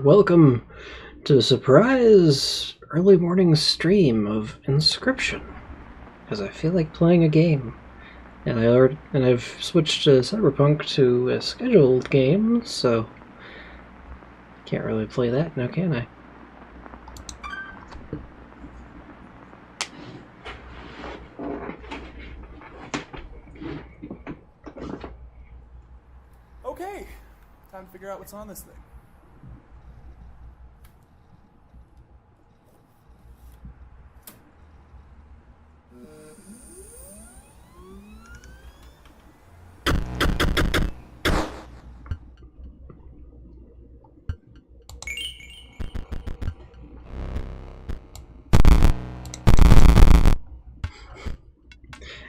Welcome to the surprise early morning stream of Inscryption, because I feel like playing a game, and I've switched Cyberpunk to a scheduled game, so can't really play that now, can I? Okay, time to figure out what's on this thing.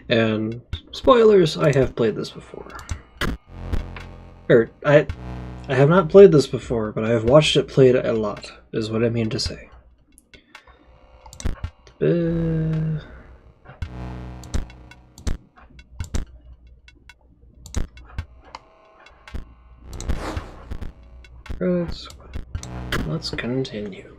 And spoilers, I have played this before. I have not played this before, but I have watched it played a lot, is what I mean to say. Let's continue.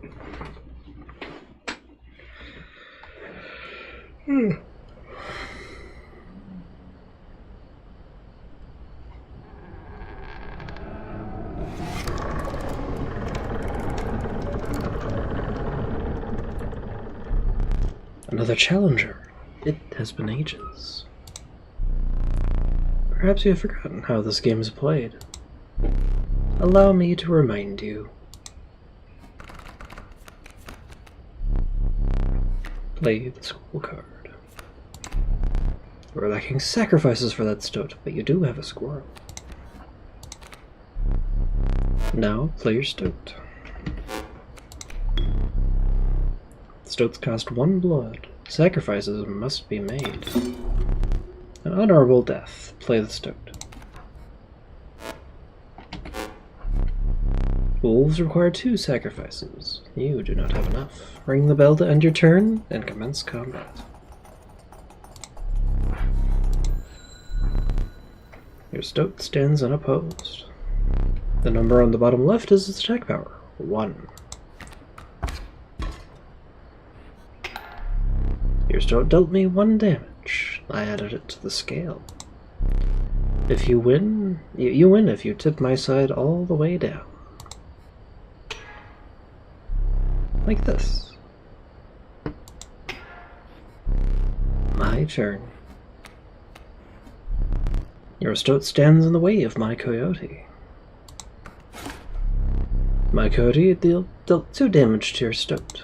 Another challenger. It has been ages. Perhaps you have forgotten how this game is played. Allow me to remind you. Play the school card. We're lacking sacrifices for that stoat, but you do have a squirrel. Now play your stoat. Stoats cost 1 blood. Sacrifices must be made. An honorable death. Play the stoat. Wolves require 2 sacrifices. You do not have enough. Ring the bell to end your turn, and commence combat. Your stoat stands unopposed. The number on the bottom left is its attack power, 1. Your stoat dealt me 1 damage. I added it to the scale. If you win, you win if you tip my side all the way down. Like this. My turn. Your stoat stands in the way of my coyote. My coyote dealt 2 damage to your stoat.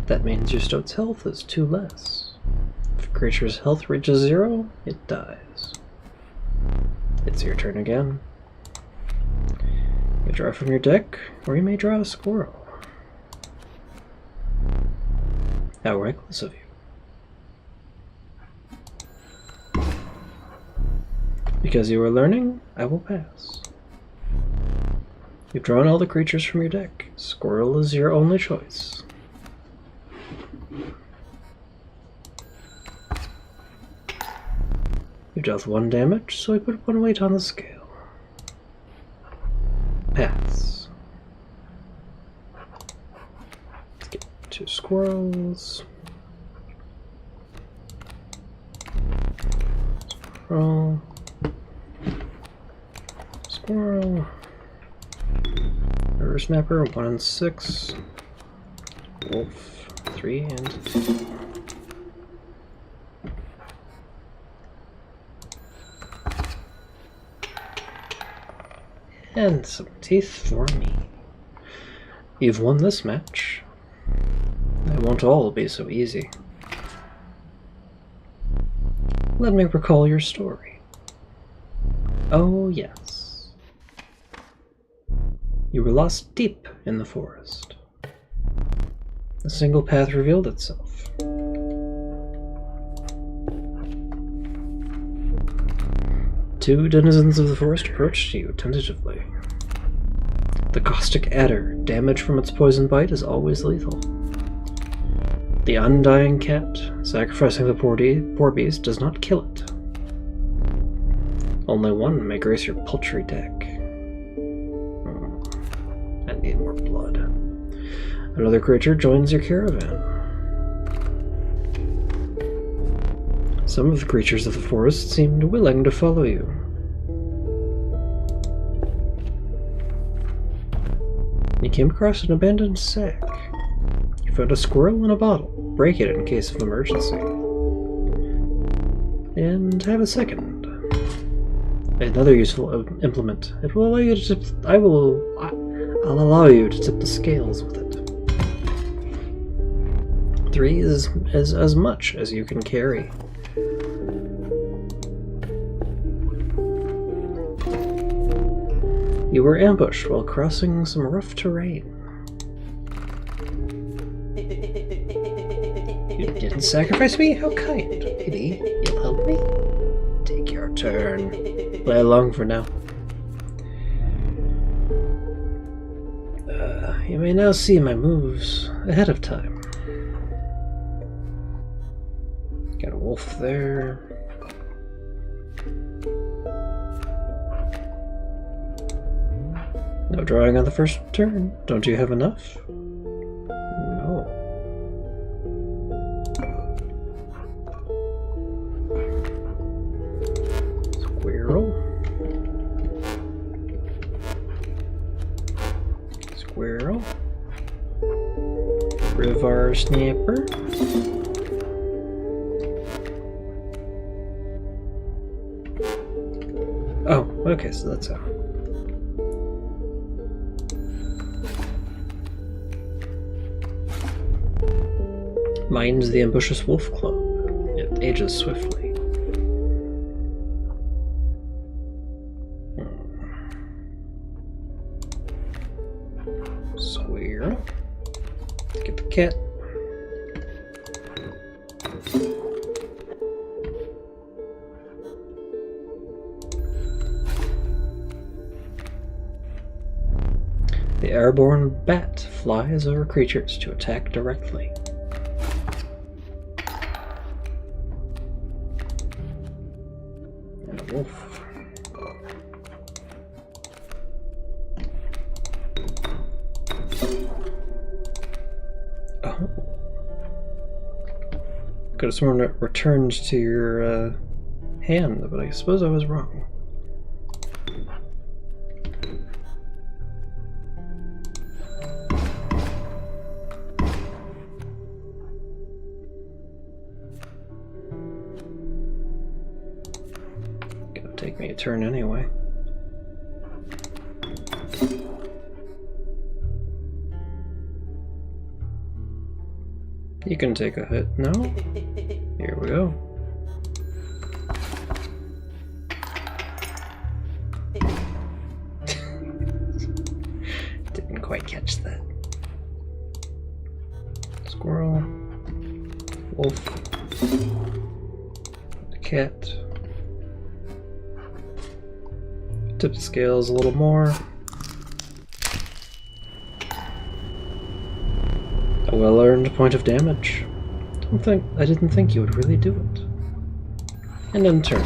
That means your stoat's health is 2 less. If a creature's health reaches 0, it dies. It's your turn again. You draw from your deck, or you may draw a squirrel. How reckless of you. Because you are learning, I will pass. You've drawn all the creatures from your deck. Squirrel is your only choice. You dealt 1 damage, so I put 1 weight on the scale. Pass. Let's get 2 squirrels. Squirrel. Squirrel. River Snapper, 1 and 6. Wolf, 3 and 2. And some teeth for me. You've won this match. They won't all be so easy. Let me recall your story. Oh, yes. You were lost deep in the forest. A single path revealed itself. Two denizens of the forest approached you tentatively. The caustic adder, damage from its poison bite is always lethal. The undying cat, sacrificing the poor beast, does not kill it. Only one may grace your paltry deck. And need more blood. Another creature joins your caravan. Some of the creatures of the forest seemed willing to follow you. You came across an abandoned sack. You found a squirrel in a bottle. Break it in case of emergency. And have a second. Another useful implement. It will allow you to tip. I'll allow you to tip the scales with it. 3 is as much as you can carry. You were ambushed while crossing some rough terrain. You didn't sacrifice me? How kind. Maybe you'll help me? Take your turn. Play along for now. You may now see my moves ahead of time. Got a wolf there. No drawing on the first turn. Don't you have enough? No. Squirrel. Squirrel. Rivar Snapper. Oh, okay, so that's how. Mine's the ambitious wolf club. It ages swiftly. Squirrel. Let's get the cat. The airborne bat flies over creatures to attack directly. And a wolf. Oh. Could have sworn it returned to your hand, but I suppose I was wrong. Take me a turn anyway. You can take a hit. No? Here we go. Didn't quite catch that. Squirrel. Wolf. The cat. Tip the scales a little more. A well-earned point of damage. I didn't think you would really do it. And then turn.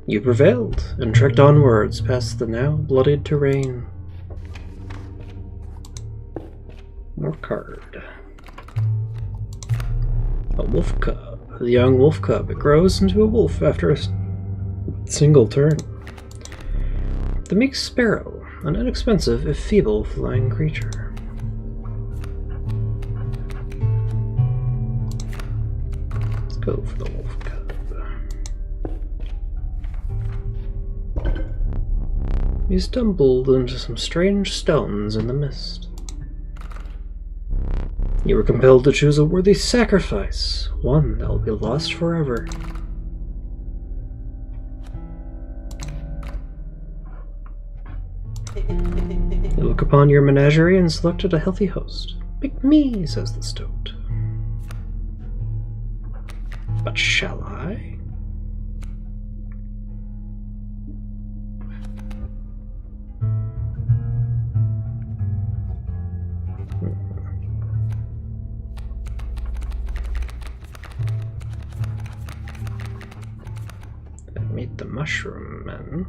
You prevailed and trekked onwards past the now bloodied terrain. More card. A wolf cub. The young wolf cub. It grows into a wolf after a single turn. The meek sparrow, an inexpensive if feeble flying creature. Let's go for the wolf cub. You stumbled into some strange stones in the mist. You were compelled to choose a worthy sacrifice, one that will be lost forever. You look upon your menagerie and selected a healthy host. Pick me, says the stoat. But shall I? Meet the mushroom men.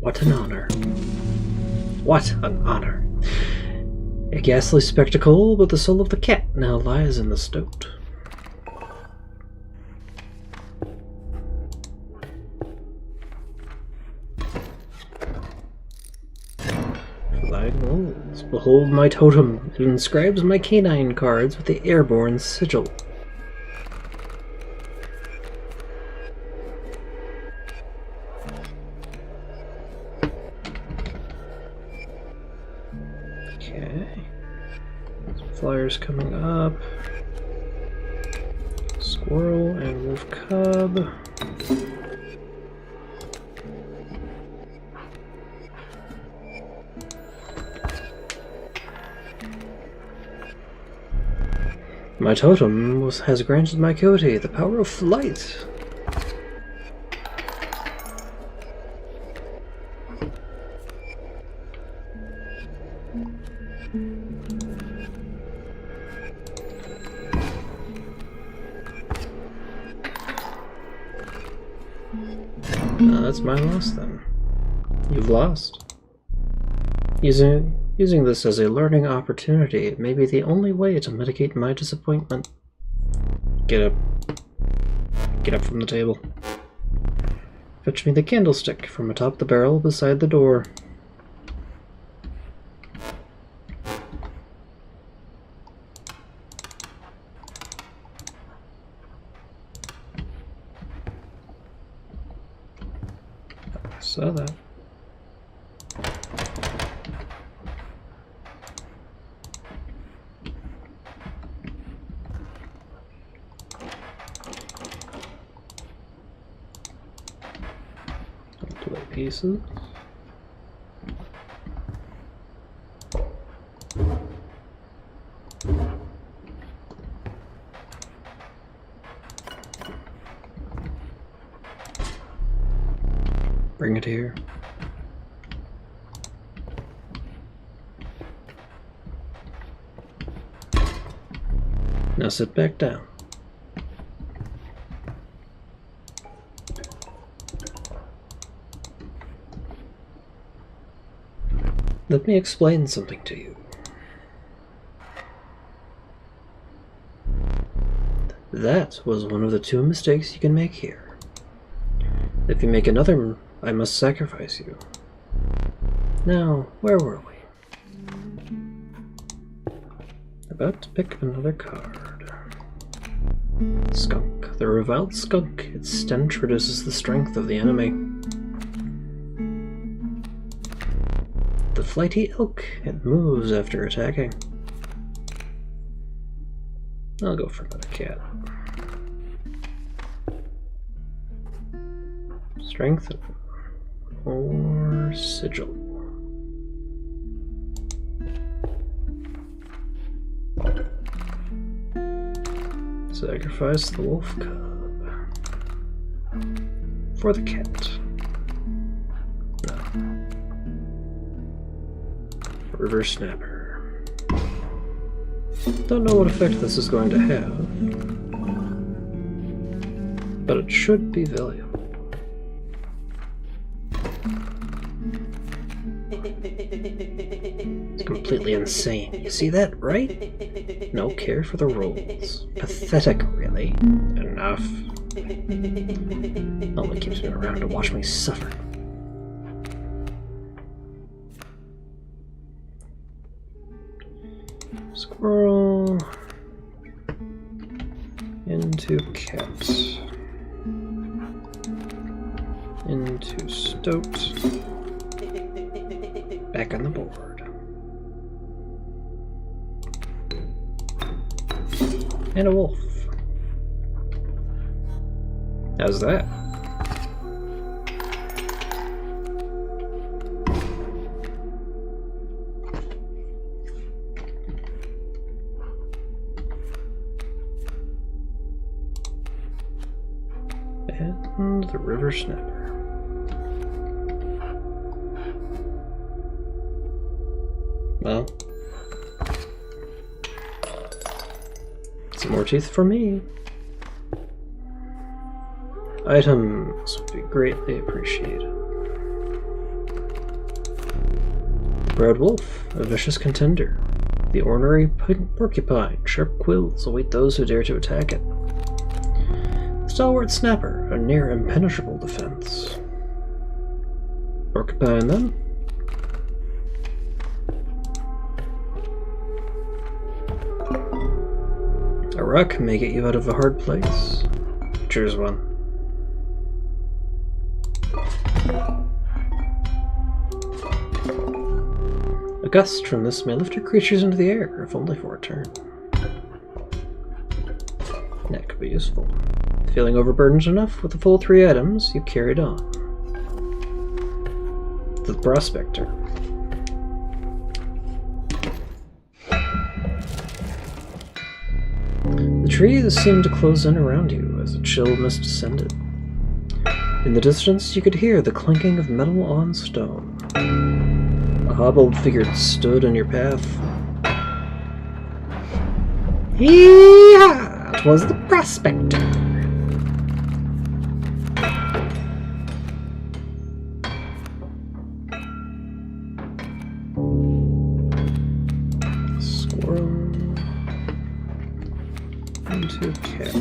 What an honor. What an honor. A ghastly spectacle, but the soul of the cat now lies in the stoat. Flying wolves, behold my totem. It inscribes my canine cards with the airborne sigil. Flyers coming up. Squirrel and wolf cub. My totem has granted my coyote the power of flight. That's my loss then. You've lost. Using this as a learning opportunity may be the only way to mitigate my disappointment. Get up. Get up from the table. Fetch me the candlestick from atop the barrel beside the door. Saw that. Play pieces. Bring it here. Now sit back down. Let me explain something to you. That was one of the two mistakes you can make here. If you make another, I must sacrifice you. Now, where were we? About to pick another card. Skunk. The reviled skunk. Its stench reduces the strength of the enemy. The flighty elk. It moves after attacking. I'll go for another cat. Strength or sigil. Sacrifice the wolf cub for the cat. No. River snapper. Don't know what effect this is going to have, but it should be valuable. It's completely insane. You see that, right? No care for the rules. Pathetic, really. Enough. Only keeps me around to watch me suffer. Squirrel. Into cat. Into stoat. Back on the board. And a wolf. How's that? And the river snapper. Well, some more teeth for me. Items would be greatly appreciated. proud wolf, a vicious contender. The ornery porcupine, sharp quills await those who dare to attack it. The stalwart snapper, a near impenetrable defense. Porcupine, then? A rock may get you out of a hard place. Choose one. A gust from this may lift your creatures into the air, if only for a turn. That could be useful. Feeling overburdened enough with the full 3 items, you carried on. The Prospector. The trees seemed to close in around you as a chill mist descended. In the distance, you could hear the clinking of metal on stone. A hobbled figure stood in your path. Yee-haw! 'Twas the Prospector. Squirrel into cat.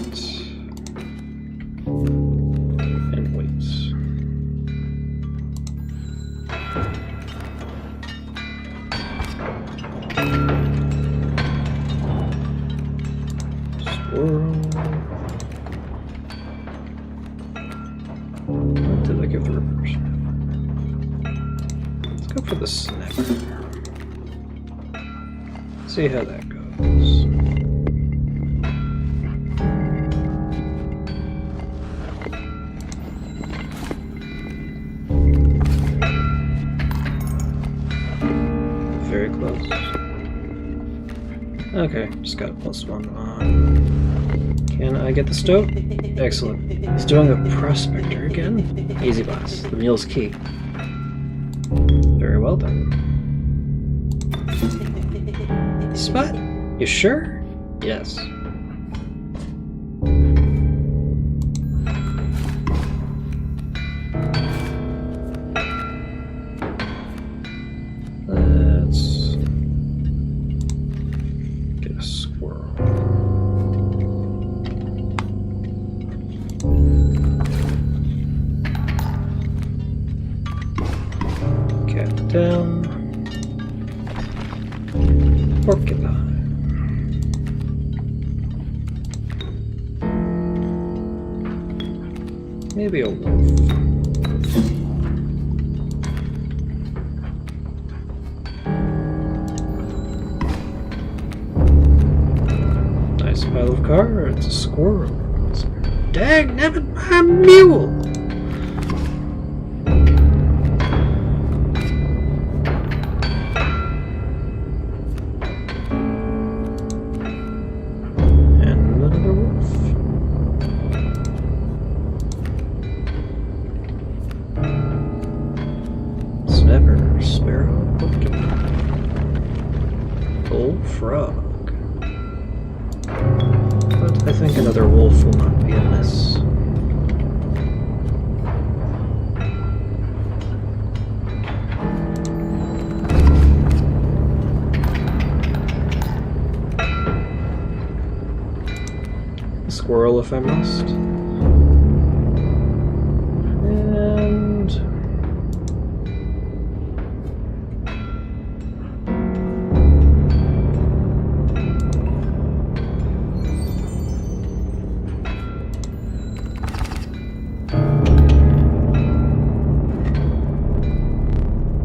And wait. What did I give the reverse? Let's go for the snapper. See how that goes. Very close. Okay, just got a +1 on. Can I get the stoat? Excellent. He's doing a Prospector again? Easy, boss. The mule's key. Very well done. Spot? You sure? Yes. Let's get a squirrel. Cat down. Porcupine. Maybe a wolf. Nice pile of cards. A squirrel. Dagnabbit, my mule! Frog. But I think another wolf will not be amiss. A squirrel if I must. And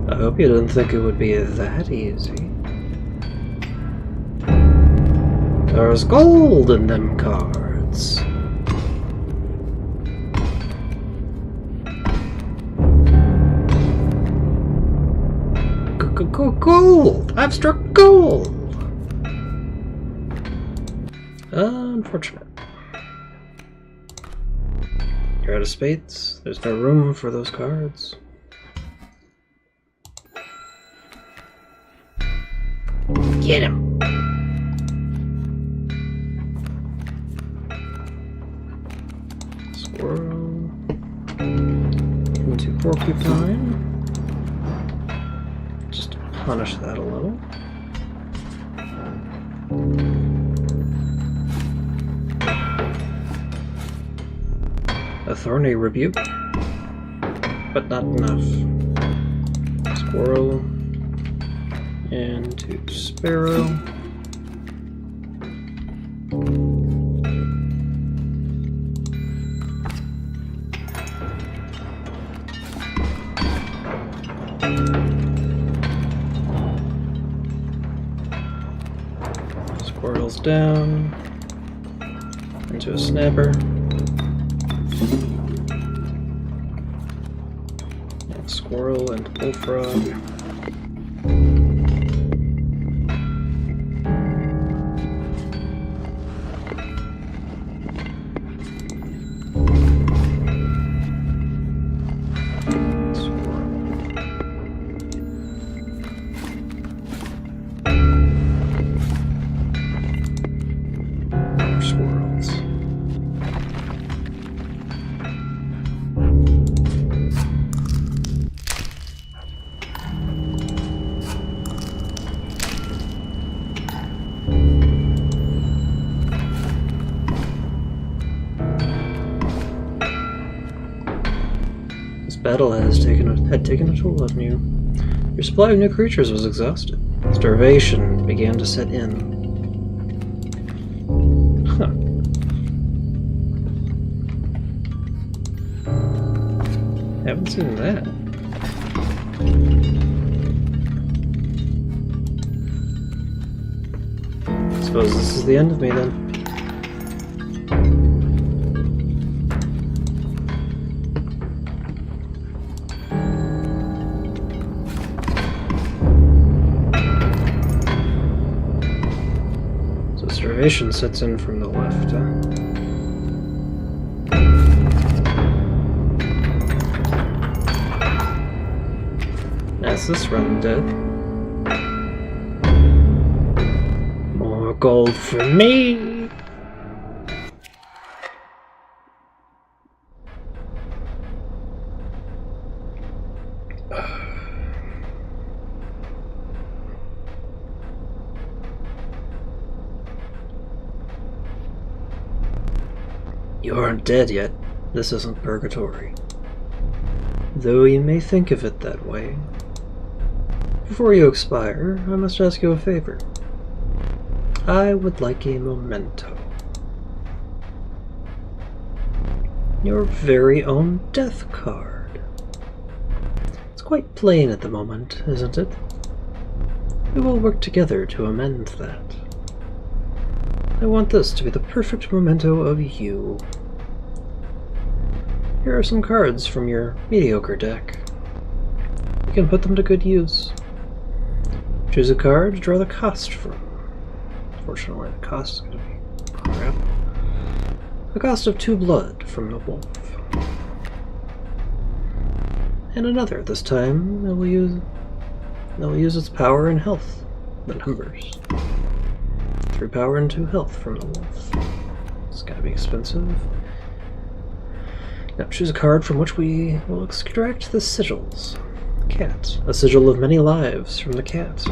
I hope you didn't think it would be that easy. There's gold in them cards. Gold! I've struck gold! Unfortunate. You're out of spades. There's no room for those cards. Get him! Squirrel into porcupine. Just punish that a little. A thorny rebuke, but not enough. Squirrel into sparrow. Squirrel's down into a snapper. And squirrel and bullfrog. Battle had taken a toll on you. Your supply of new creatures was exhausted. Starvation began to set in. Huh. Haven't seen that. Suppose this is the end of me then. Starvation sets in from the left, As this run did. More gold for me! You aren't dead yet. This isn't purgatory. Though you may think of it that way. Before you expire, I must ask you a favor. I would like a memento. Your very own death card. It's quite plain at the moment, isn't it? We will work together to amend that. I want this to be the perfect memento of you. Here are some cards from your mediocre deck. You can put them to good use. Choose a card to draw the cost from. Fortunately, the cost is going to be crap. The cost of 2 blood from the wolf. And another, this time it will use its power and health, the numbers. 3 power and 2 health from the wolf. It's gotta be expensive. Now choose a card from which we will extract the sigils. Cat. A sigil of many lives from the cat.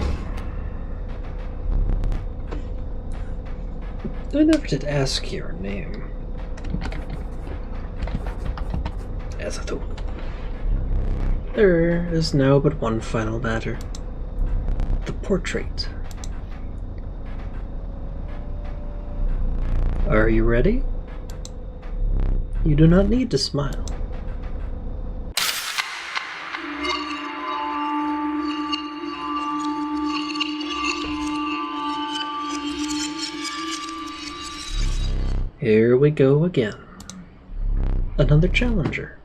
I never did ask your name. Azathu. There is now but one final matter. The portrait. Are you ready? You do not need to smile. Here we go again. Another challenger.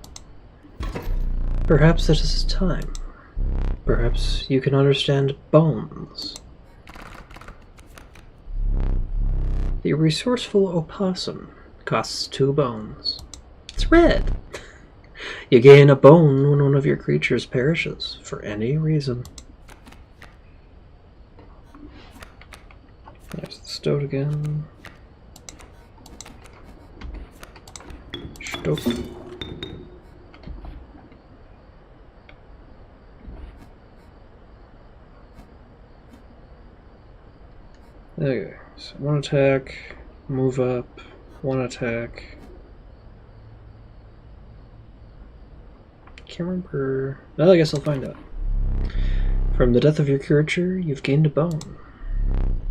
Perhaps it is time. Perhaps you can understand bones. The resourceful opossum costs 2 bones. It's red. You gain a bone when one of your creatures perishes, for any reason. There's the stoat again. Stoat. Okay, so one attack, move up, one attack. Can't remember. Well, I guess I'll find out. From the death of your creature, you've gained a bone.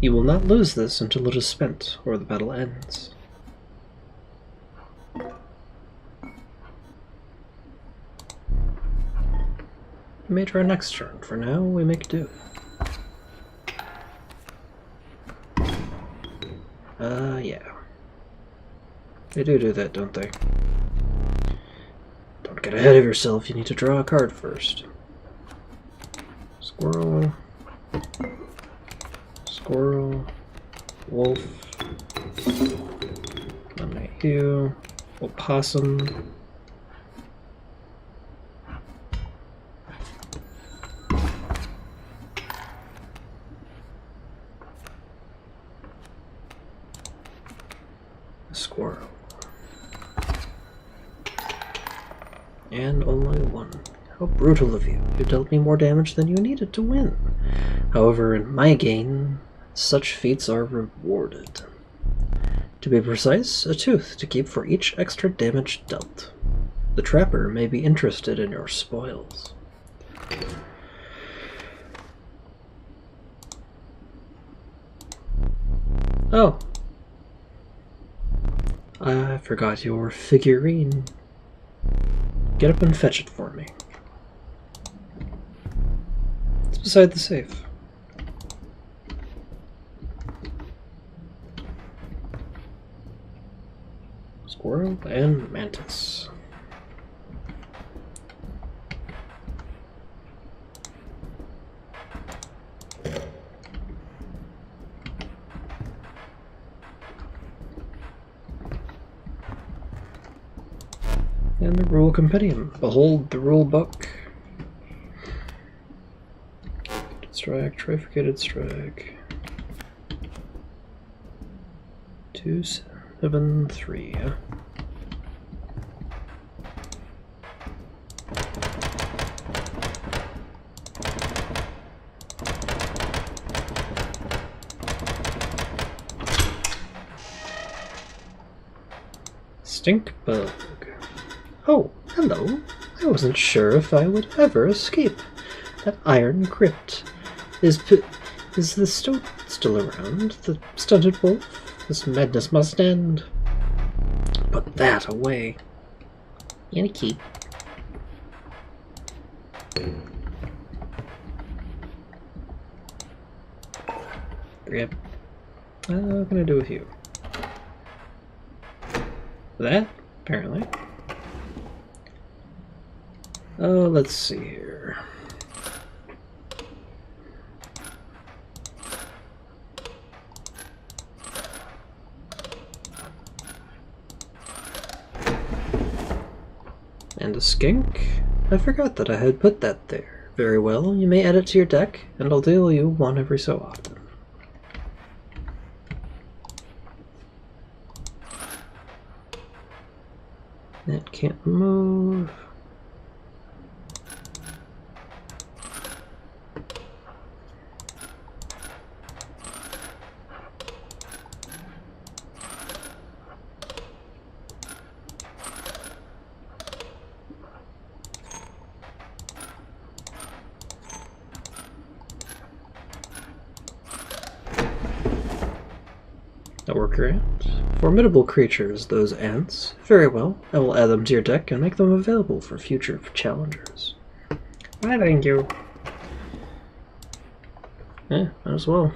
You will not lose this until it is spent, or the battle ends. We may try next turn. For now, we make do. Yeah. They do that, don't they? Don't get ahead of yourself. You need to draw a card first. Squirrel. Squirrel. Wolf. Eliminate you. Opossum. Squirrel. And only one. How brutal of you. You dealt me more damage than you needed to win. However, in my game, such feats are rewarded. To be precise, a tooth to keep for each extra damage dealt. The trapper may be interested in your spoils. Oh. I forgot your figurine. Get up and fetch it for me. It's beside the safe. Squirrel and mantis. And the rule compendium. Behold the rule book. Strike, trifurcated strike. 2, 7, 3. Stink bug. Oh, hello. I wasn't sure if I would ever escape that iron crypt. Is the stoat still around? The stunted wolf? This madness must end. Put that away. And a key. Yep. What can I do with you? That, apparently. Oh, let's see here. And a skink? I forgot that I had put that there. Very well, you may add it to your deck, and I'll deal you one every so often. It can't move. A worker ant. Formidable creatures, those ants. Very well, I will add them to your deck and make them available for future challengers. Why, thank you. Yeah, might as well.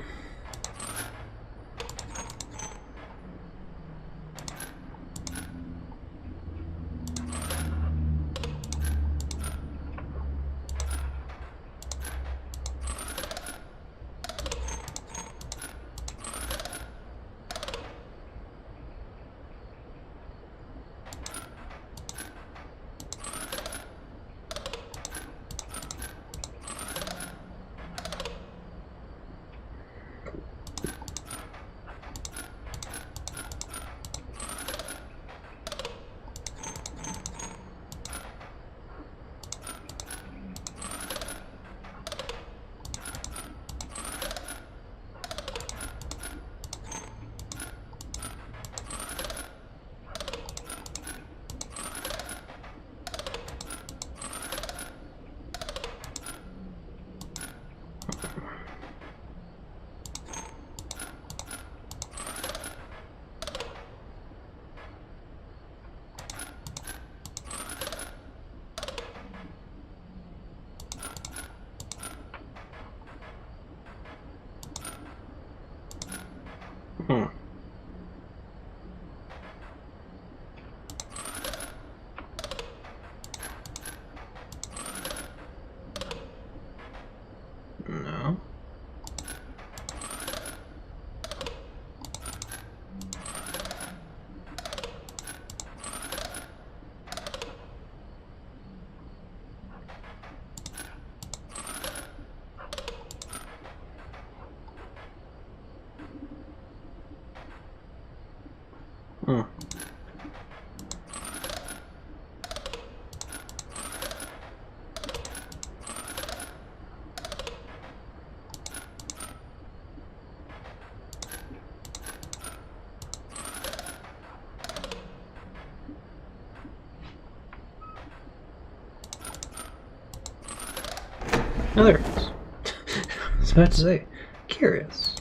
Oh, there it is. I was about to say, curious.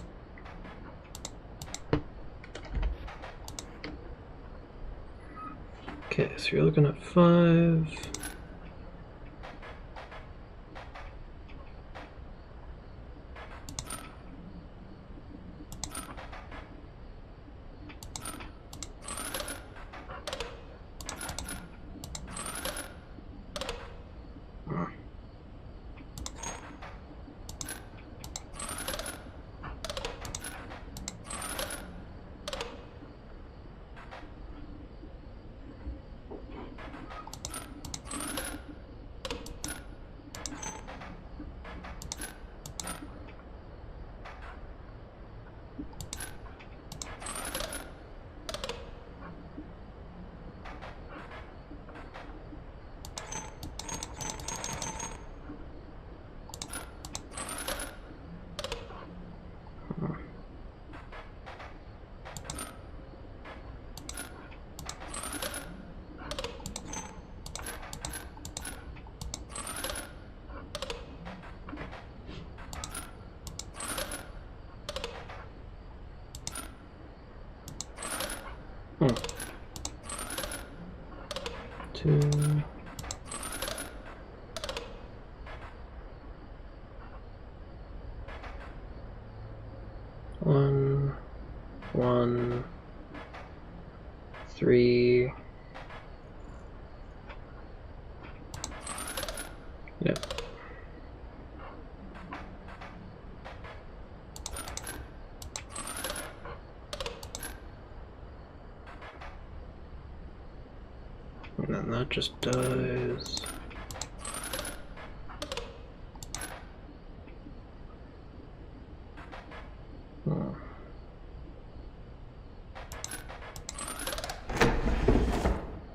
Okay, so you're looking at 5. Hmm. 2. 1, 1, 3. Yep. And then that just dies. Hmm.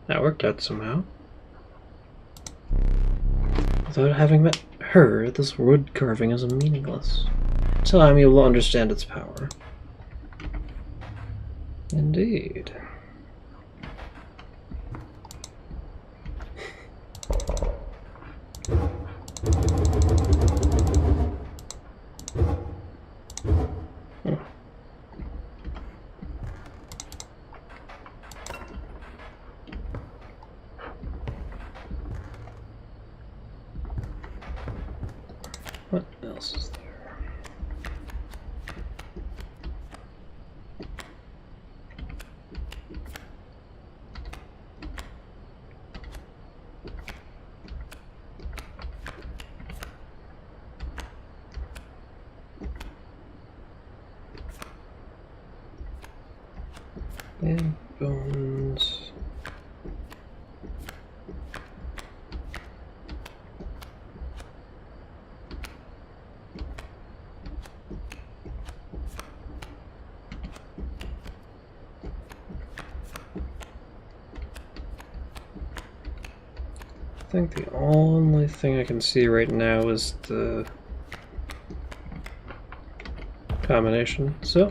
That worked out somehow. Without having met her, this wood carving is meaningless. In time you will understand its power. Indeed. What else is there? And bones. I think the only thing I can see right now is the combination. So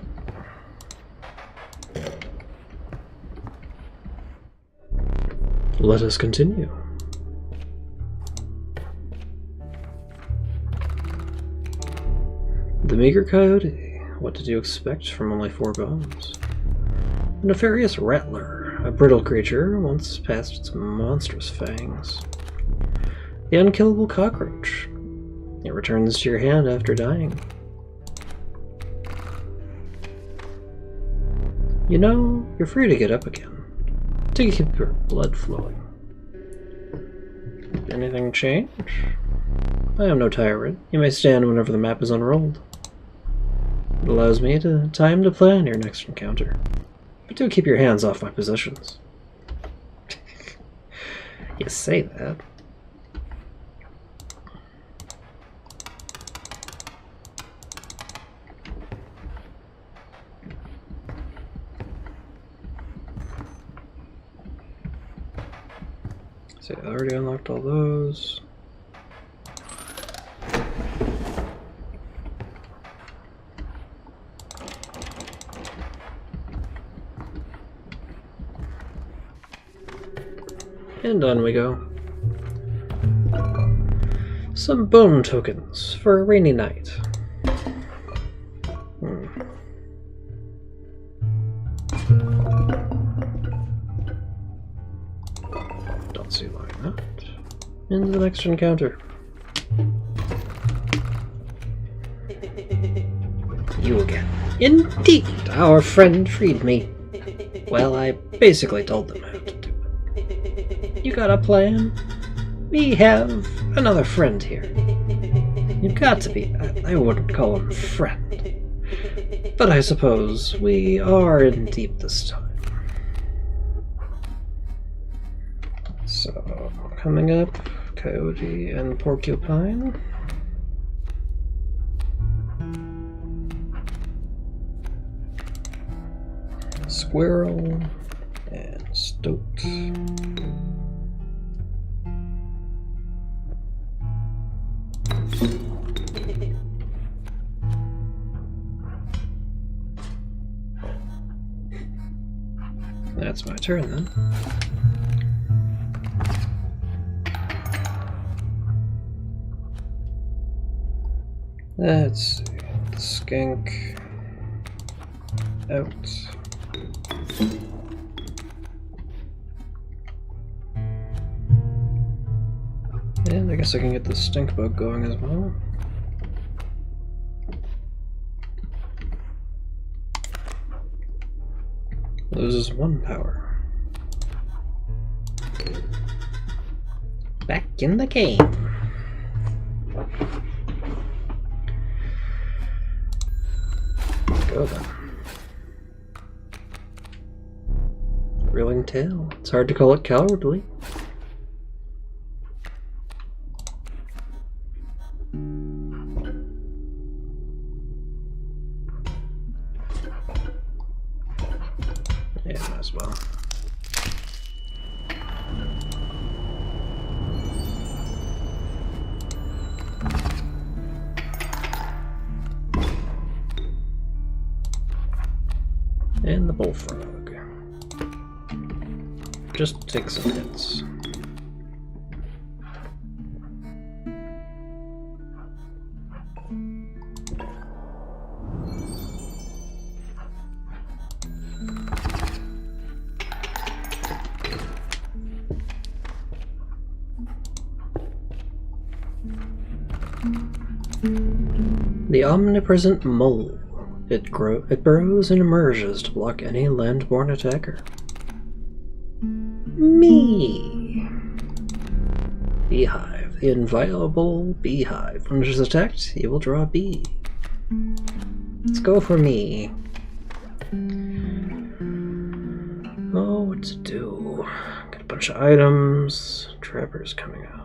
let us continue. The meager coyote. What did you expect from only 4 bones? A nefarious rattler, a brittle creature once past its monstrous fangs. The unkillable cockroach. It returns to your hand after dying. You know, you're free to get up again. To keep your blood flowing. Anything change? I am no tyrant. You may stand whenever the map is unrolled. It allows me time to plan your next encounter. But do keep your hands off my possessions. You say that. See, I already unlocked all those. And on we go. Some bone tokens for a rainy night. Don't see why not. Into the next encounter. You again. Indeed, our friend freed me. Well, I basically told them how to do it. You got a plan? We have another friend here. You've got to be. I wouldn't call him friend. But I suppose we are in deep this time. So, coming up, Coyote and Porcupine. Squirrel and Stoat. That's my turn then. Let's see. The skink out. And I guess I can get the stink bug going as well. Loses 1 power. Back in the game. Go then. Reeling tail. It's hard to call it cowardly. Yeah, might as well. And the bullfrog. Just take some hits. The omnipresent mole. It burrows and emerges to block any land-born attacker. Me! Beehive. The inviolable beehive. When it is attacked, you will draw a bee. Let's go for me. Oh, what to do? Got a bunch of items. Trapper's coming up.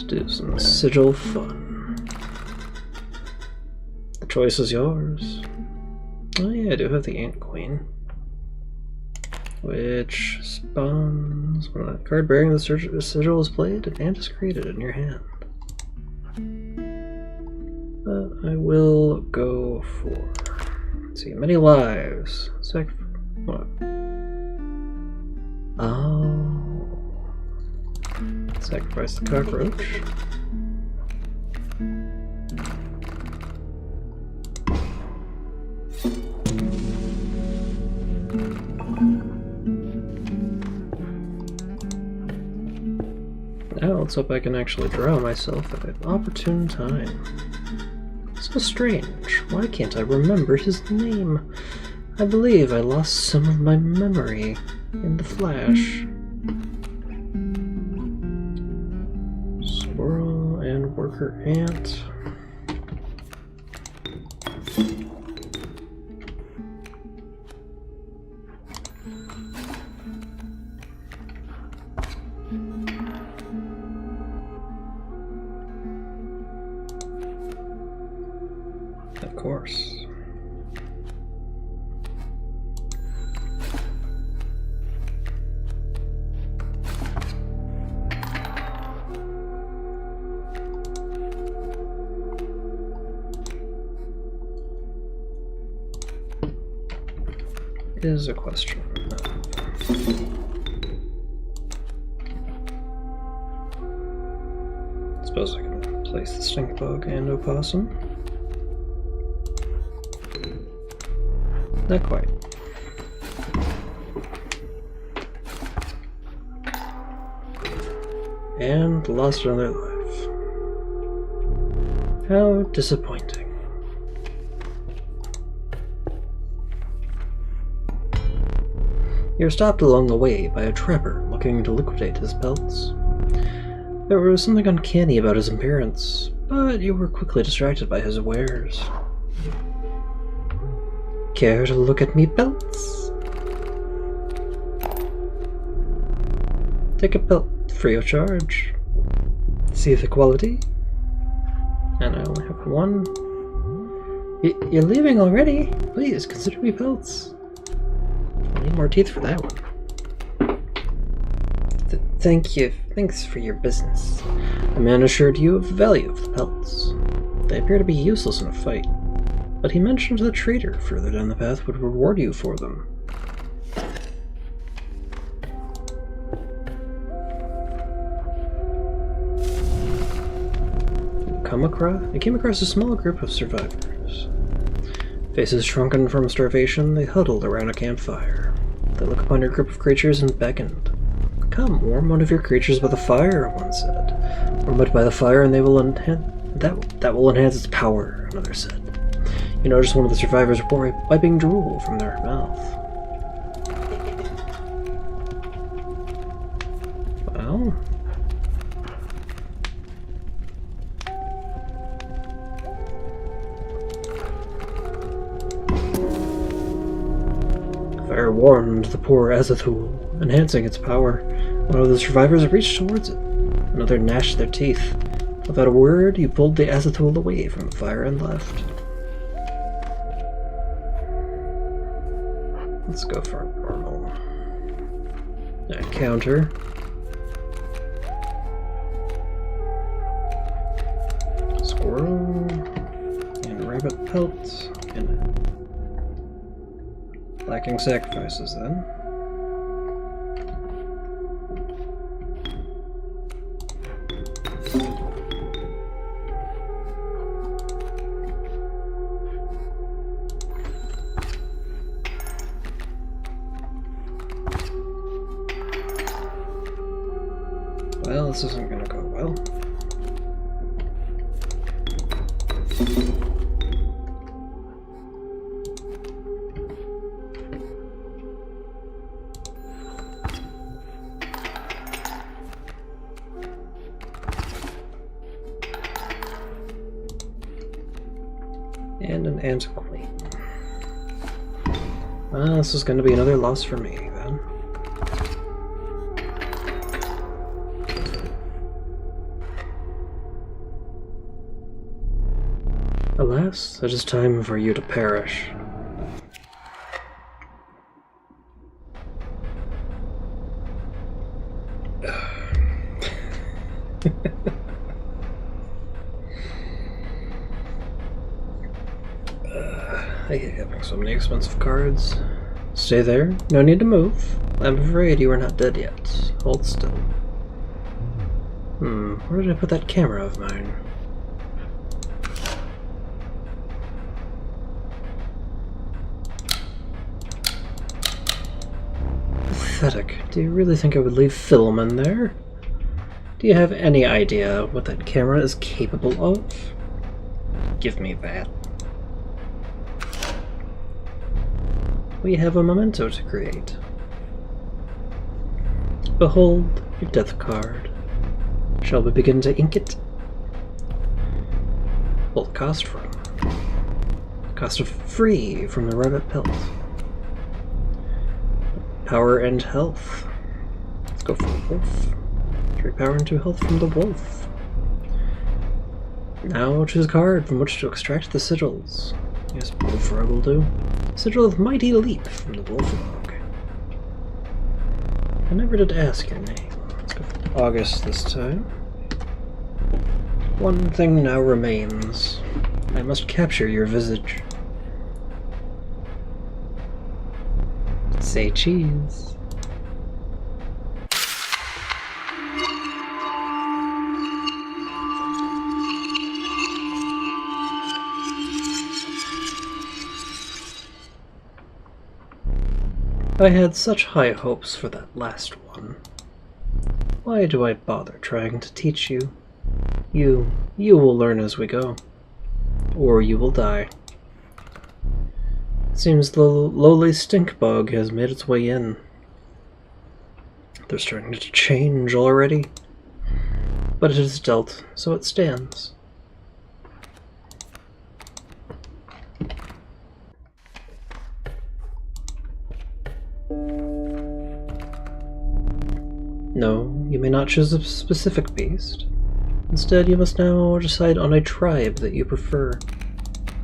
Do some sigil fun. The choice is yours. Oh yeah, I do have the Ant Queen, which spawns when a card bearing the sigil is played, an ant is created in your hand. But I will go for, let's see, many lives. What? Oh. Sacrifice the cockroach. Now let's hope I can actually draw myself at an opportune time. So strange. Why can't I remember his name? I believe I lost some of my memory in the flash. Squirrel and worker ant. Of course. Is a question of Suppose I can place the stink bug and opossum. Not quite. And lost another life. How disappointing. You're stopped along the way by a trapper looking to liquidate his pelts. There was something uncanny about his appearance, but you were quickly distracted by his wares. Care to look at me pelts? Take a pelt free of charge. See the quality? And I only have one. You're leaving already? Please consider me pelts. I need more teeth for that one. Thank you. Thanks for your business. The man assured you of the value of the pelts. They appear to be useless in a fight, but he mentioned the trader further down the path would reward you for them. You came across a small group of survivors. Faces shrunken from starvation, they huddled around a campfire. They look upon your group of creatures and beckoned. Come, warm one of your creatures by the fire, one said. Warm it by the fire and they will that will enhance its power, another said. You notice one of the survivors wiping drool from their mouth. Well... Fire warmed the poor Azathoul, enhancing its power. One of the survivors reached towards it. Another gnashed their teeth. Without a word, you pulled the Azathoul away from the fire and left. Let's go for a normal counter. Squirrel and rabbit pelt and lacking sacrifices then. Well, this isn't gonna go well. And an ant queen. Well, this is going to be another loss for me, then. Alas, it is time for you to perish. I hate having so many expensive cards. Stay there. No need to move. I'm afraid you are not dead yet. Hold still. Where did I put that camera of mine? Pathetic. Do you really think I would leave film in there? Do you have any idea what that camera is capable of? Give me that. We have a memento to create. Behold your death card. Shall we begin to ink it? Well, the cost from. Cost of free from the rabbit pelt. Power and health. Let's go for the wolf. 3 power and 2 health from the wolf. Now choose a card from which to extract the sigils. Yes, Bullfrog will do. Sigil of Mighty Leap from the Bullfrog. I never did ask your name. Let's go for August this time. One thing now remains. I must capture your visage. Say cheese. I had such high hopes for that last one. Why do I bother trying to teach you? You will learn as we go. Or you will die. It seems the lowly stink bug has made its way in. They're starting to change already. But it is dealt, so it stands. No, you may not choose a specific beast. Instead, you must now decide on a tribe that you prefer.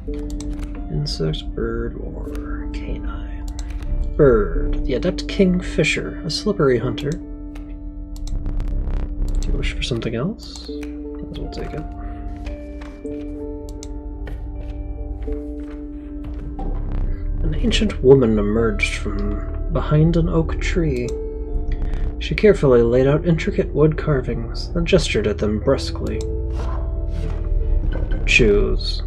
Insect, bird, or canine. Bird, the adept kingfisher, a slippery hunter. Do you wish for something else? Might as well take it. An ancient woman emerged from behind an oak tree. She carefully laid out intricate wood carvings, then gestured at them brusquely. Choose.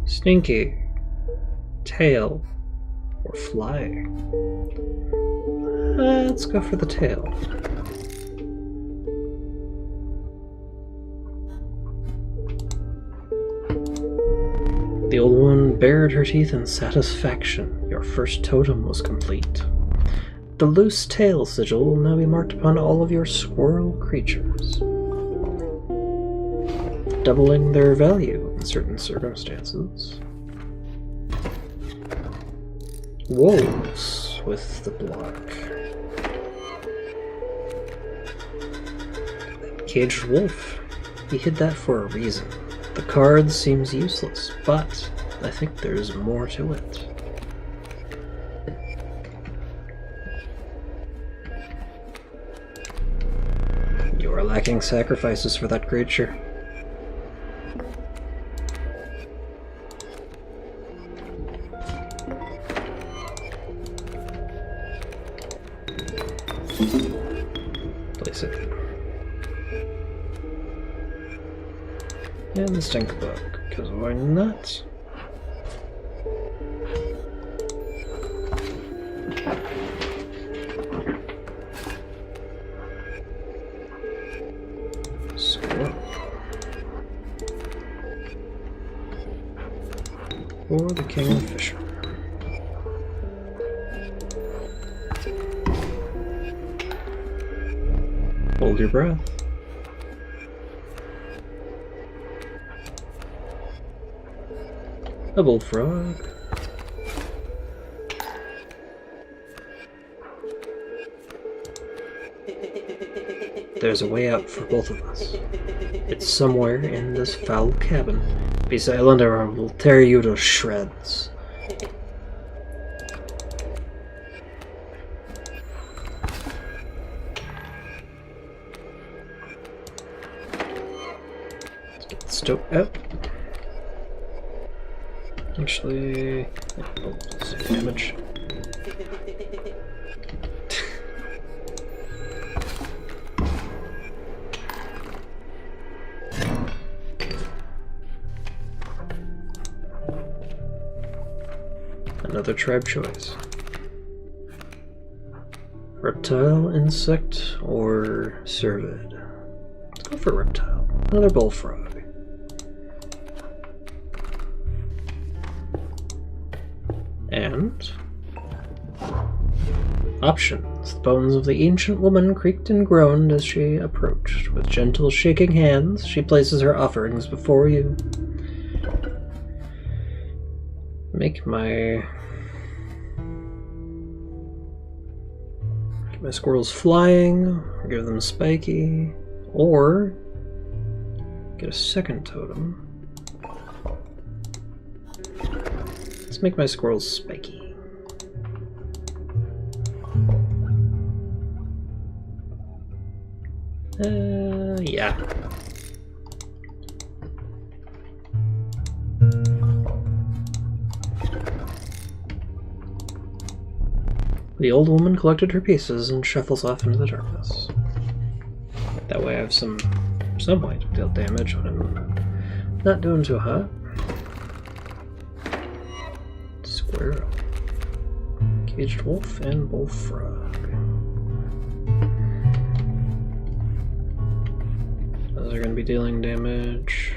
Stinky, tail, or fly. Let's go for the tail. The old woman bared her teeth in satisfaction. Your first totem was complete. The loose tail sigil will now be marked upon all of your squirrel creatures, doubling their value in certain circumstances. Wolves with the block. Caged wolf. He hid that for a reason. The card seems useless, but I think there's more to it. You are lacking sacrifices for that creature. Place it. And the stink bug, because why not? Squirrel. Or the kingfisher. Hold your breath. A bullfrog. There's a way out for both of us. It's somewhere in this foul cabin. Be silent or I will tear you to shreds. Let's get the stove out. Actually, oh, some damage. Another tribe choice. Reptile, insect, or cervid? Let's go for reptile. Another bullfrog. And options. The bones of the ancient woman creaked and groaned as she approached. With gentle shaking hands, she places her offerings before you. Make my squirrels flying, or give them spiky, or get a second totem. Let's make my squirrels spiky. Yeah. The old woman collected her pieces and shuffles off into the darkness. That way I have some way to deal damage when I'm not doing too hot. Squirrel. Caged wolf and bullfrog. Those are going to be dealing damage.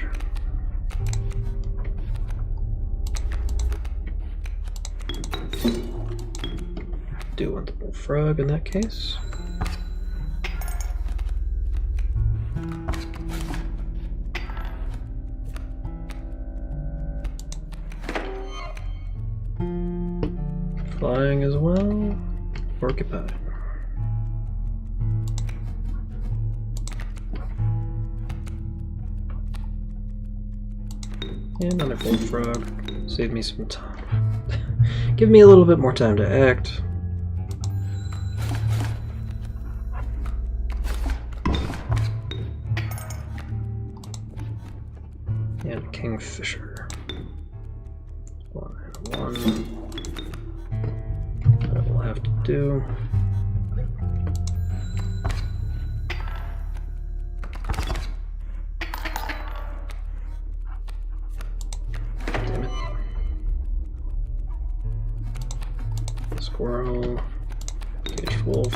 Do want the bullfrog in that case. Flying as well. Porcupine. And another bullfrog. Save me some time. Give me a little bit more time to act. And Kingfisher. 1 and 1. That will have to do. Damn it. Squirrel. Caged wolf.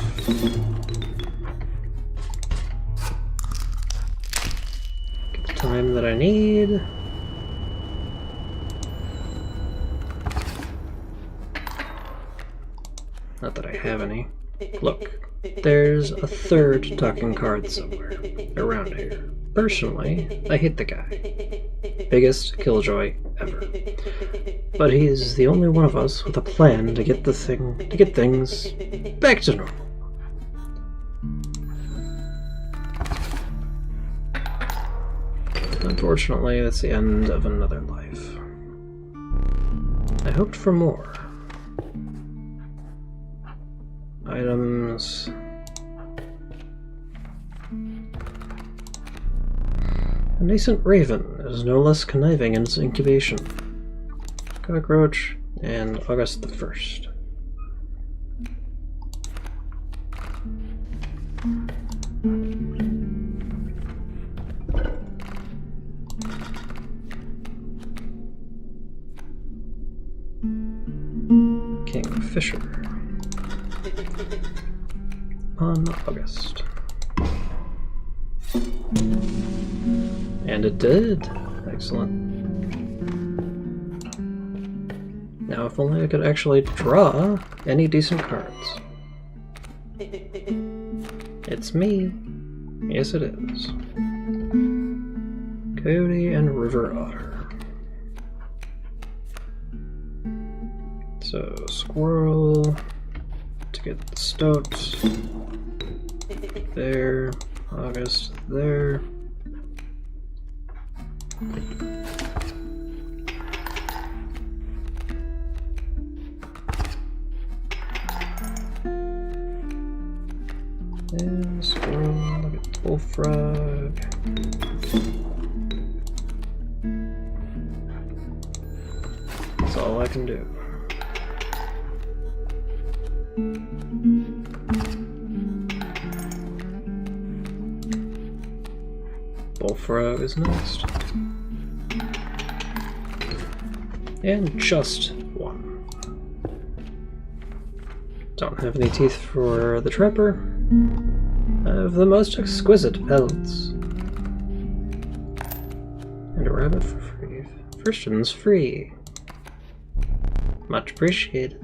Get the time that I need. Not that I have any. Look, there's a third talking card somewhere around here. Personally, I hate the guy. Biggest killjoy ever. But he's the only one of us with a plan to get things back to normal. Unfortunately, that's the end of another life. I hoped for more. Items. A nascent raven is no less conniving in its incubation. Cockroach and August the 1st. Kingfisher. On August. And it did. Excellent. Now if only I could actually draw any decent cards. It's me. Yes it is. Coyote and River Otter. So squirrel to get the stoat. There. August there. And squirrel, look at the bullfrog. That's all I can do. Bullfrog is next. And just one. Don't have any teeth for the trapper. I have the most exquisite pelts. And a rabbit for free. First one's free. Much appreciated.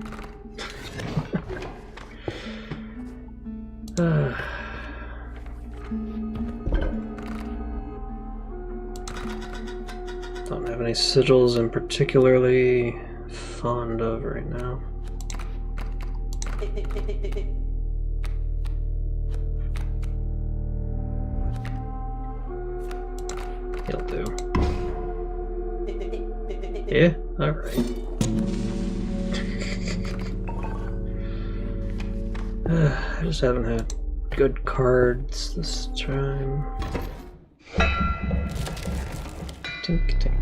Don't have any sigils I'm particularly fond of right now. He'll do. Yeah? Alright. I just haven't had good cards this time. Tink tink.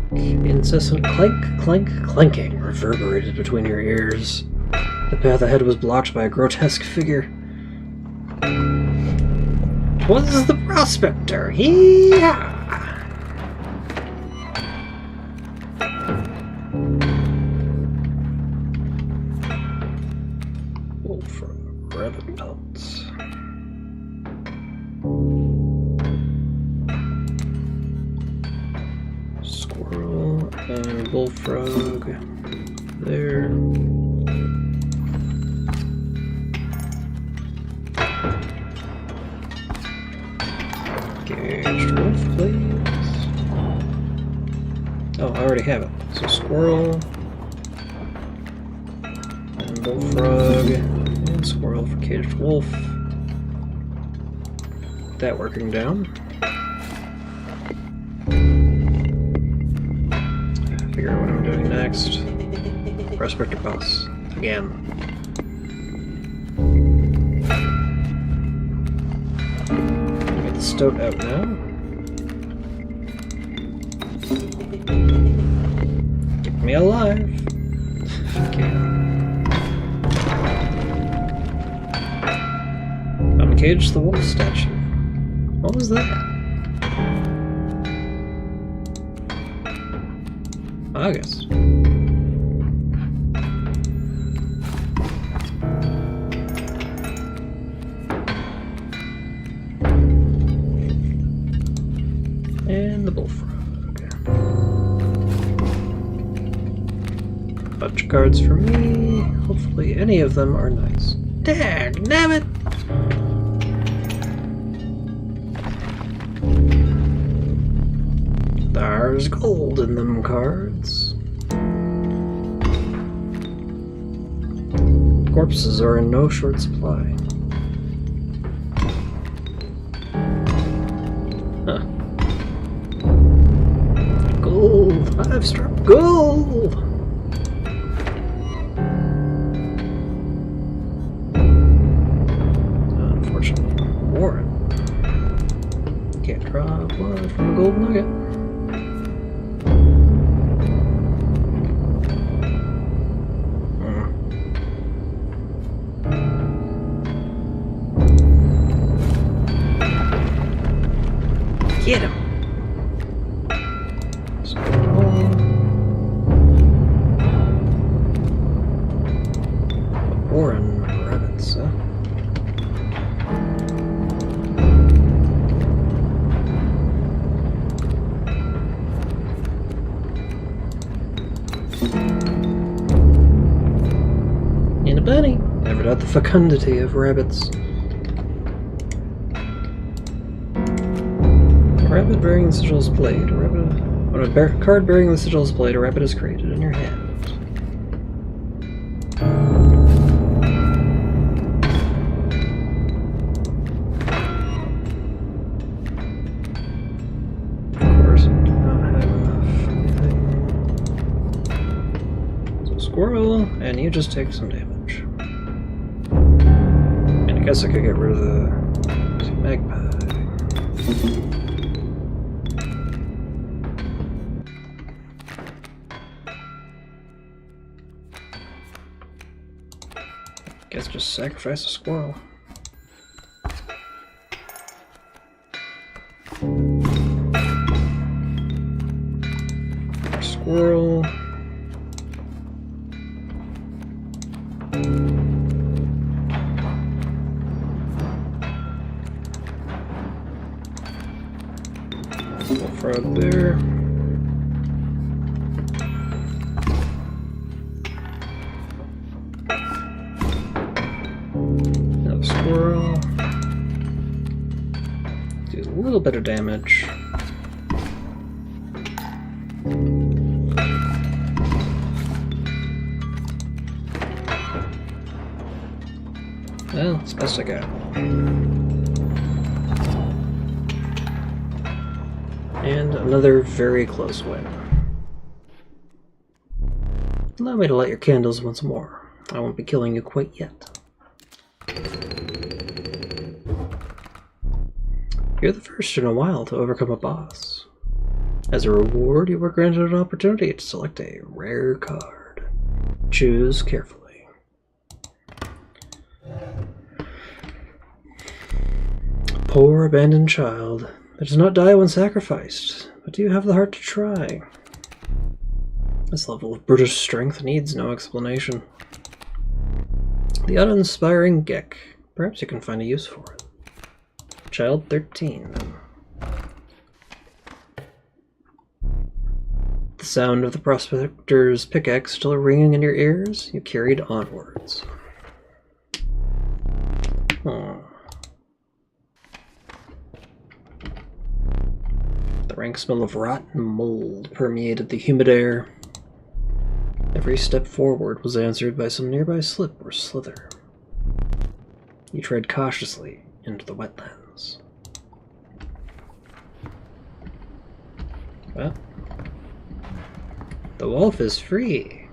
Incessant clank, clank, clanking reverberated between your ears. The path ahead was blocked by a grotesque figure. 'Twas the prospector! Hee-haw! bullfrog, rabbit pelts. Squirrel and bullfrog there. Caged wolf, please. Oh, I already have it. So squirrel and bullfrog and squirrel for caged wolf. That working down. Figure out what I'm doing next. Prospector boss again. Get the stoat out now. Keep me alive. Okay. Uncage the wolf statue. What was that? August. And the bullfrog. Bunch of cards for me. Hopefully any of them are nice. Dag, damn it! There's gold in them cards. Corpses are in no short supply. Huh. Gold! I've struck gold! Unfortunately, Warren. Can't draw blood from a gold nugget. Get him! Warren rabbits, huh? And a bunny. Never doubt the fecundity of rabbits. Rabbit bearing the sigil's blade. A rabbit. When a card bearing the sigil's blade, a rabbit is created in your hand. Of course, I do not have enough. So squirrel, and you just take some damage. And I guess I could get rid of the magpie. Guess just sacrifice a squirrel. Squirrel. Bullfrog there. Squirrel. Do a little bit of damage. Well, it's best I got. And another very close win. Allow me to light your candles once more. I won't be killing you quite yet. You're the first in a while to overcome a boss. As a reward, you were granted an opportunity to select a rare card. Choose carefully. Poor abandoned child. It does not die when sacrificed, but do you have the heart to try? This level of brutish strength needs no explanation. The uninspiring Geck. Perhaps you can find a use for it. Child 13, then. The sound of the prospector's pickaxe still ringing in your ears, you carried onwards. The rank smell of rotten mold permeated the humid air. Every step forward was answered by some nearby slip or slither. You tread cautiously into the wetlands. Well, the wolf is free.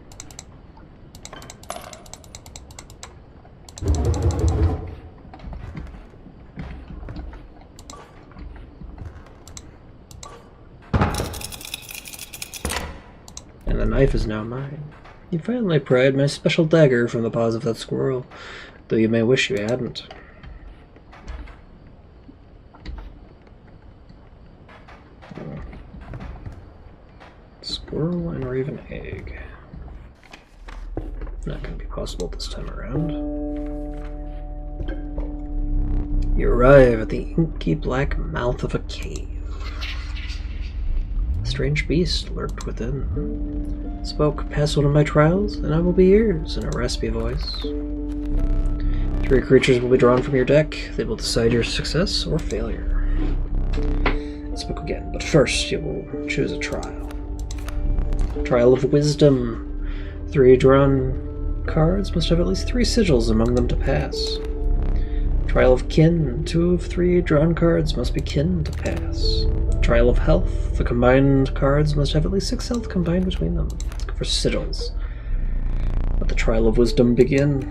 And the knife is now mine. You finally pried my special dagger from the paws of that squirrel, though you may wish you hadn't. Squirrel and raven egg. Not going to be possible this time around. You arrive at the inky black mouth of a cave. A strange beast lurked within. It spoke, "Pass one of my trials, and I will be yours," in a raspy voice. 3 creatures will be drawn from your deck. They will decide your success or failure. It spoke again, but first you will choose a trial. Trial of Wisdom. 3 drawn cards must have at least 3 sigils among them to pass. Trial of Kin. 2 of 3 drawn cards must be kin to pass. Trial of Health. The combined cards must have at least 6 health combined between them. For sigils. Let the Trial of Wisdom begin.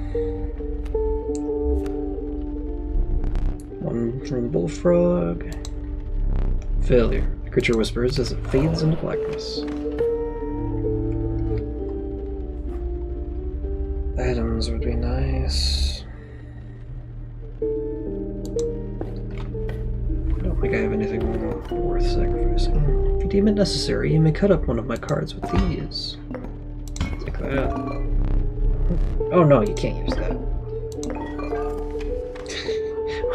1 from the bullfrog. Failure. The creature whispers as it fades into blackness. Items would be nice. I don't think I have anything worth sacrificing. If you deem it necessary, you may cut up one of my cards with these. Take that. Oh no, you can't use that.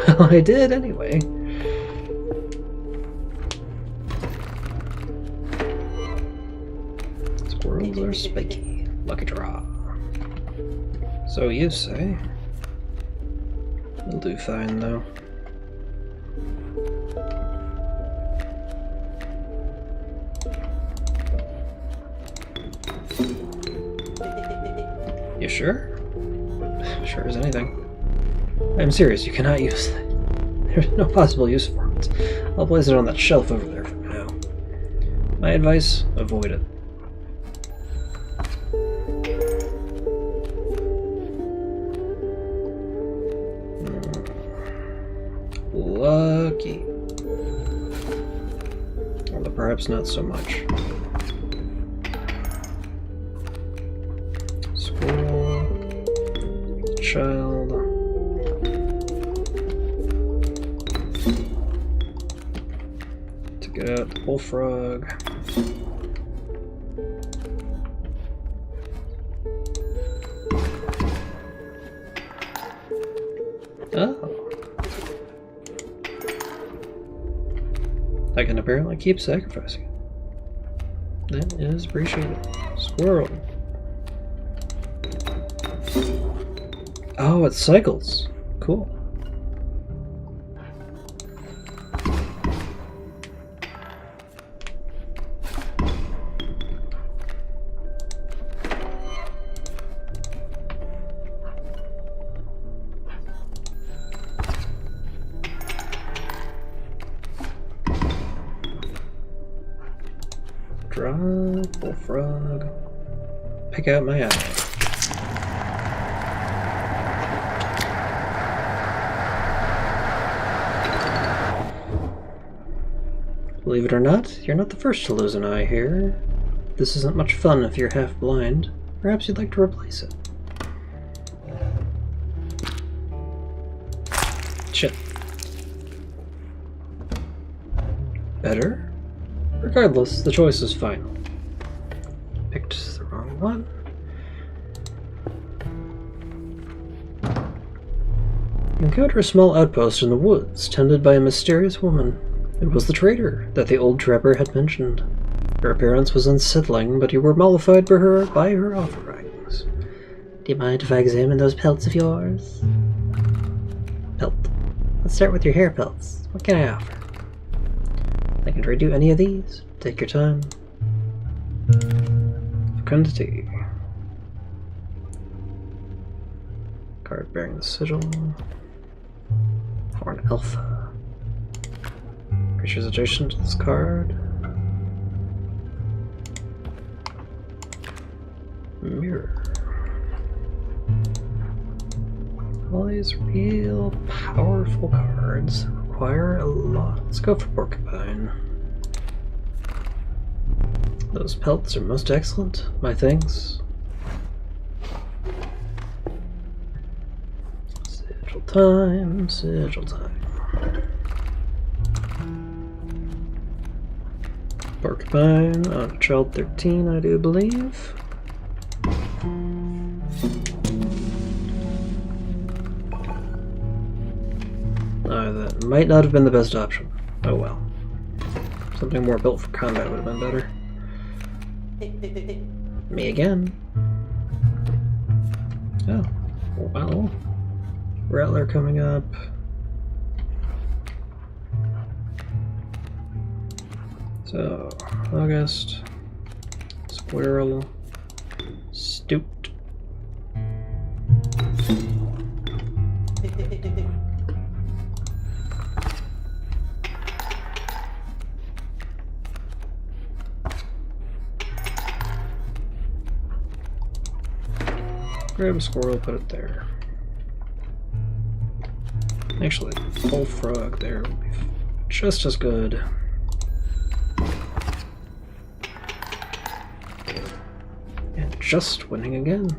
Well, I did anyway. Squirrels are spiky. Lucky draw. So you say. We'll do fine, though. You sure? Sure as anything. I'm serious, you cannot use that. There's no possible use for it. I'll place it on that shelf over there for now. My advice, avoid it. Lucky. Although perhaps not so much. Squirrel. Child. To get out the bullfrog. Oh. I can apparently keep sacrificing it. That is appreciated. Squirrel. Oh, it cycles. Cool. Draw, bullfrog. Pick out my eye. Believe it or not, you're not the first to lose an eye here. This isn't much fun if you're half blind. Perhaps you'd like to replace it. Shit. Better? Regardless, the choice is final. Picked the wrong one. You encounter a small outpost in the woods, tended by a mysterious woman. It was the trader that the old trapper had mentioned. Her appearance was unsettling, but you were mollified by her offerings. Do you mind if I examine those pelts of yours? Pelt. Let's start with your hair pelts. What can I offer? I can trade you any of these. Take your time. Fecundity. Card bearing the sigil. For an alpha. Creatures adjacent to this card. Mirror. All these real powerful cards require a lot. Let's go for Porcupine. Those pelts are most excellent. My thanks. Sigil time, sigil time. Porcupine on child 13, I do believe. That might not have been the best option. Oh well. Something more built for combat would have been better. Me again. Oh, well. Rattler coming up. So, August. Squirrel. Stooped. Grab a squirrel, put it there. Actually, bullfrog there would be just as good. And just winning again.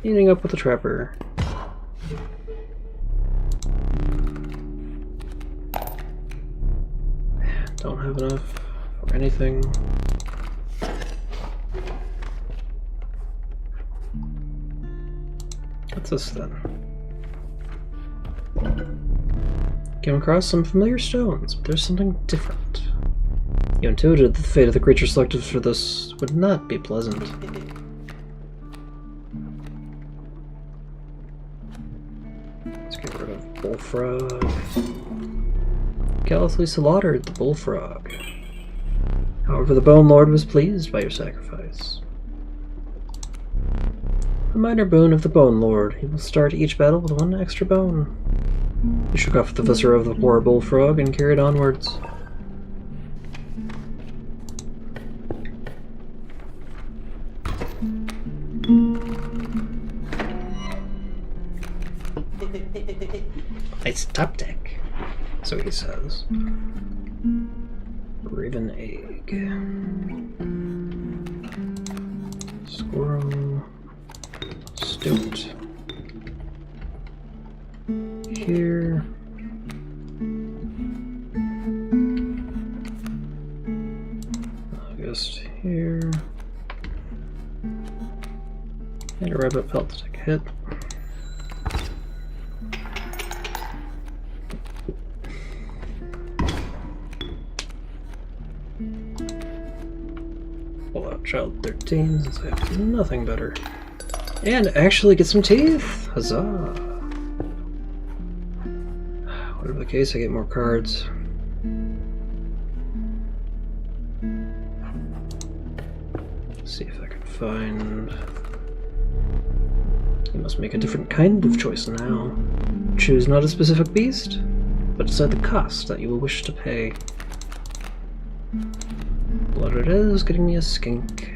Meeting up with the trapper. Don't have enough for anything. What's this then? Came across some familiar stones, but there's something different. You intuited that the fate of the creature selected for this would not be pleasant. Let's get rid of Bullfrog. Callously slaughtered the Bullfrog. However, the Bone Lord was pleased by your sacrifice. A minor boon of the Bone Lord. He will start each battle with 1 extra bone. He shook off the viscera of the poor bullfrog and carried onwards. Nice top deck, so he says. Raven egg. Squirrel. Stooped. Here. August here. And a rabbit pelt to take a hit. Pull out child 13 since I have nothing better. And actually get some teeth! Huzzah! Whatever the case, I get more cards. Let's see if I can find... You must make a different kind of choice now. Choose not a specific beast, but decide the cost that you will wish to pay. Blood it is, getting me a skink.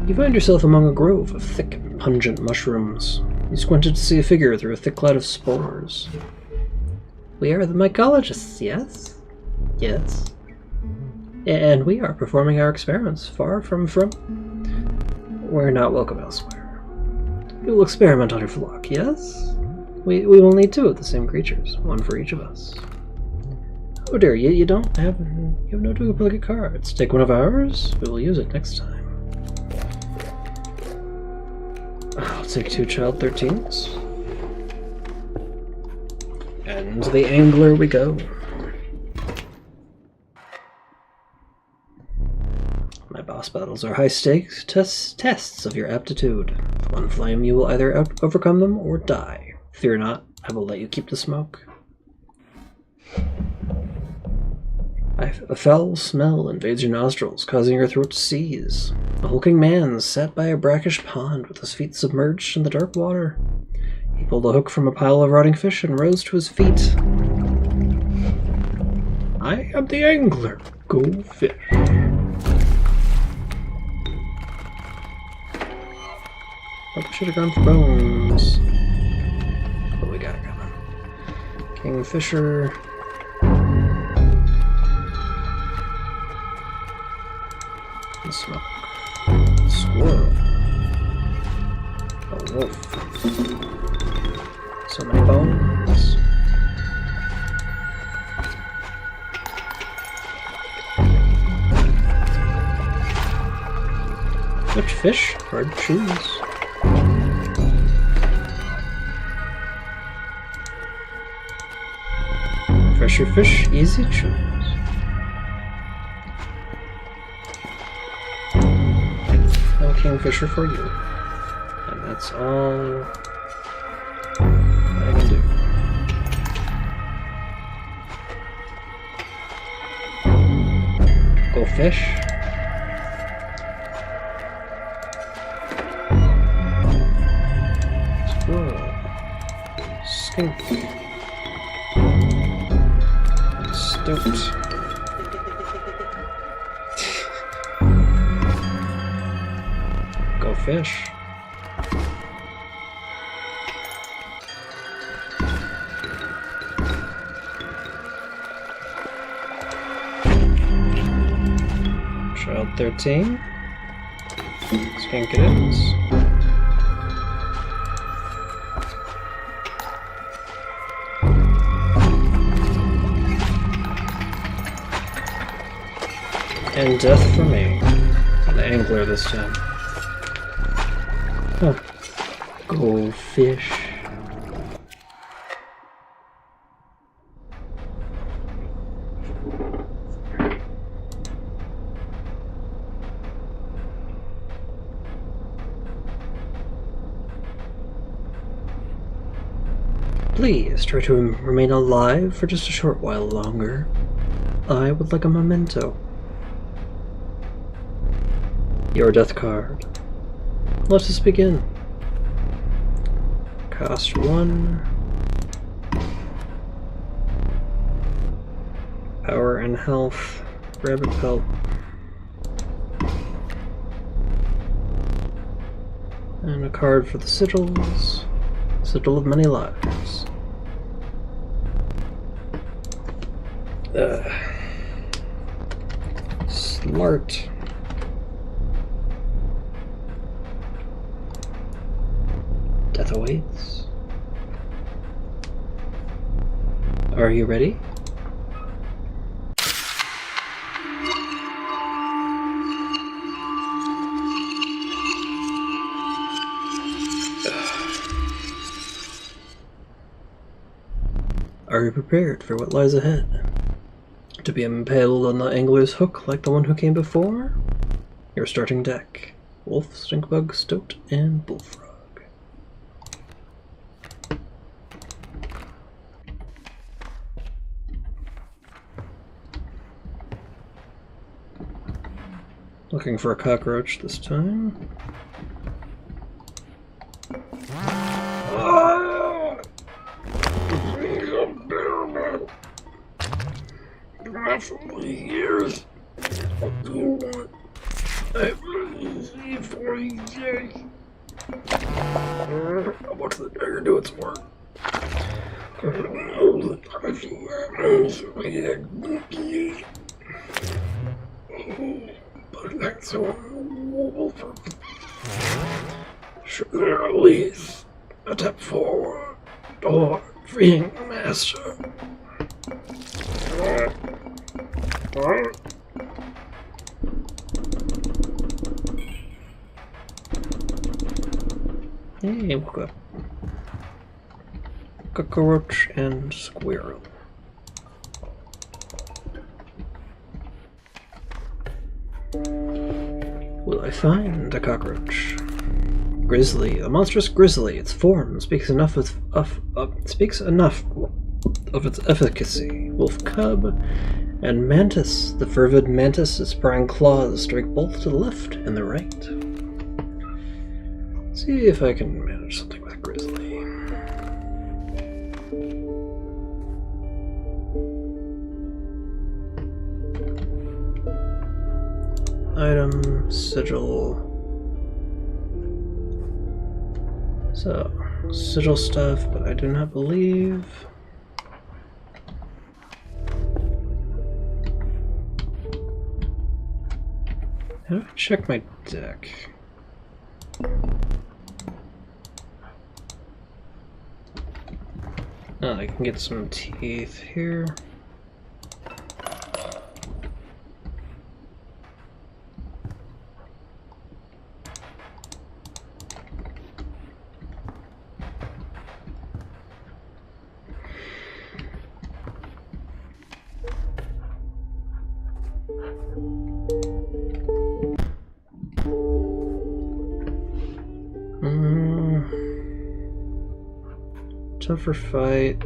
You find yourself among a grove of thick and pungent mushrooms. You squinted to see a figure through a thick cloud of spores. We are the mycologists, yes? Yes. And we are performing our experiments far from... We're not welcome elsewhere. We will experiment on your flock, yes? We will need 2 of the same creatures, 1 for each of us. Oh dear, you have no duplicate cards. Take one of ours. We will use it next time. I'll take 2 child 13s. And the angler we go. My boss battles are high stakes tests of your aptitude. With one flame, you will either overcome them or die. Fear not, I will let you keep the smoke. A foul smell invades your nostrils, causing your throat to seize. A hulking man sat by a brackish pond with his feet submerged in the dark water. He pulled a hook from a pile of rotting fish and rose to his feet. I am the angler. Go fish. Probably should have gone for bones. But we got it coming. Kingfisher. And smoke. Squirrel. A wolf. So many bones. Which fish? Hard to choose. Fresher fish, easy choose. No kingfisher for you. And that's all I can do. Go fish. Squirrel. Skink. Stoat. Go fish. Child 13. Skink it is. And death for me. An angler this time. Oh. Go fish. Please try to remain alive for just a short while longer. I would like a memento. Your death card. Let us begin. Cost 1. Power and health. Rabbit pelt. And a card for the sigils. Sigil of many lives. Smart. Death awaits. Are you ready? Are you prepared for what lies ahead? To be impaled on the angler's hook like the one who came before? Your starting deck. Wolf, Stinkbug, Stoat, and Bullfrog. Looking for a cockroach this time. For years, what do you want? I've been easy for years. I watch the dagger do its work. I know that I but that's a wolf. Should there at least a step forward toward freeing the master? Hey, woke up. Cockroach and squirrel. Will I find a cockroach? Grizzly, a monstrous grizzly. Its form speaks enough of its efficacy. Wolf cub and mantis. The fervid mantis' prying claws strike both to the left and the right. See if I can manage something with grizzly. Item, sigil. So, sigil stuff, but I do not believe. How do I check my deck? Oh, I can get some teeth here. Tougher fight.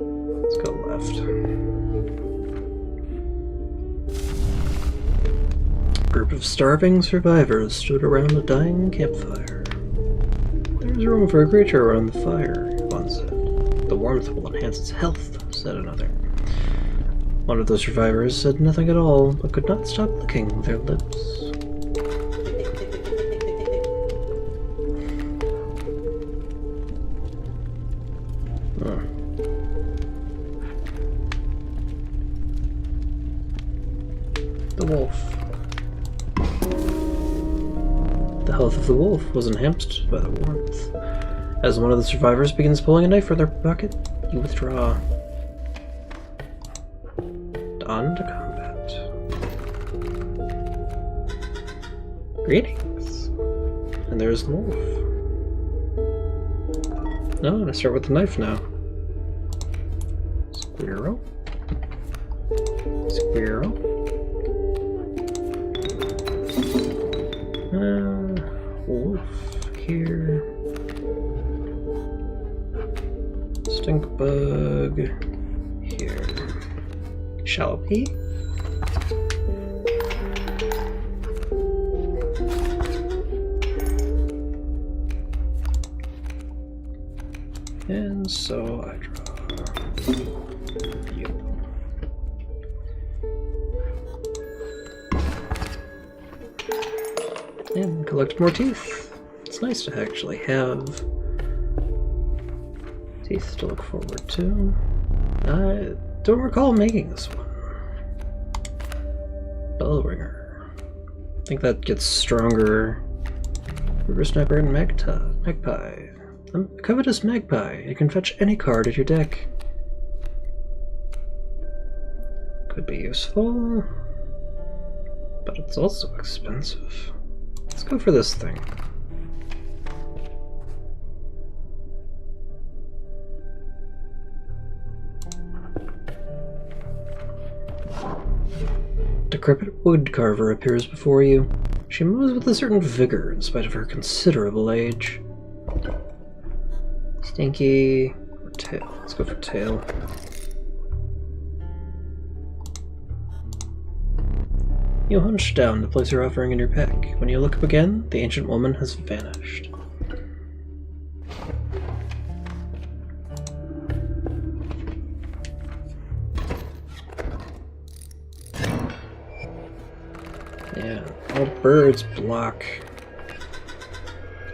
Let's go left. A group of starving survivors stood around a dying campfire. There's room for a creature around the fire, one said. The warmth will enhance its health, said another. One of the survivors said nothing at all, but could not stop licking their lips. The wolf. The health of the wolf was enhanced by the warmth. As one of the survivors begins pulling a knife from their pocket, you withdraw. On to combat. Greetings. And there's the wolf. No, I start with the knife now. Squirrel. Squirrel. Wolf here. Stink bug here. Shall we? And so I draw you. And collect more teeth. It's nice to actually have teeth to look forward to. I don't recall making this one. Bell ringer. I think that gets stronger. River sniper and magpie. I'm a covetous magpie. You can fetch any card at your deck. Could be useful, but it's also expensive. Let's go for this thing. Decrepit woodcarver appears before you. She moves with a certain vigor in spite of her considerable age. Stinky or tail? Let's go for tail. You hunch down to place your offering in your pack. When you look up again, the ancient woman has vanished. Yeah, all birds block.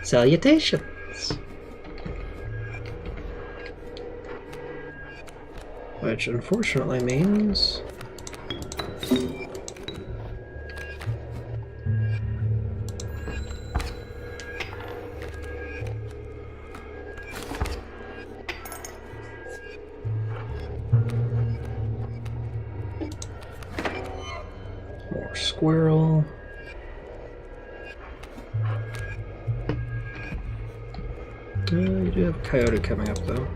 Salutations! Which unfortunately means... More squirrel. You do have a coyote coming up, though.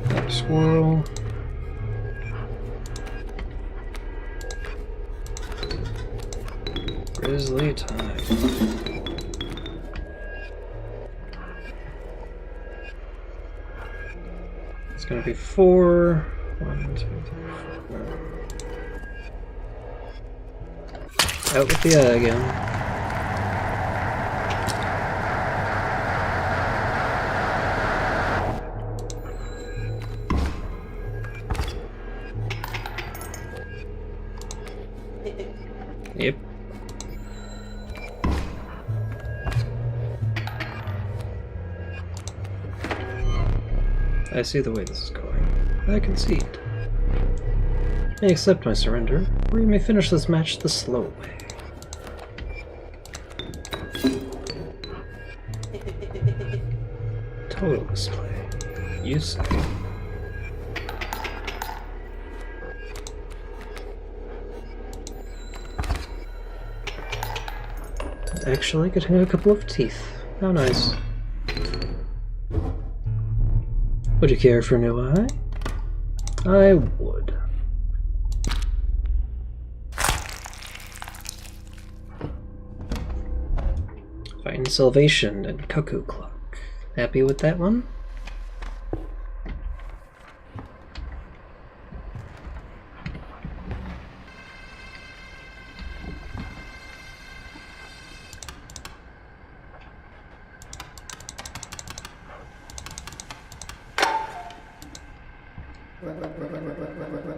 Another squirrel. Grizzly time. It's gonna be 4. 1, 2, 3, 4. Out with the eye again. Yep. I see the way this is going. I concede. You may accept my surrender, or you may finish this match the slow way. Total display. You say. Actually getting a couple of teeth. How nice. Would you care for a new eye? I would. Find Salvation and Cuckoo Clock. Happy with that one?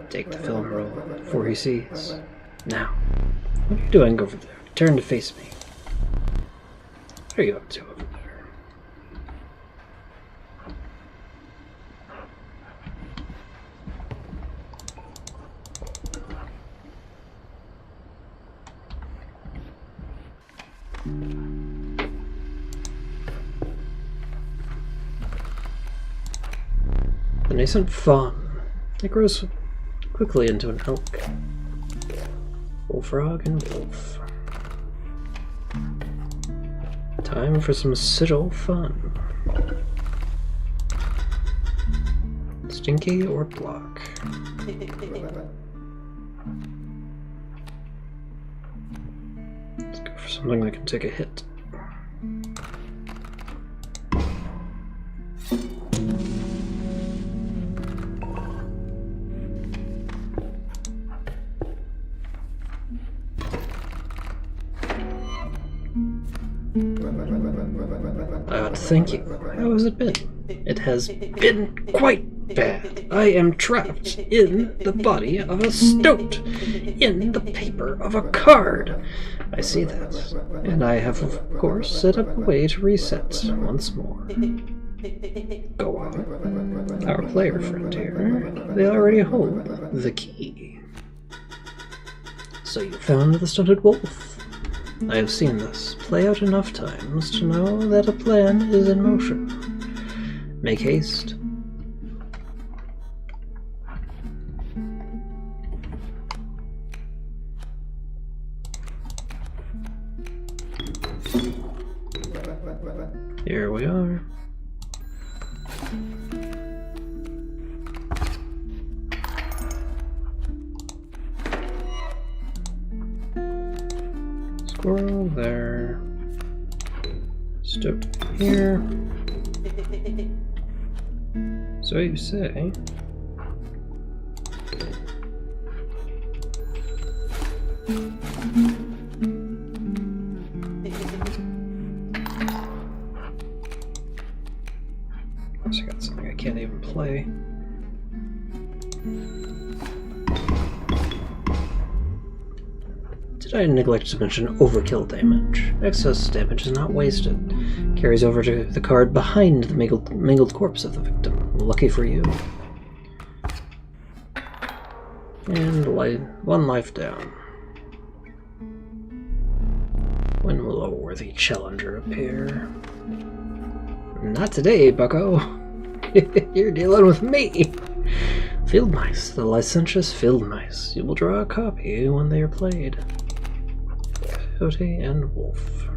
Take the film roll before he sees. Now, what are you doing over there? Turn to face me. What are you up to over there? The nascent fawn. It grows quickly into an elk. Bullfrog and wolf. Time for some sigil fun. Stinky or block? Let's go for something that can take a hit. Thank you. How has it been? It has been quite bad. I am trapped in the body of a stoat, in the paper of a card. I see that. And I have, of course, set up a way to reset once more. Go on. Our player friend here, they already hold the key. So you found the stunted wolf. I have seen this play out enough times to know that a plan is in motion. Make haste. Here we are. Squirrel there. Step here. So you say. I got something I can't even play. Did I neglect to mention overkill damage? Excess damage is not wasted. Carries over to the card behind the mangled corpse of the victim. Lucky for you. And one life down. When will a worthy challenger appear? Not today, bucko. You're dealing with me. Field mice, the licentious field mice. You will draw a copy when they are played. Coyote and wolf.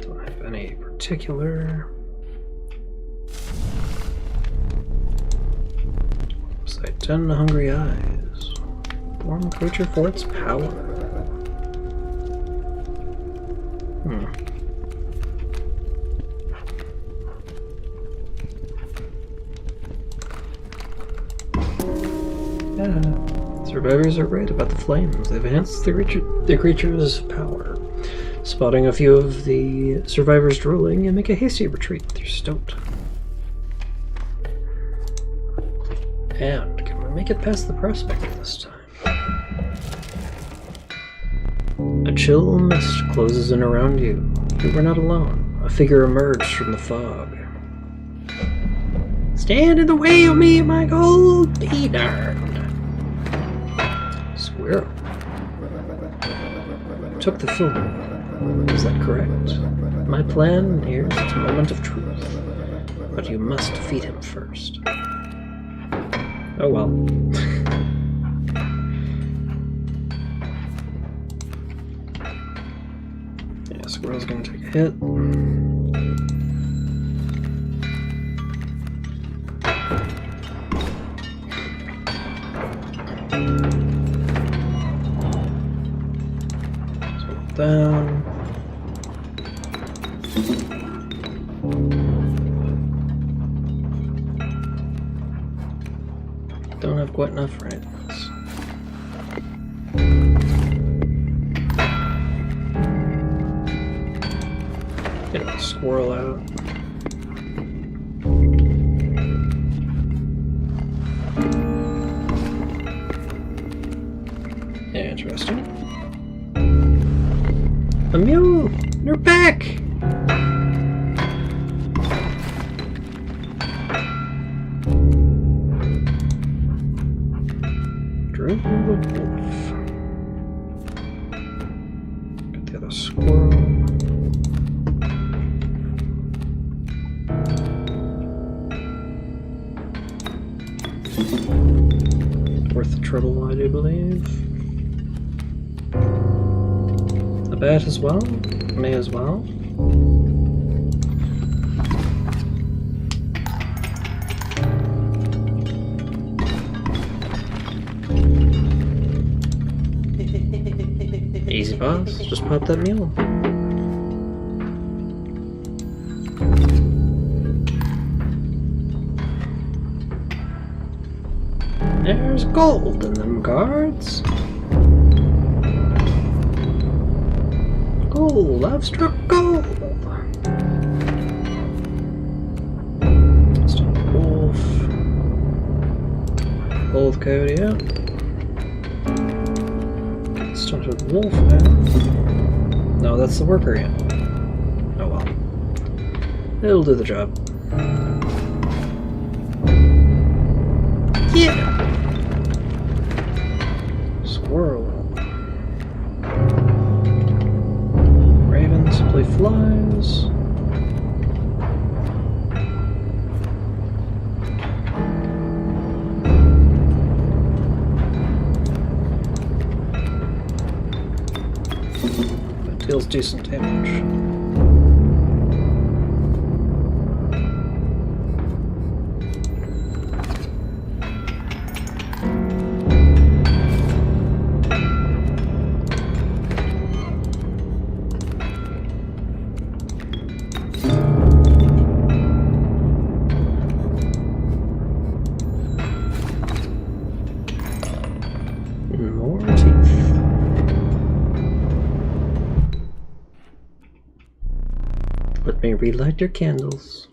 Don't have any particular. Sight 10 hungry eyes. Form creature for its power. Yeah. Survivors are right about the flames. They've enhanced the creature's power. Spotting a few of the survivors drooling and make a hasty retreat. They're stoked. And can we make it past the prospector this time? A chill mist closes in around you. You are not alone. A figure emerged from the fog. Stand in the way of me, my gold! Be darned! Squirrel. Took the film. Is that correct? My plan here's its moment of truth. But you must defeat him first. Oh well. Yeah, squirrel's gonna take a hit. Down. Don't have quite enough for anything else. Get a squirrel out. Interesting. A mule! You're back! Drew the wolf. Get the other squirrel. Worth the trouble, I do believe. A bat as well? May as well. Easy boss, just pop that mule. There's gold in them cards. Gold, I've struck gold. Stone wolf. Gold coyote out. Stunted wolf now. No, that's the worker ant. Oh well. It'll do the job. Yeah! Squirrel. Raven simply flies. That deals decent damage. More teeth. Let me relight your candles.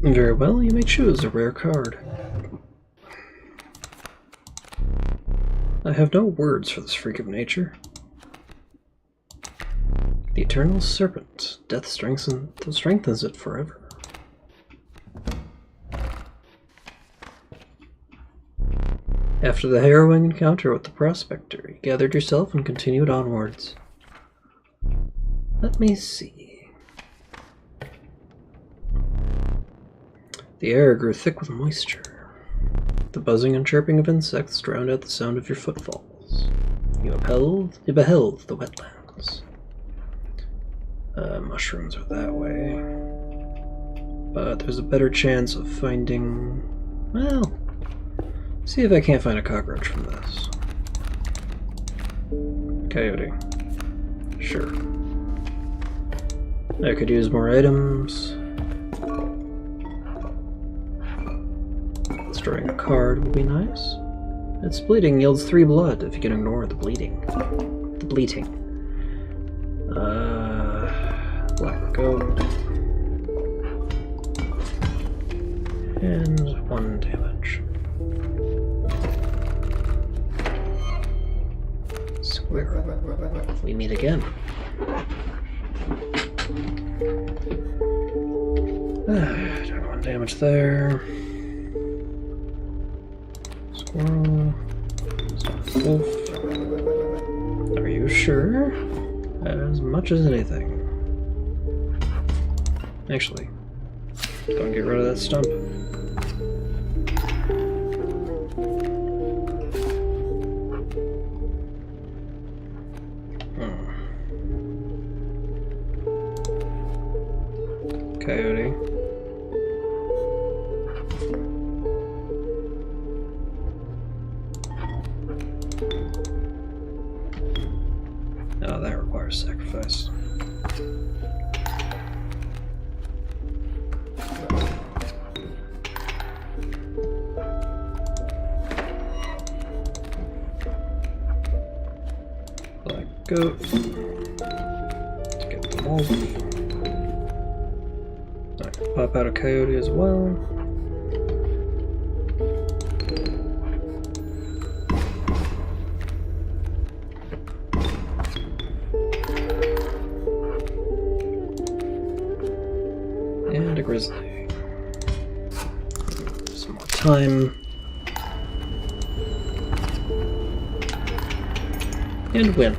Very well, you may choose a rare card. I have no words for this freak of nature. The Eternal Serpent. Death strengthens it forever. After the harrowing encounter with the prospector, you gathered yourself and continued onwards. Let me see. The air grew thick with moisture. The buzzing and chirping of insects drowned out the sound of your footfalls. You beheld the wetlands. Mushrooms are that way. But there's a better chance of finding... Well, see if I can't find a cockroach from this. Coyote. Sure. I could use more items. Destroying a card would be nice. Its bleeding yields 3 blood if you can ignore the bleeding. The bleating. Black goat. And 1 damage. Squirrel. We meet again. 1 damage there. Squirrel. Wolf. Are you sure? As much as anything. Actually, go and get rid of that stump. Coyote. Oh, that requires sacrifice. Black goat. Let's get the wolf. I can pop out a coyote as well. And a grizzly. Some more time. And win.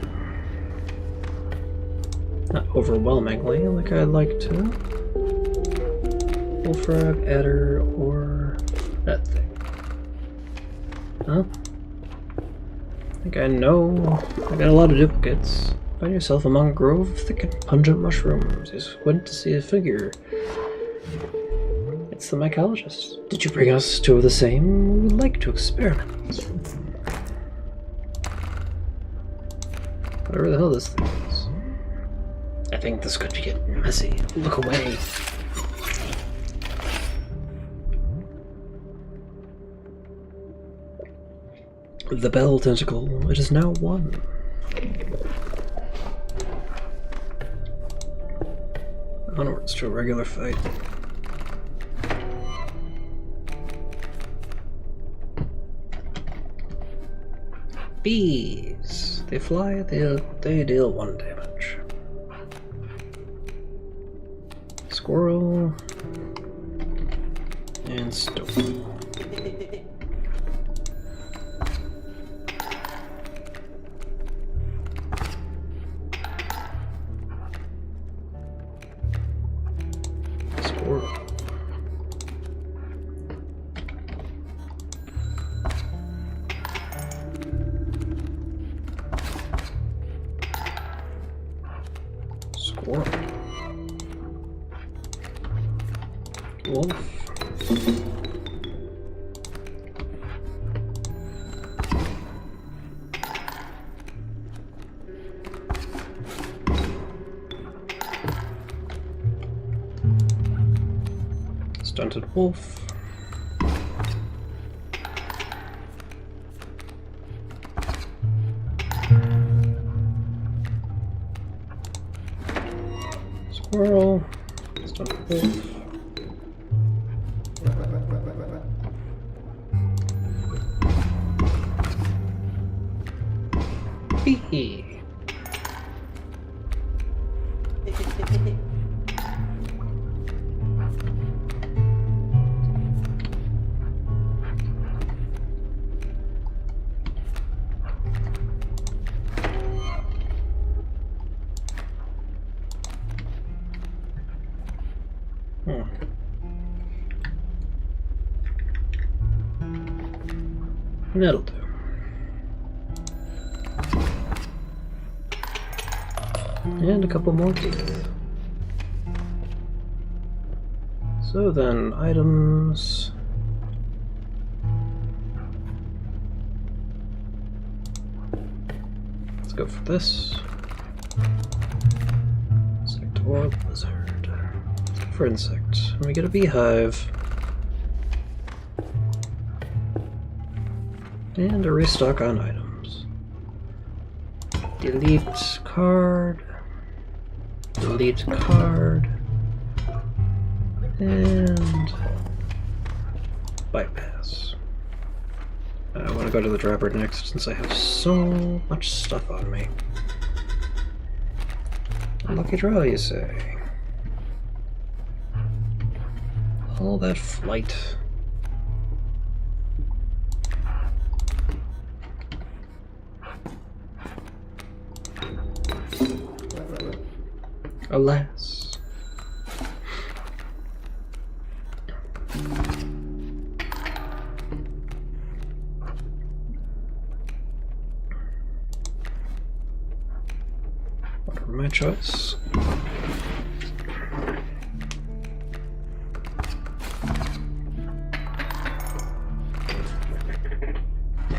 Not overwhelmingly, like I'd like to. Bullfrog, adder, or that thing. Huh? I think I know. I got a lot of duplicates. Find yourself among a grove of thick and pungent mushrooms. You squint to see a figure. It's the mycologist. Did you bring us 2 of the same? We'd like to experiment. Whatever the hell this thing is. I think this could be getting messy. Look away. The bell tentacle. It is now 1. Onwards to a regular fight. Bees. They fly, they deal 1 damage. Squirrel. And stone. Squirrel. Wolf. Stunted wolf. Squirrel. Stunted wolf. Hee. That'll do. And a couple more teeth. So then, items. Let's go for this. Insect or lizard. Let's go for insect. And we get a beehive. And a restock on items. Delete card. Delete card. And bypass. I want to go to the dropper next since I have so much stuff on me. Lucky draw, you say? All that flight. Alas. Whatever my choice.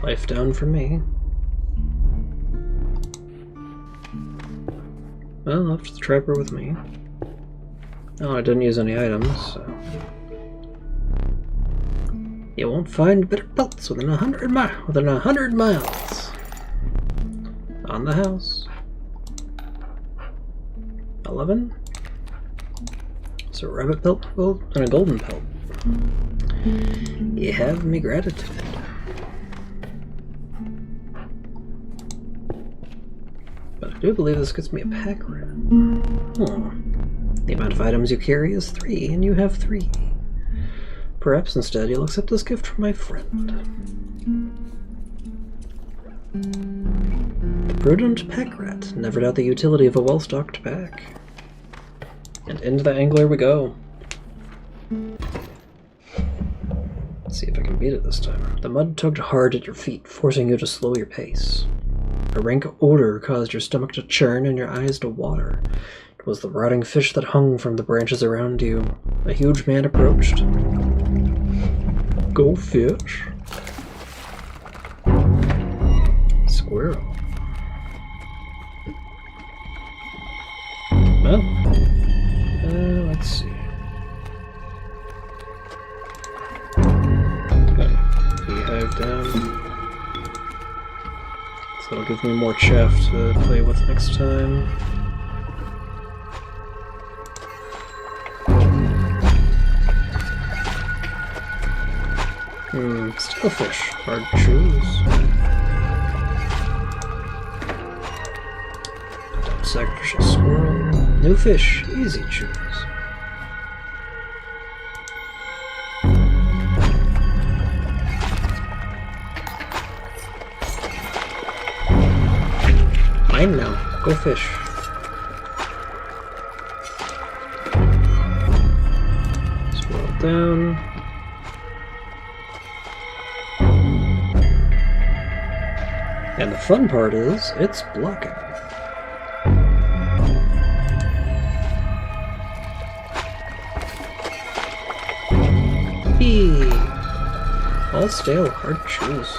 Life down for me. Well, left the trapper with me. Oh, I didn't use any items, so... You won't find better pelts within 100 miles. On the house. 11. So a rabbit pelt and a golden pelt. You have me gratitude. But I do believe this gets me a pack rat. Oh. The amount of items you carry is 3, and you have 3. Perhaps instead you'll accept this gift from my friend. The prudent pack rat never doubt the utility of a well-stocked pack. And into the angler we go. Let's see if I can beat it this time. The mud tugged hard at your feet, forcing you to slow your pace. A rank odor caused your stomach to churn and your eyes to water. It was the rotting fish that hung from the branches around you. A huge man approached. Go fish. Squirrel. Well, let's see. Beehive down. So that'll give me more chaff to play with next time. Still fish. Hard to choose. Don't sacrifice a squirrel. New fish. Easy choose. Mine now. Go fish. Scroll down. And the fun part is, it's blocking. Eee! All stale, hard to choose.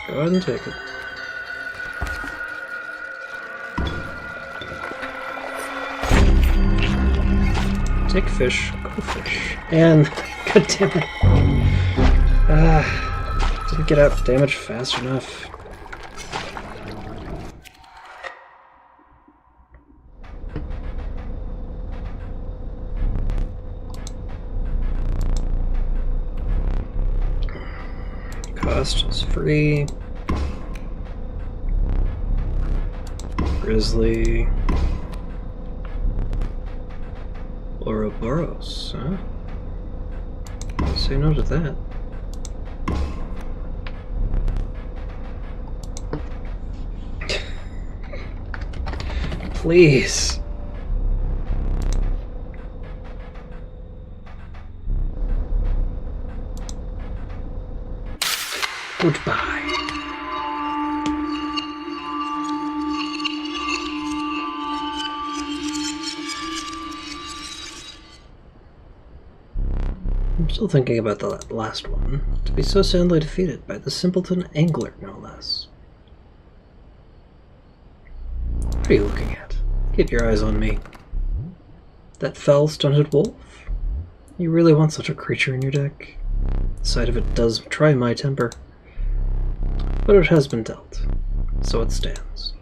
Go ahead and take it. Take fish, go fish. And, god damn it. Didn't get out damage fast enough. Cost is free. Grizzly. Ouroboros, huh? Say no to that. Please. Goodbye. I'm still thinking about the last one. To be so soundly defeated by the simpleton angler, no less. What are you looking at? Keep your eyes on me. That foul, stunted wolf? You really want such a creature in your deck? The sight of it does try my temper. But it has been dealt, so it stands.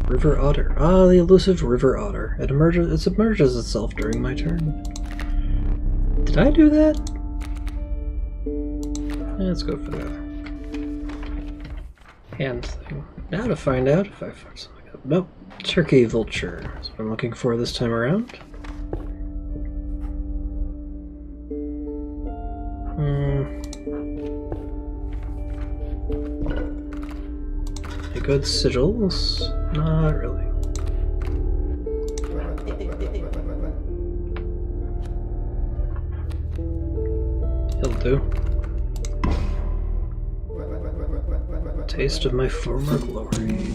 River otter. Ah, the elusive river otter. It emerges itself during my turn. Did I do that? Let's go for the hand thing. Now to find out if I fucked something up. Nope. Turkey vulture. That's what I'm looking for this time around. Any good sigils? Not really. He'll do. Taste of my former glory.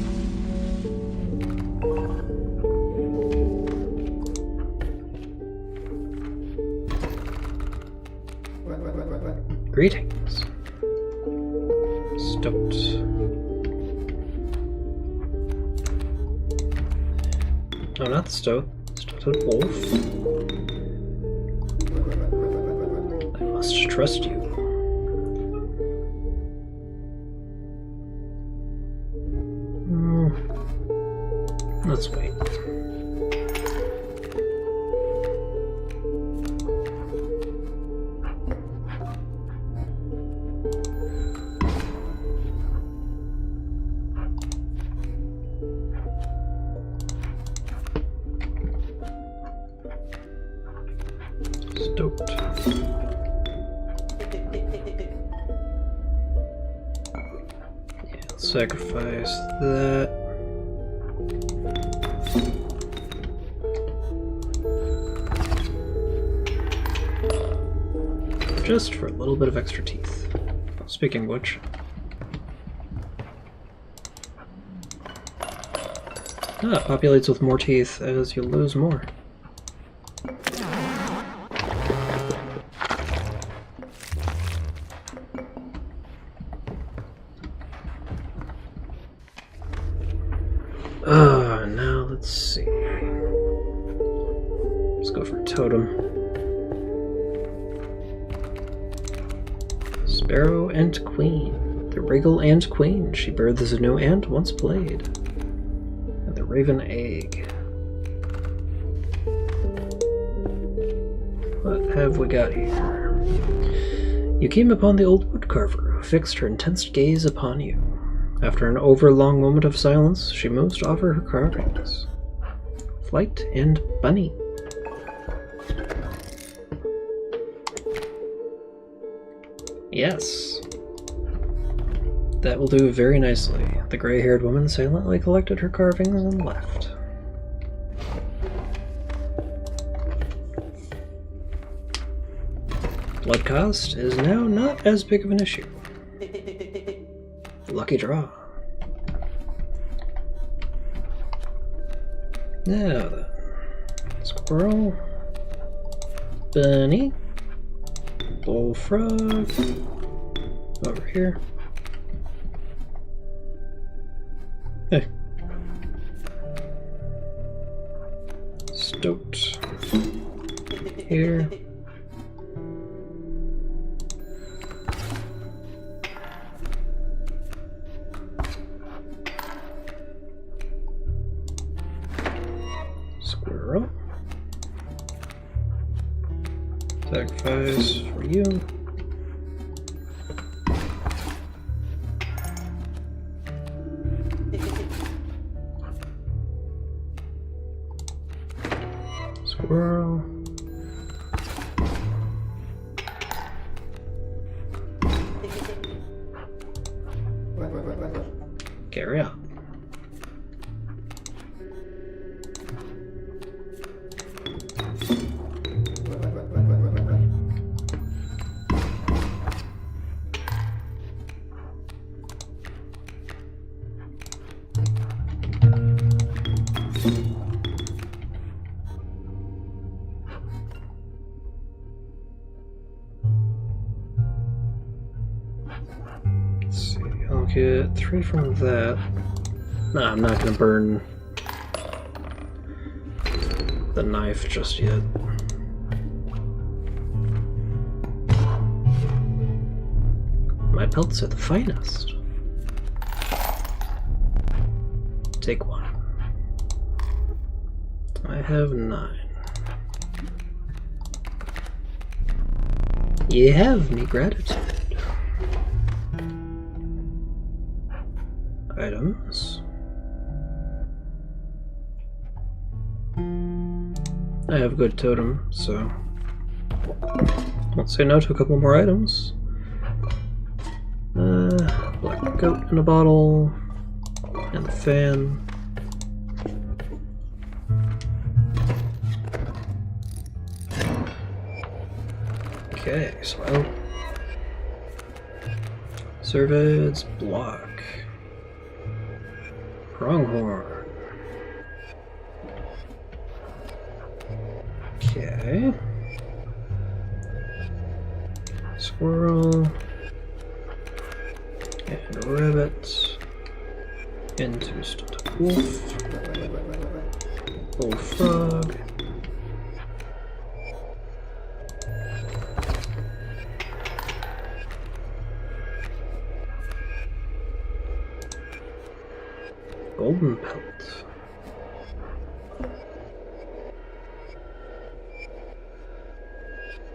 Greetings. Stoked. No, not the Stunted wolf. I must trust you. Let's wait. Stoked. Yeah, sacrifice that. Just for a little bit of extra teeth. Speaking of which. Populates with more teeth as you lose more. Now let's see. Let's go for totem. Sparrow and Queen. The regal Ant Queen. She births a new ant once played. And the Raven Egg. What have we got here? You came upon the old woodcarver who fixed her intense gaze upon you. After an overlong moment of silence, she moves to offer her carvings. Flight and Bunny. Yes. That will do very nicely. The gray-haired woman silently collected her carvings and left. Blood cost is now not as big of an issue. Lucky draw. Now then. Squirrel. Bunny. Bullfrog. Over here. Hey. Stoked. Here. Squirrel. Sacrifice for you. Squirrel. Carry on. Let's see, I'll get 3 from that. No, I'm not gonna burn the knife just yet. My pelts are the finest. Take 1. I have 9. You have me gratitude. Items. I have good totem, so let's say no to a couple more items. Black goat in a bottle, and the fan. Okay, so Serveds, block. Pronghorn. Okay. Squirrel. And rabbit. Into stunted wolf. Bullfrog. Golden pelt.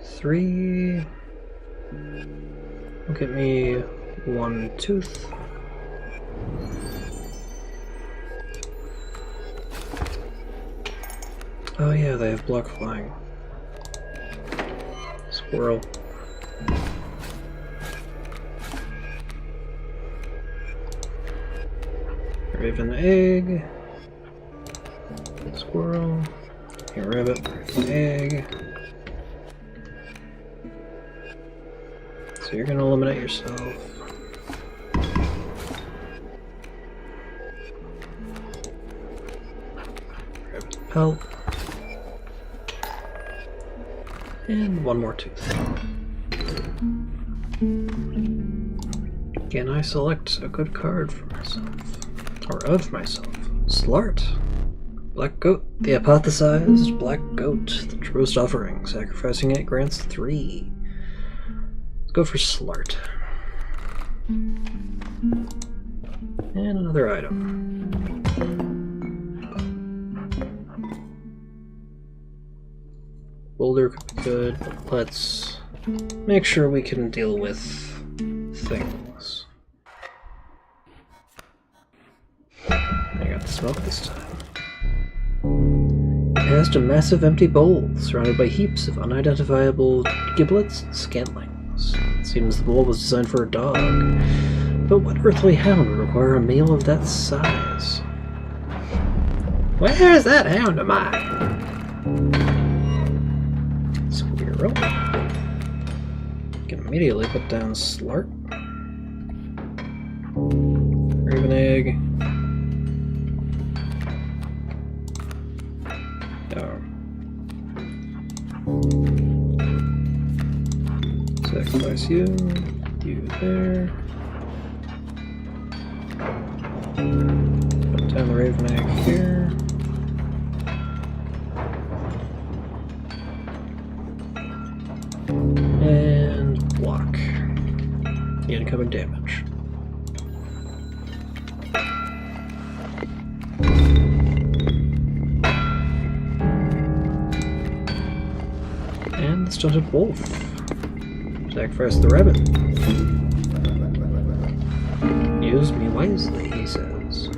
Three. Look at me. 1 tooth. Oh yeah, they have block flying. Squirrel. Raven egg. Squirrel. Here, rabbit. Raven egg. So you're gonna eliminate yourself. Rabbit pelt. And 1 more tooth. Can I select a good card for myself? Or of myself? Slart. Black goat. The hypothesized black goat. The truest offering. Sacrificing it grants 3. Let's go for Slart. And another item. Boulder could be good, but let's make sure we can deal with things. I got the smoke this time. It passed a massive empty bowl, surrounded by heaps of unidentifiable giblets and scantlings. It seems the bowl was designed for a dog, but what earthly hound would require a meal of that size? Where's that hound of mine? Squirrel. Can immediately put down Slart. Raven egg. Sacrifice you there. Put down the Raven egg here. And block. Incoming damage. And the stunted wolf. Sacrifice the rabbit. Use me wisely, he says.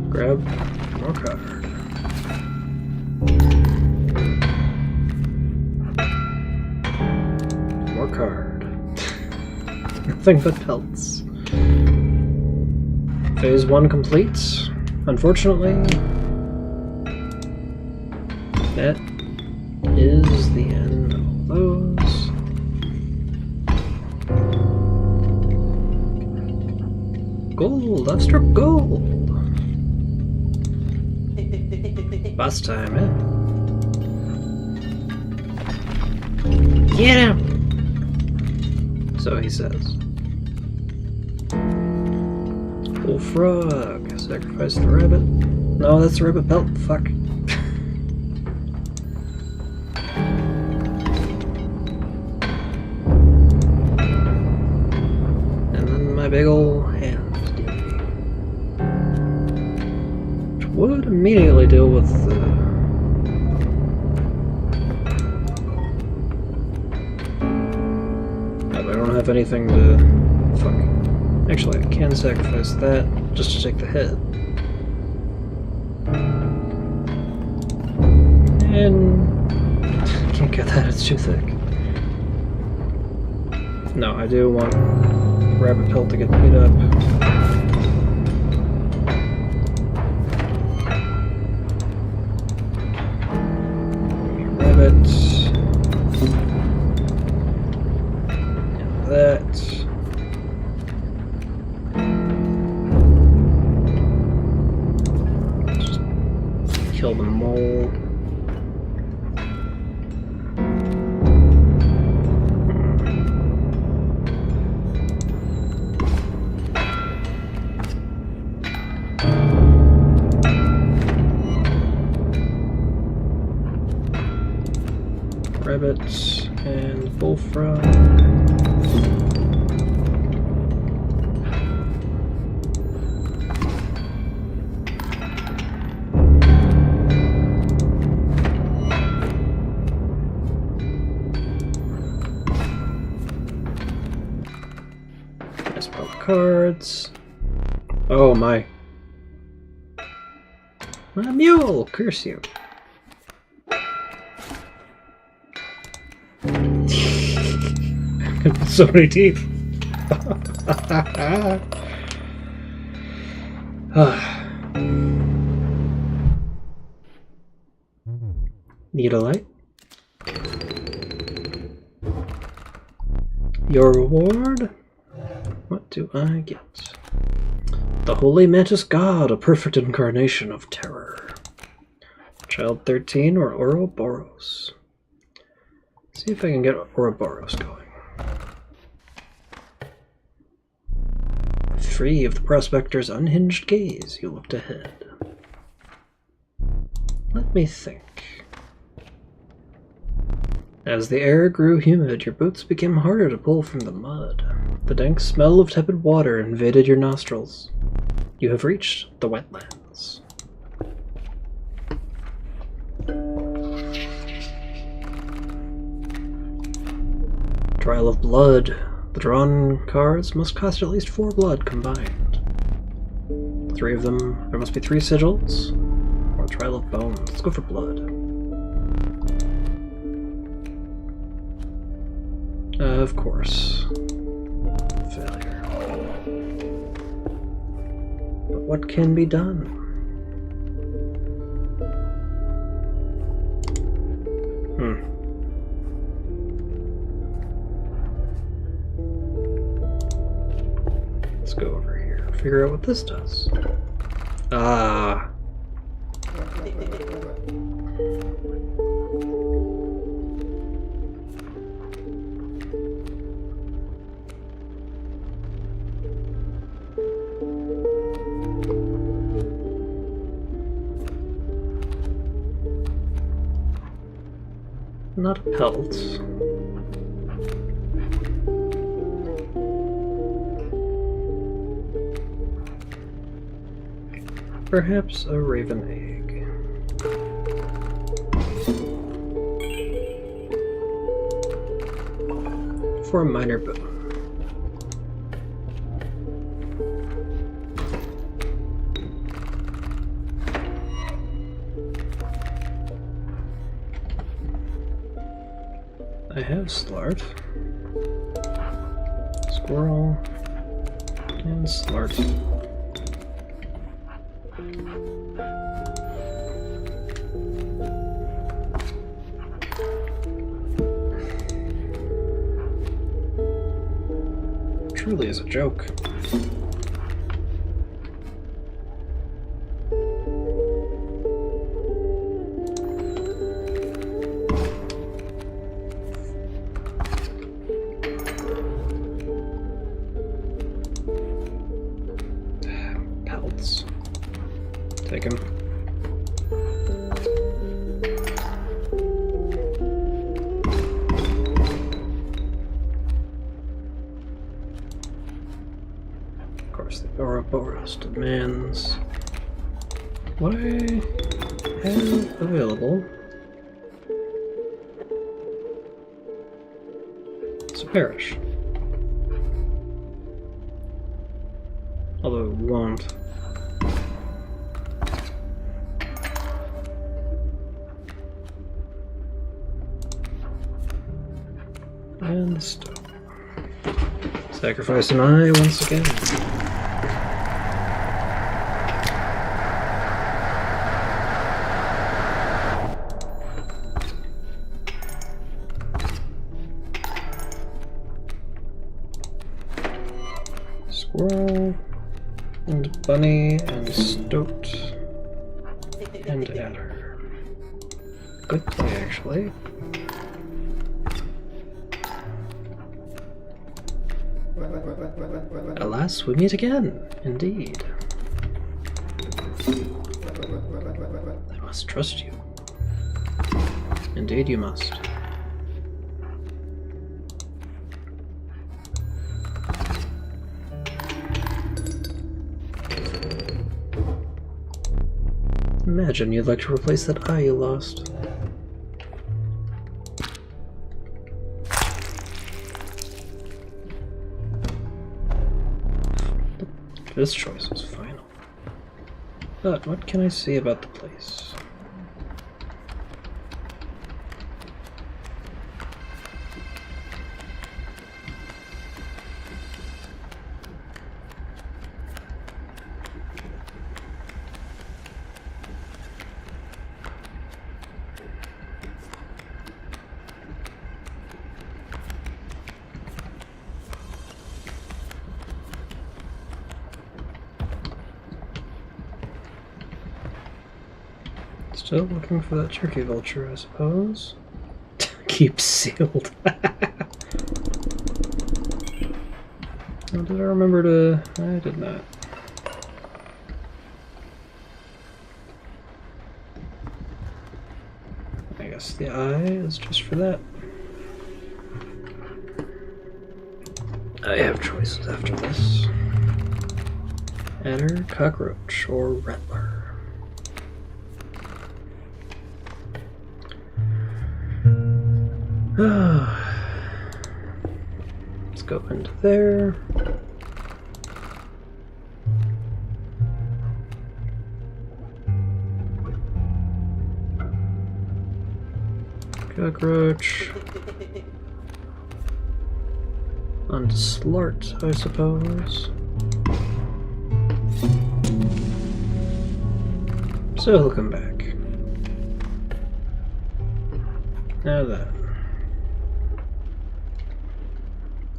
Grab more card. Nothing but pelts. Phase 1 complete. Unfortunately, that is the end of those. Gold! I've struck gold! Boss time, eh? Get him! So he says. Oh, frog. Sacrifice the rabbit. No, that's the rabbit pelt. Fuck. And then my big ol' hand deity. Which would immediately deal with the... I don't have anything to... Fuck. Actually, I can sacrifice that just to take the hit. And... I can't get that, it's too thick. No, I do want rabbit pelt to get beat up. Rabbit. And that. Just kill the mole. Rabbit and bullfrog. Nice pile of cards. Oh my. My mule! Curse you. So many teeth. Need a light? Your reward? What do I get? The Holy Mantis God, a perfect incarnation of terror. Child 13 or Ouroboros. See if I can get Ouroboros going. Free of the prospector's unhinged gaze, you looked ahead. Let me think. As the air grew humid, your boots became harder to pull from the mud. The dank smell of tepid water invaded your nostrils. You have reached the wetlands. Trial of Blood. The drawn cards must cost at least 4 blood combined. 3 of them, there must be 3 sigils, or Trial of Bones. Let's go for blood. Of course. Failure. But what can be done? Let's go over here, figure out what this does. Ah. Not a pelt. Perhaps a raven egg. For a minor boon. I have Slart. Let's Squirrel. And Slart. Truly is a joke. Pelts. Take him. Of course, the Ouroboros demands what I have available. It's a parish. Although it won't. And stop. Sacrifice an eye once again. Squirrel, and bunny, and stoat, and adder. Good play, actually. Alas, we meet again, indeed. I must trust you. Indeed you must. Imagine you'd like to replace that eye you lost. This choice was final. But what can I say about the place? Still looking for that turkey vulture, I suppose. Keep sealed. Oh, did I remember to... I did not. I guess the eye is just for that. I have choices after this. Adder, cockroach, or rattler. Let's go into there. Cockroach. On to Slart, I suppose. So he'll come back. Now that.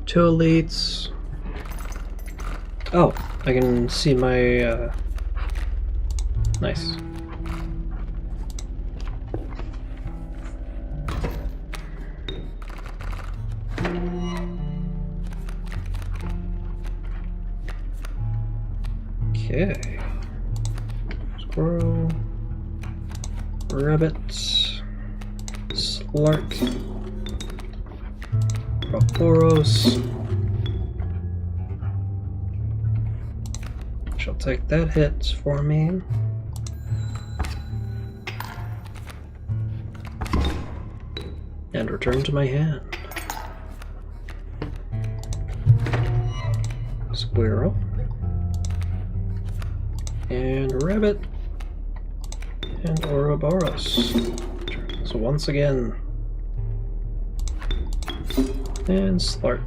Two elites. Oh, I can see my, nice. Okay. Squirrel. Rabbit. Slart. Ouroboros. Shall take that hit for me. And return to my hand. Squirrel. And rabbit. And Ouroboros. So once again. And Slart.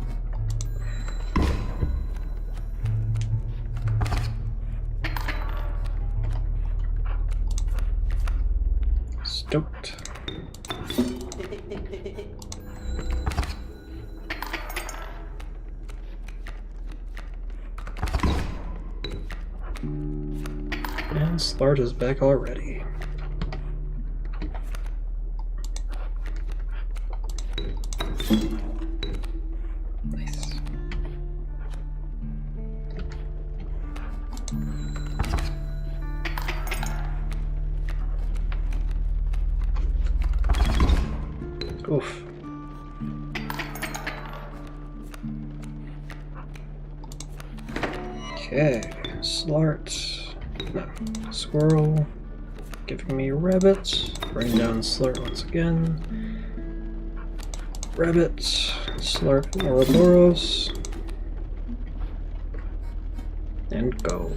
Stoked. And Slart is back already. Nice. Oof. Okay, Slart. No, Squirrel. Giving me Rabbit. Bring down Slart once again. Rabbit. Slart Ouroboros. And go.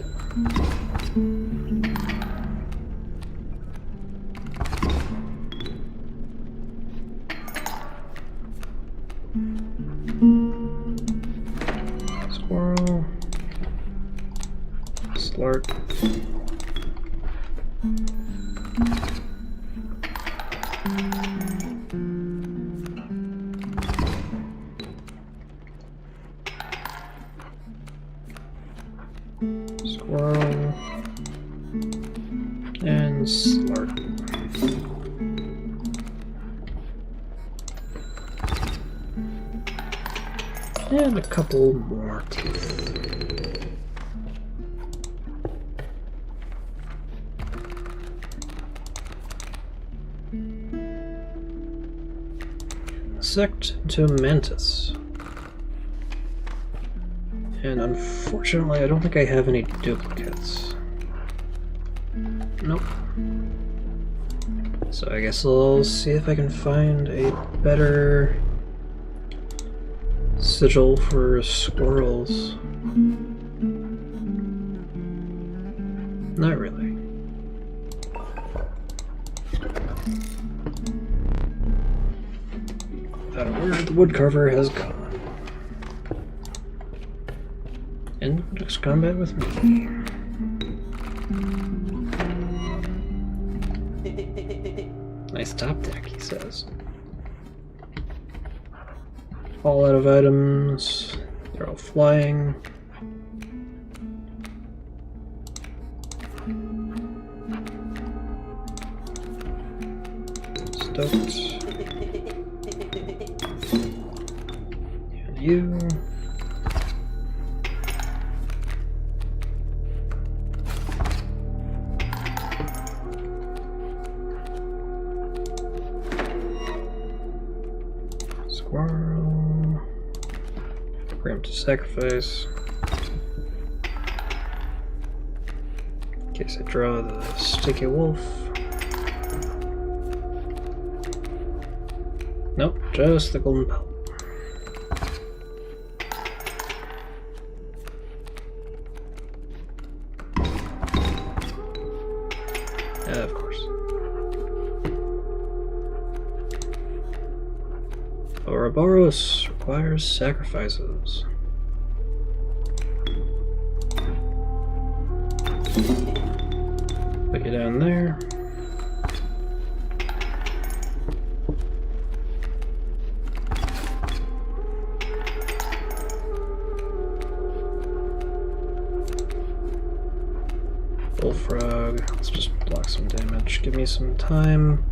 Squirrel. Slart. Squirrel. And Slart. And a couple more teeth. Sect to Mantis. And unfortunately, I don't think I have any duplicates. Nope. So I guess I'll see if I can find a better sigil for squirrels. Not really. Where the woodcarver has gone. In next combat with me. Nice top deck, he says. All out of items. They're all flying. Stoked. And you. Squirrel. Preemptive sacrifice. In case I draw the sticky wolf. Nope, just the golden pelt. Of course. Ouroboros requires sacrifices. Put you down there. Bullfrog. Let's just block some damage. Give me some time.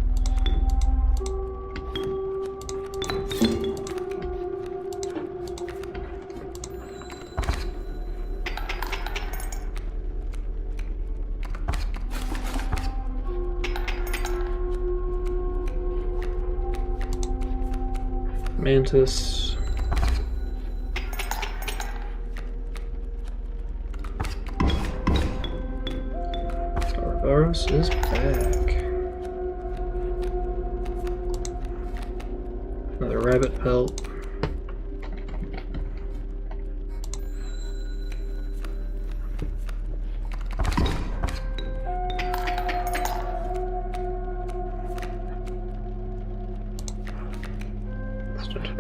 Mantis. Ouroboros is back. Another rabbit pelt.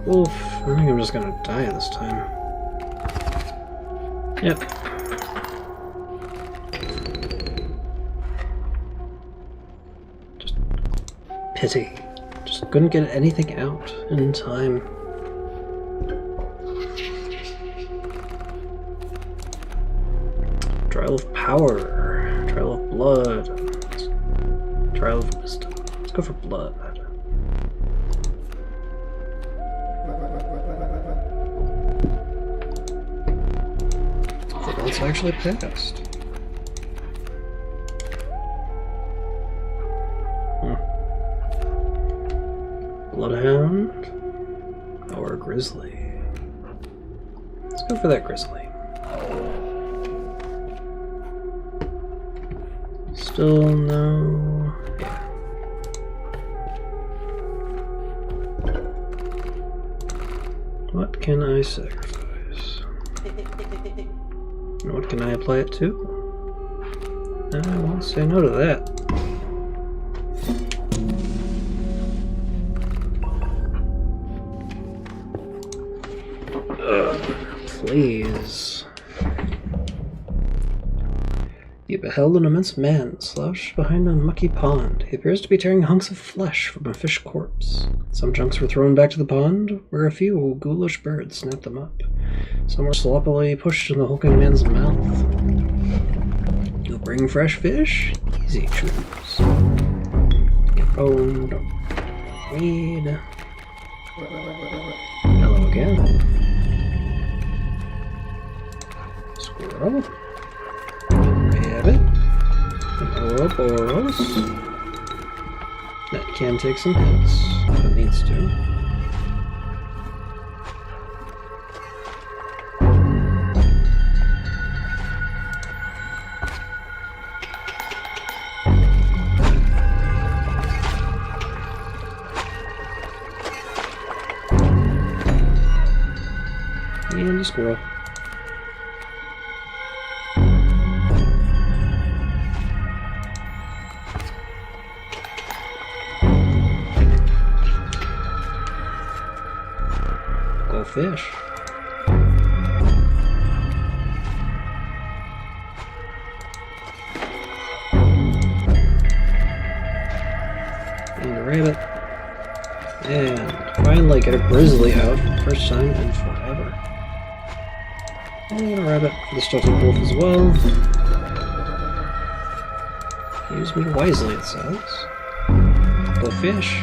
Wolf. I think I'm just gonna die this time. Yep. Just pity. Just couldn't get anything out in time. Trial of power. Trial of blood. Trial of wisdom. Let's go for blood. The belt's actually passed. Bloodhound or grizzly? Let's go for that grizzly. Still no. Yeah. What can I sacrifice? And what can I apply it to? I won't say no to that. Please. You beheld an immense man slouched behind a mucky pond. He appears to be tearing hunks of flesh from a fish corpse. Some chunks were thrown back to the pond, where a few ghoulish birds snapped them up. Some were sloppily pushed in the hulking man's mouth. You'll bring fresh fish? Easy choose. Get boned. Need. Hello again. Squirrel. Rabbit. An Ouroboros. That can take some hits. If it needs to. And a squirrel. Go fish. And a rabbit. And finally get a grizzly out for the first time in forever. And a rabbit for the startled wolf as well. Use me wisely, it says. Go fish.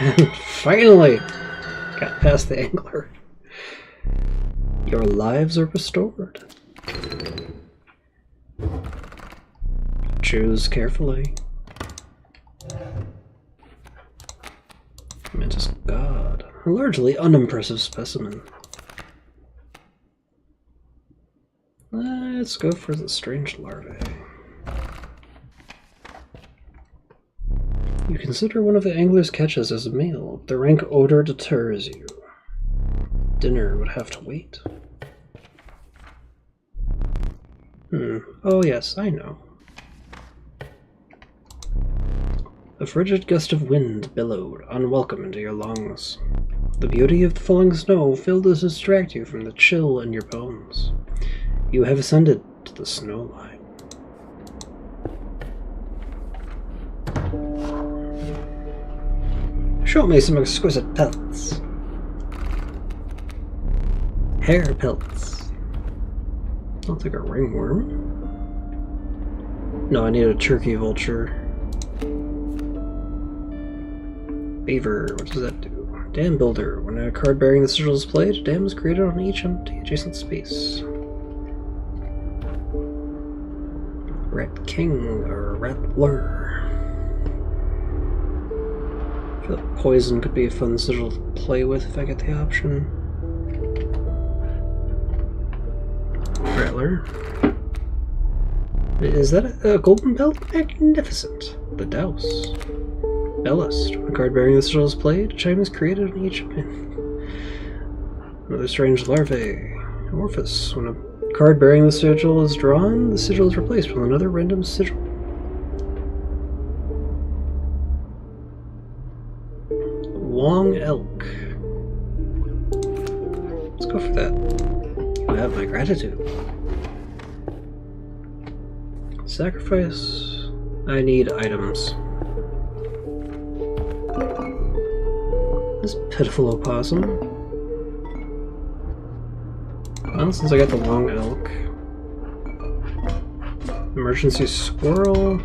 And finally got past the angler. Your lives are restored. Choose carefully. Mantis god. A largely unimpressive specimen. Let's go for the strange larvae. You consider one of the angler's catches as a meal. The rank odor deters you. Dinner would have to wait. Oh yes, I know. A frigid gust of wind billowed, unwelcome, into your lungs. The beauty of the falling snow failed to distract you from the chill in your bones. You have ascended to the snow line. Show me some exquisite pelts. Hair pelts. I'll take a ringworm. No, I need a turkey vulture. Beaver, what does that do? Dam builder. When a card bearing the sigil is played, a dam is created on each empty adjacent space. Rat King or Rattler. I feel like poison could be a fun sigil to play with if I get the option. Rattler. Is that a golden belt? Magnificent. The Douse. Bellust. When a card bearing the sigil is played, a chime is created on each pin. Another strange larvae. Amorphous. When a card bearing the sigil is drawn, the sigil is replaced with another random sigil. Long elk. Let's go for that. You have my gratitude. Sacrifice. I need items. This pitiful opossum. Well, since I got the long elk. Emergency squirrel.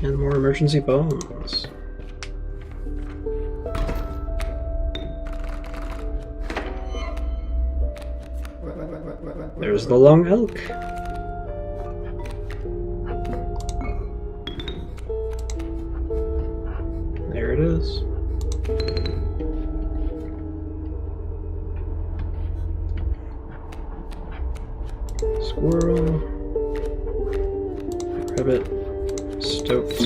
And more emergency bones. There's the long elk. There it is. Squirrel. Rabbit. Stoked.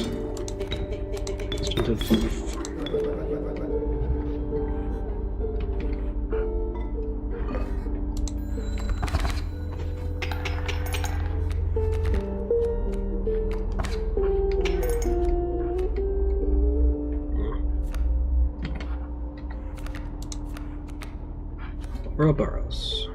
Stunted thief. Ouroboros.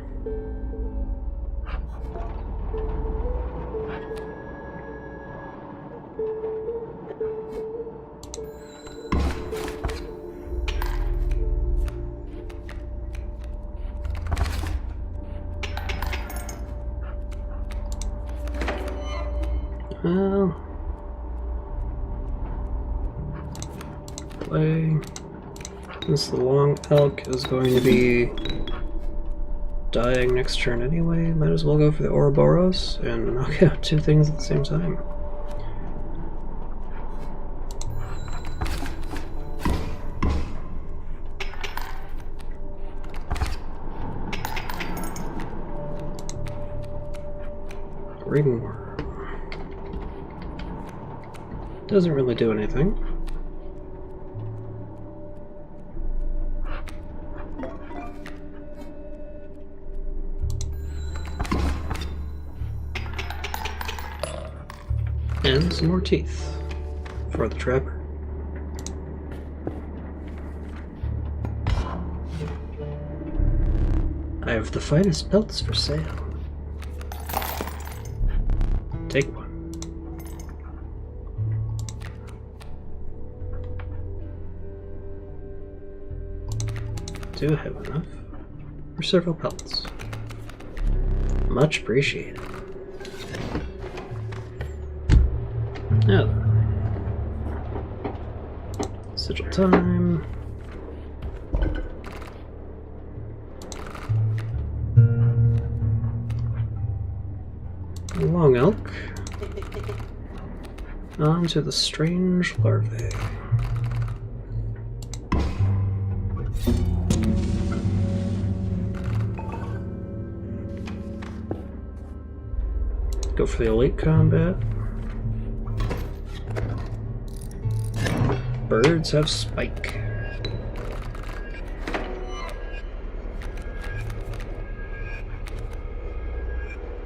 Play. Since the long elk is going to be dying next turn anyway, might as well go for the Ouroboros and knock out two things at the same time. Ringworm. Doesn't really do anything. And some more teeth for the trapper. I have the finest pelts for sale. Take one. Do have enough for several pelts. Much appreciated. Now then. Sigil time. Long elk. On to the strange larvae. Go for the elite combat. Birds have spike.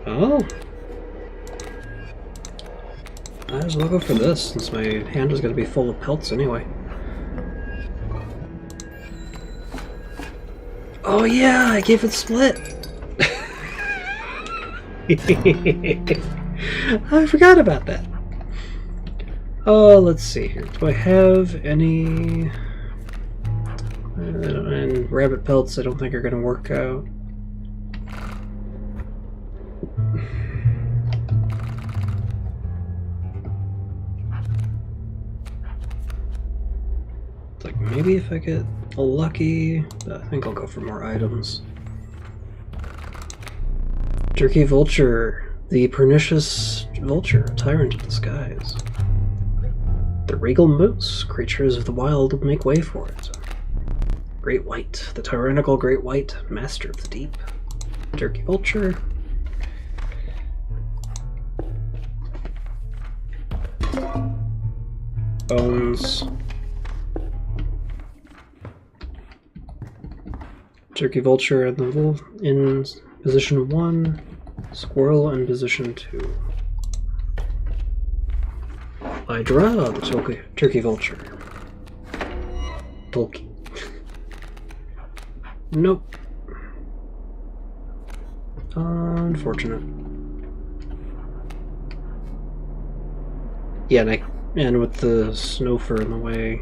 Oh. Might as well go for this, since my hand is going to be full of pelts anyway. Oh yeah, I gave it split! I forgot about that. Oh, let's see here. Do I have any... and rabbit pelts I don't think are going to work out. Like, maybe if I get lucky, I think I'll go for more items. Turkey Vulture, the pernicious vulture, tyrant of the skies. The regal moose, creatures of the wild make way for it. Great White, the tyrannical Great White, master of the deep. Turkey Vulture. Bones. Turkey Vulture in position 1, Squirrel in position 2. I draw the Turkey Vulture. Tolkien. Nope. Unfortunate. Yeah, and with the snow fur in the way,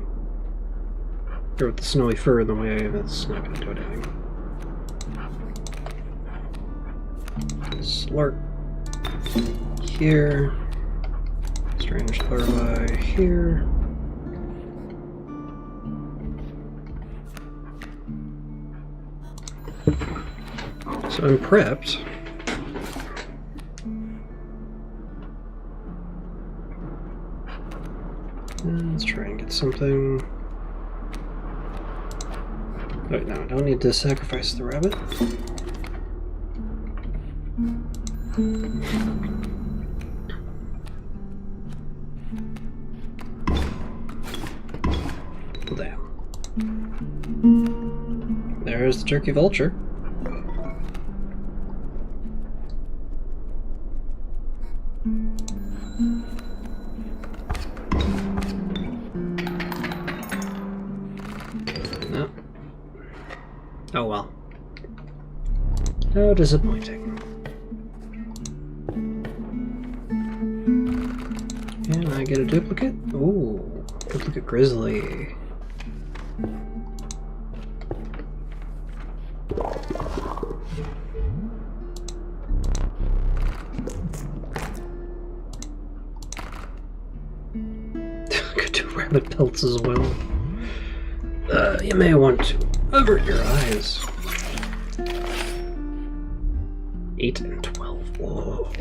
or with the snowy fur in the way, that's not going to do anything. Slurp here. Strange larvae here. So I'm prepped. Let's try and get something. Wait, no, I don't need to sacrifice the rabbit. Damn. There's the turkey vulture. No. Oh well. How disappointing. Can I get a duplicate? Ooh, duplicate grizzly. Could do rabbit pelts as well. You may want to avert your eyes. 8 and 12. Whoa.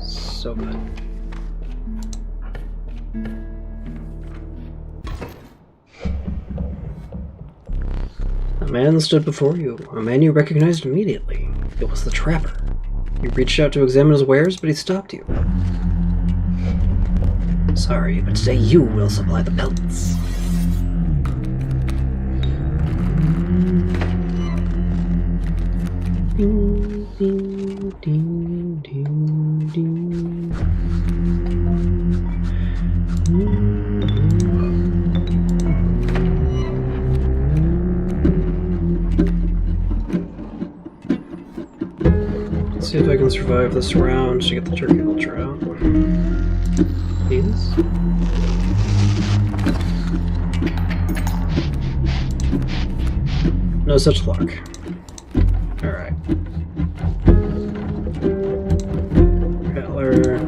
So good. A man stood before you, a man you recognized immediately. It was the trapper. You reached out to examine his wares, but he stopped you. Sorry, but today you will supply the pelts. Ding, ding, ding, ding, ding. Let's see if I can survive this round to get the turkey vulture out. Please. No such luck. Alright. Rattler.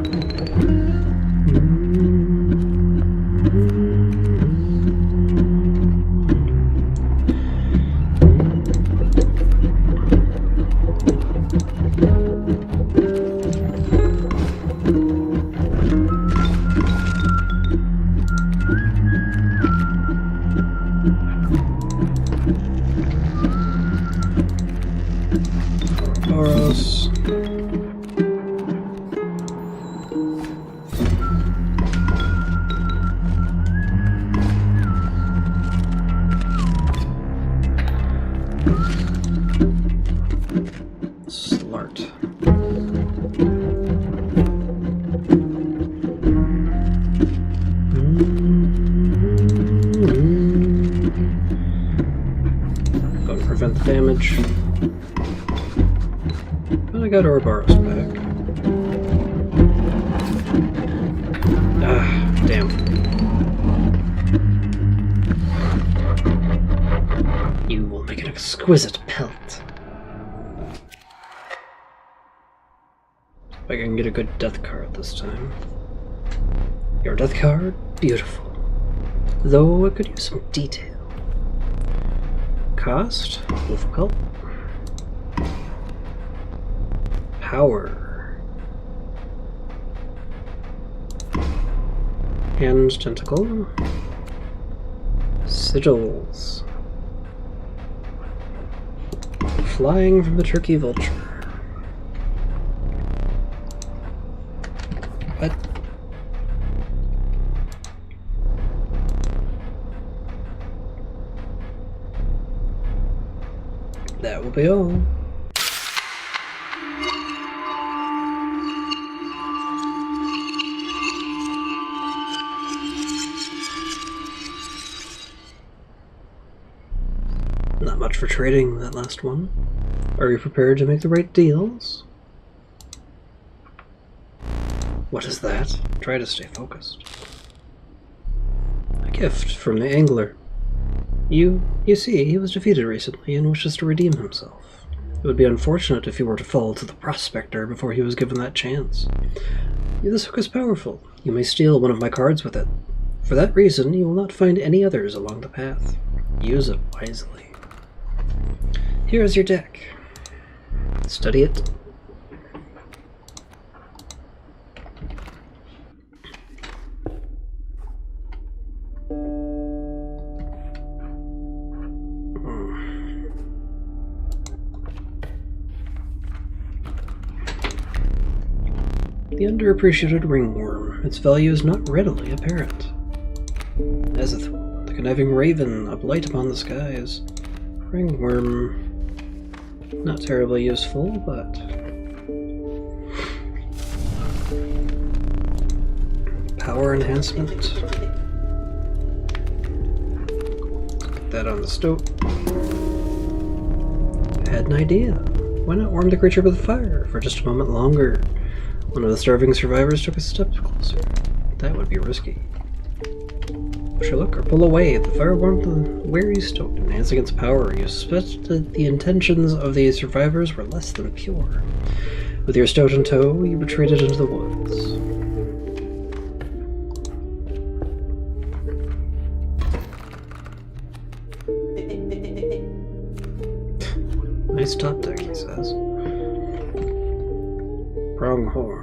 Boros. Slart. Go and prevent the damage. But I got Ouroboros back. Ah, damn. You will make an exquisite pelt. If I can get a good death card this time. Your death card? Beautiful. Though it could use some detail. Cost? Wolf pelt. Power. Hand tentacle. Sigils. Flying from the turkey vulture. What? That will be all. Not much for trading, that last one. Are you prepared to make the right deals? What is that? Try to stay focused. A gift from the angler. You see, he was defeated recently and wishes to redeem himself. It would be unfortunate if he were to fall to the prospector before he was given that chance. This hook is powerful. You may steal one of my cards with it. For that reason, you will not find any others along the path. Use it wisely. Here is your deck. Study it. The underappreciated ringworm. Its value is not readily apparent. Azathoth, the conniving raven, a blight upon the skies. Ringworm. Not terribly useful, but... Power enhancement. Put that on the stove. I had an idea. Why not warm the creature with fire for just a moment longer? One of the starving survivors took a step closer. That would be risky. Push a look or pull away. The fire warmed the weary stoke, enhancing its power. You suspected the intentions of the survivors were less than pure. With your stoat in tow, you retreated into the woods. Nice top deck, he says. Pronghorn.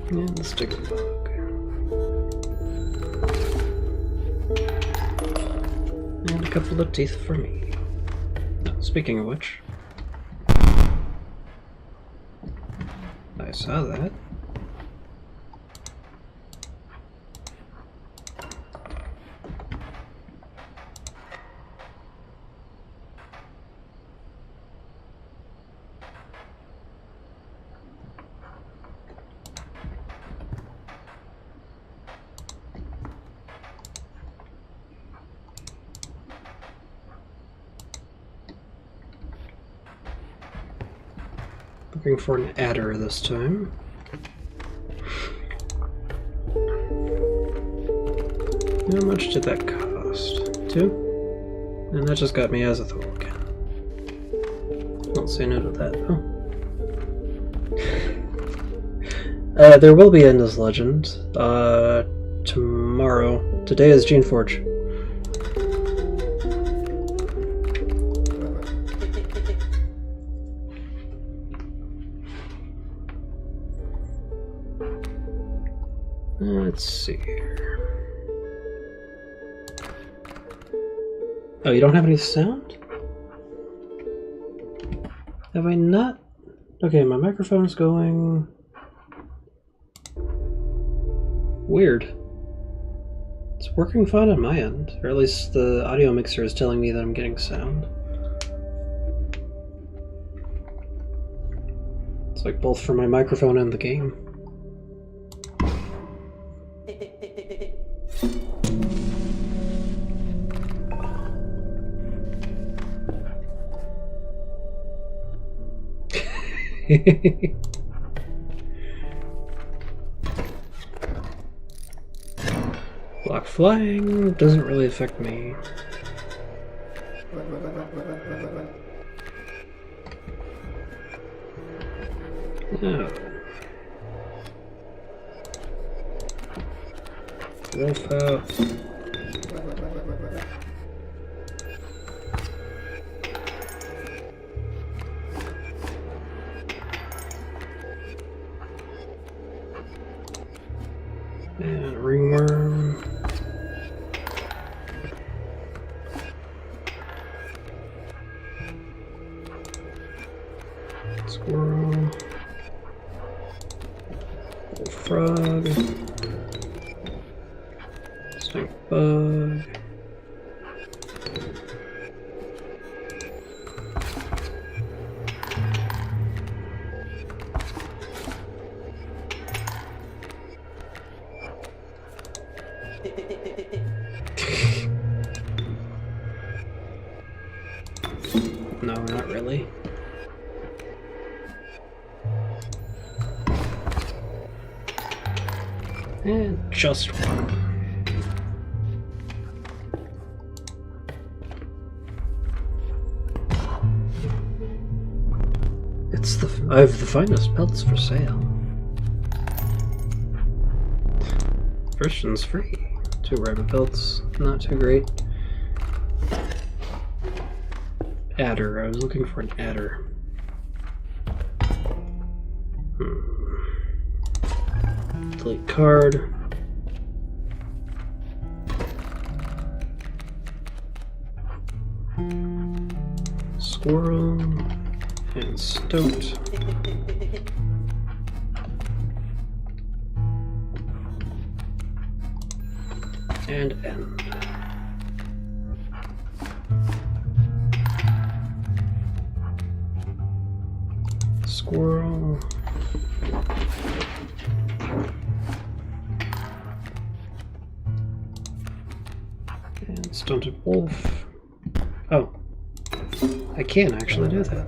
And the stick bug. And a couple of teeth for me. Speaking of which, I saw that. Looking for an adder this time. How much did that cost? 2? And that just got me Azathoth again. Don't say no to that, though. There will be Endless Legend. Tomorrow. Today is Geneforge. Let's see here. Oh, you don't have any sound? Have I not? Okay, my microphone's going... Weird. It's working fine on my end, or at least the audio mixer is telling me that I'm getting sound. It's like both for my microphone and the game. Block flying doesn't really affect me. Oh. Wolf out. And ringworm. Squirrel. Frog. Stink bug. No, not really. And just one. I have the finest pelts for sale. First one's free. 2 rabbit pelts, not too great. Adder, I was looking for an adder. Delete card. Squirrel and stoat. And end. Squirrel. And stunted wolf. Oh. I can actually do that.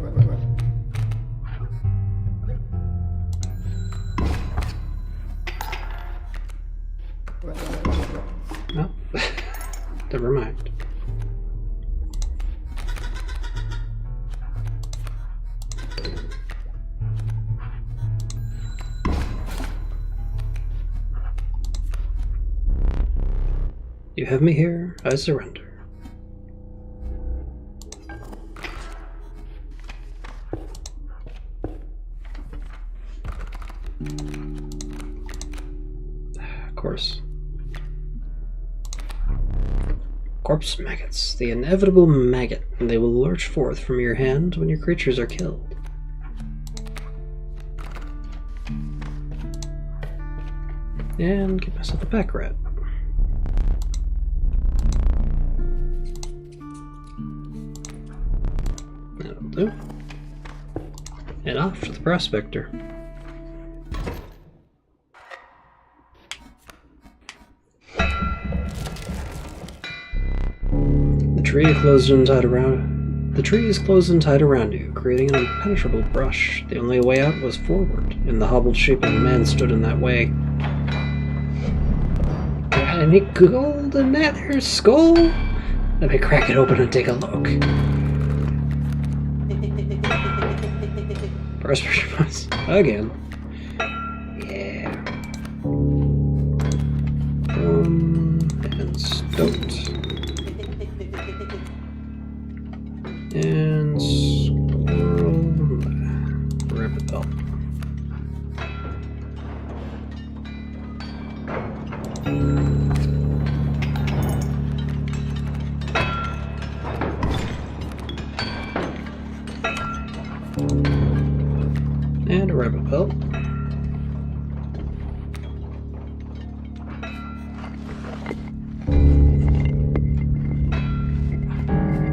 No. Never mind. You have me here, I surrender. Of course. Corpse maggots, the inevitable maggot, and they will lurch forth from your hand when your creatures are killed. And get myself a pack rat. That'll do. And off to the prospector. The tree is closed and tied around you, creating an impenetrable brush. The only way out was forward, and the hobbled shape of a man stood in that way. Got any gold in that there skull? Let me crack it open and take a look. Prospector again. Yeah. And stoat. And squirrel. Rabbit belt. And a rabbit pelt.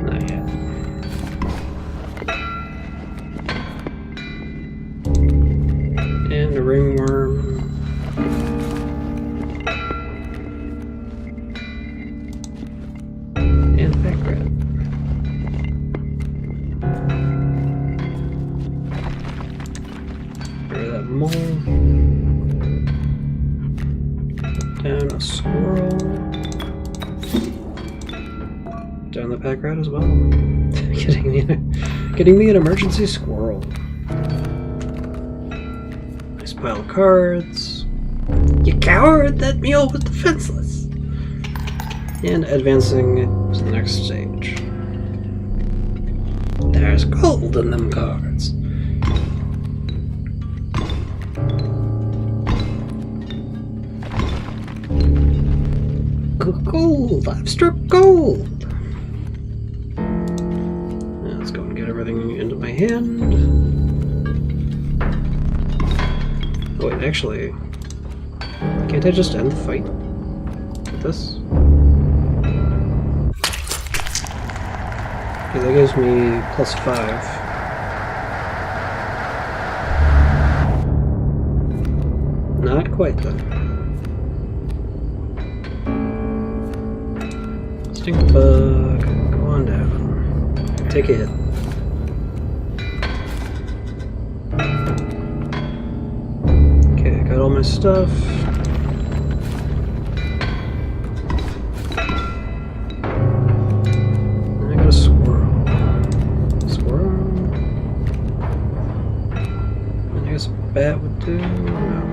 Not yet. And a ringworm. And a pack rat. Mole. Down a squirrel. Down the pack rat as well. getting me an emergency squirrel. Nice pile of cards. You coward! That mule was defenseless. And advancing to the next stage. There's gold in them cards. Gold! I've struck gold! Now let's go and get everything into my hand. Oh wait, actually, can't I just end the fight with this? Okay, that gives me +5. Not quite then. Stink bug, go on down. Take a hit. Okay, got all my stuff. And I got a squirrel. Squirrel. And I guess a bat would do. No.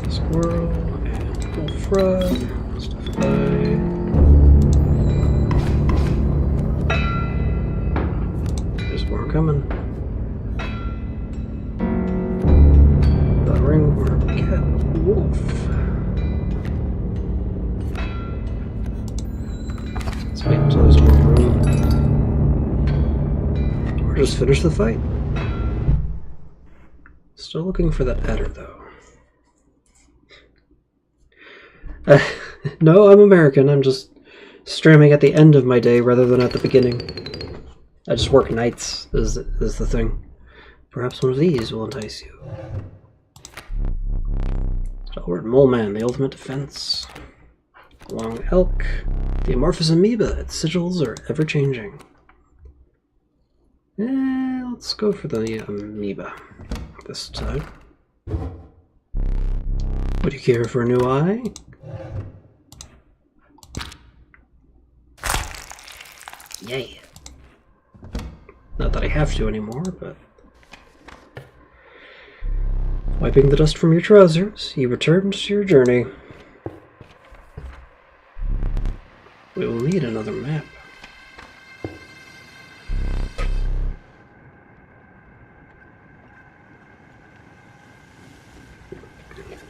Squirrel and bullfrog. Stuff by. There's more coming. The ringworm, cat, wolf. Let's wait until there's more room. Or just finish the fight. Still looking for that adder though. No, I'm American. I'm just streaming at the end of my day rather than at the beginning. I just work nights, is the thing. Perhaps one of these will entice you. Stalwart Mole Man, the ultimate defense. Long elk, the amorphous amoeba. Its sigils are ever-changing. Let's go for the amoeba this time. Would you care for a new eye? Yay. Not that I have to anymore, but... Wiping the dust from your trousers, you returned to your journey. We will need another map.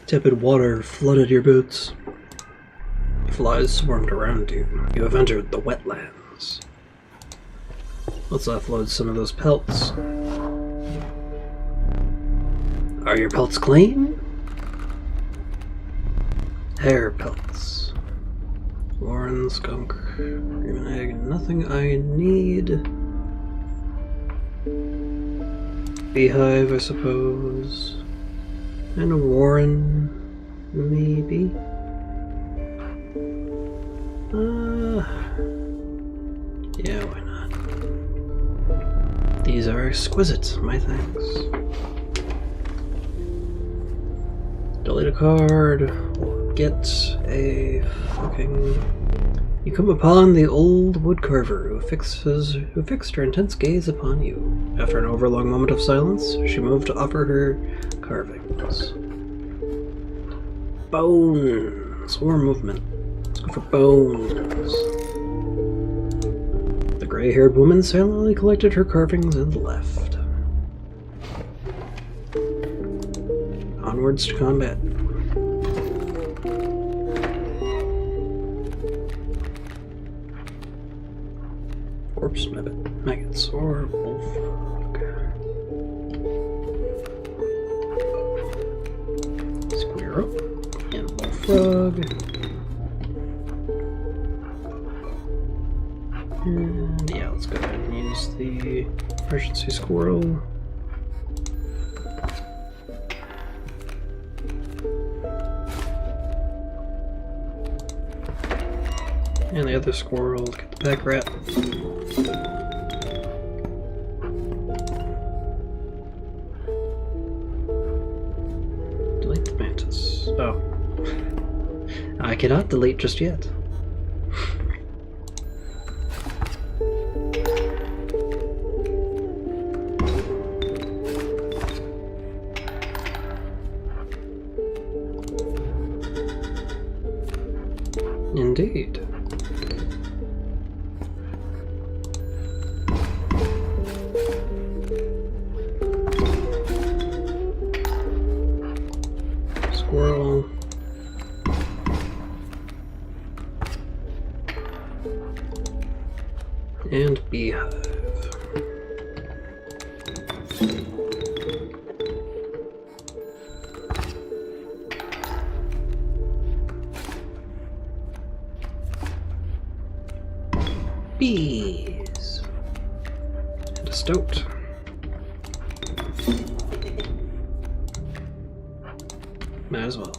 Tepid water flooded your boots. Flies swarmed around you. You have entered the wetlands. Let's offload some of those pelts. Are your pelts clean? Hair pelts. Warren skunk. Green egg. Nothing I need. Beehive, I suppose. And a warren, maybe. Yeah, why not? These are exquisite, my thanks. Delete a card, or get a fucking... You come upon the old woodcarver who fixed her intense gaze upon you. After an overlong moment of silence, she moved to offer her carvings. Bones! More movement. Let's go for bones. The gray-haired woman silently collected her carvings and left. Onwards to combat. Corpse, maggots, or bullfrog. Squirrel and bullfrog. And yeah, let's go ahead and use the emergency squirrel. And the other squirrel, get the pack rat. Delete the mantis. Oh. I cannot delete just yet. Indeed. Squirrel. And beehive. Bees. And a stoat. Might as well.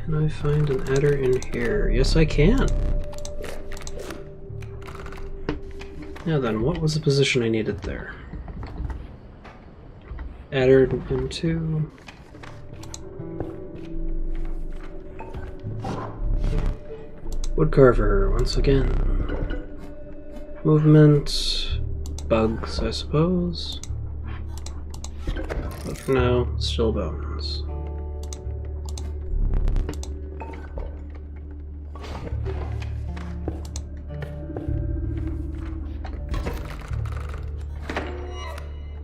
Can I find an adder in here? Yes, I can. Now then, what was the position I needed there? Adder into... Woodcarver, once again. Movement... bugs, I suppose. But for now, still bones.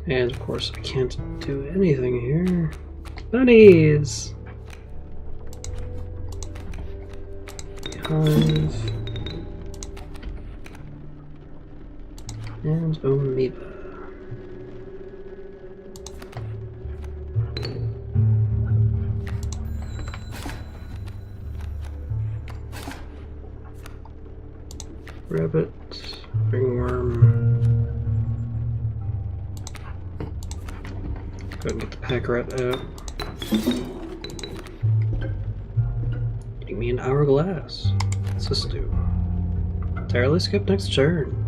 And of course I can't do anything here. Bunnies! Hive. And amoeba. Rabbit. Ringworm. Go and get the pack rat out. Getting me an hourglass. What's this do? Entirely skip next turn.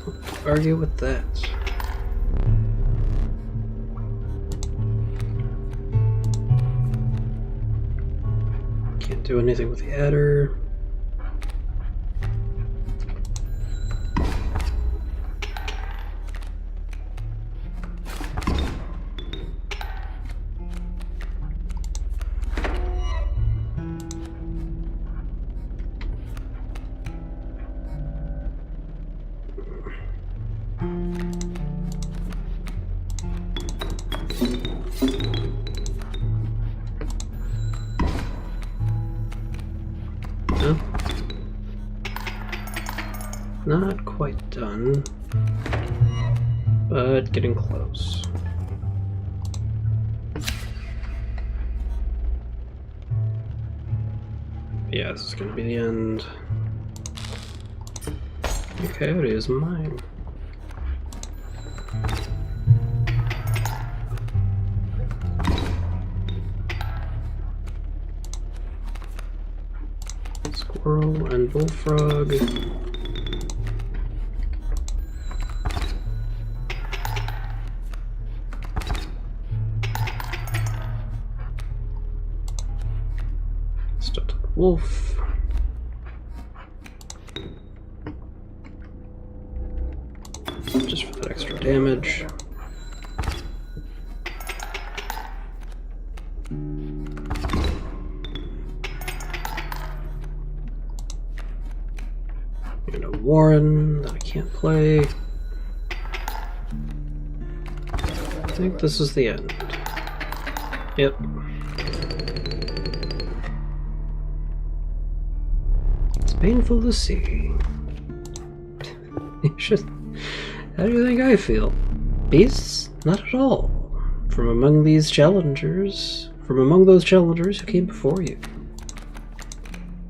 Don't argue with that. Can't do anything with the adder. Not quite done, but getting close. Yeah, this is gonna be the end. The coyote is mine. Squirrel and bullfrog. Wolf. Just for that extra damage. And a Warren that I can't play. I think this is the end. Yep. Painful to see. How do you think I feel? Beasts? Not at all. From among those challengers who came before you.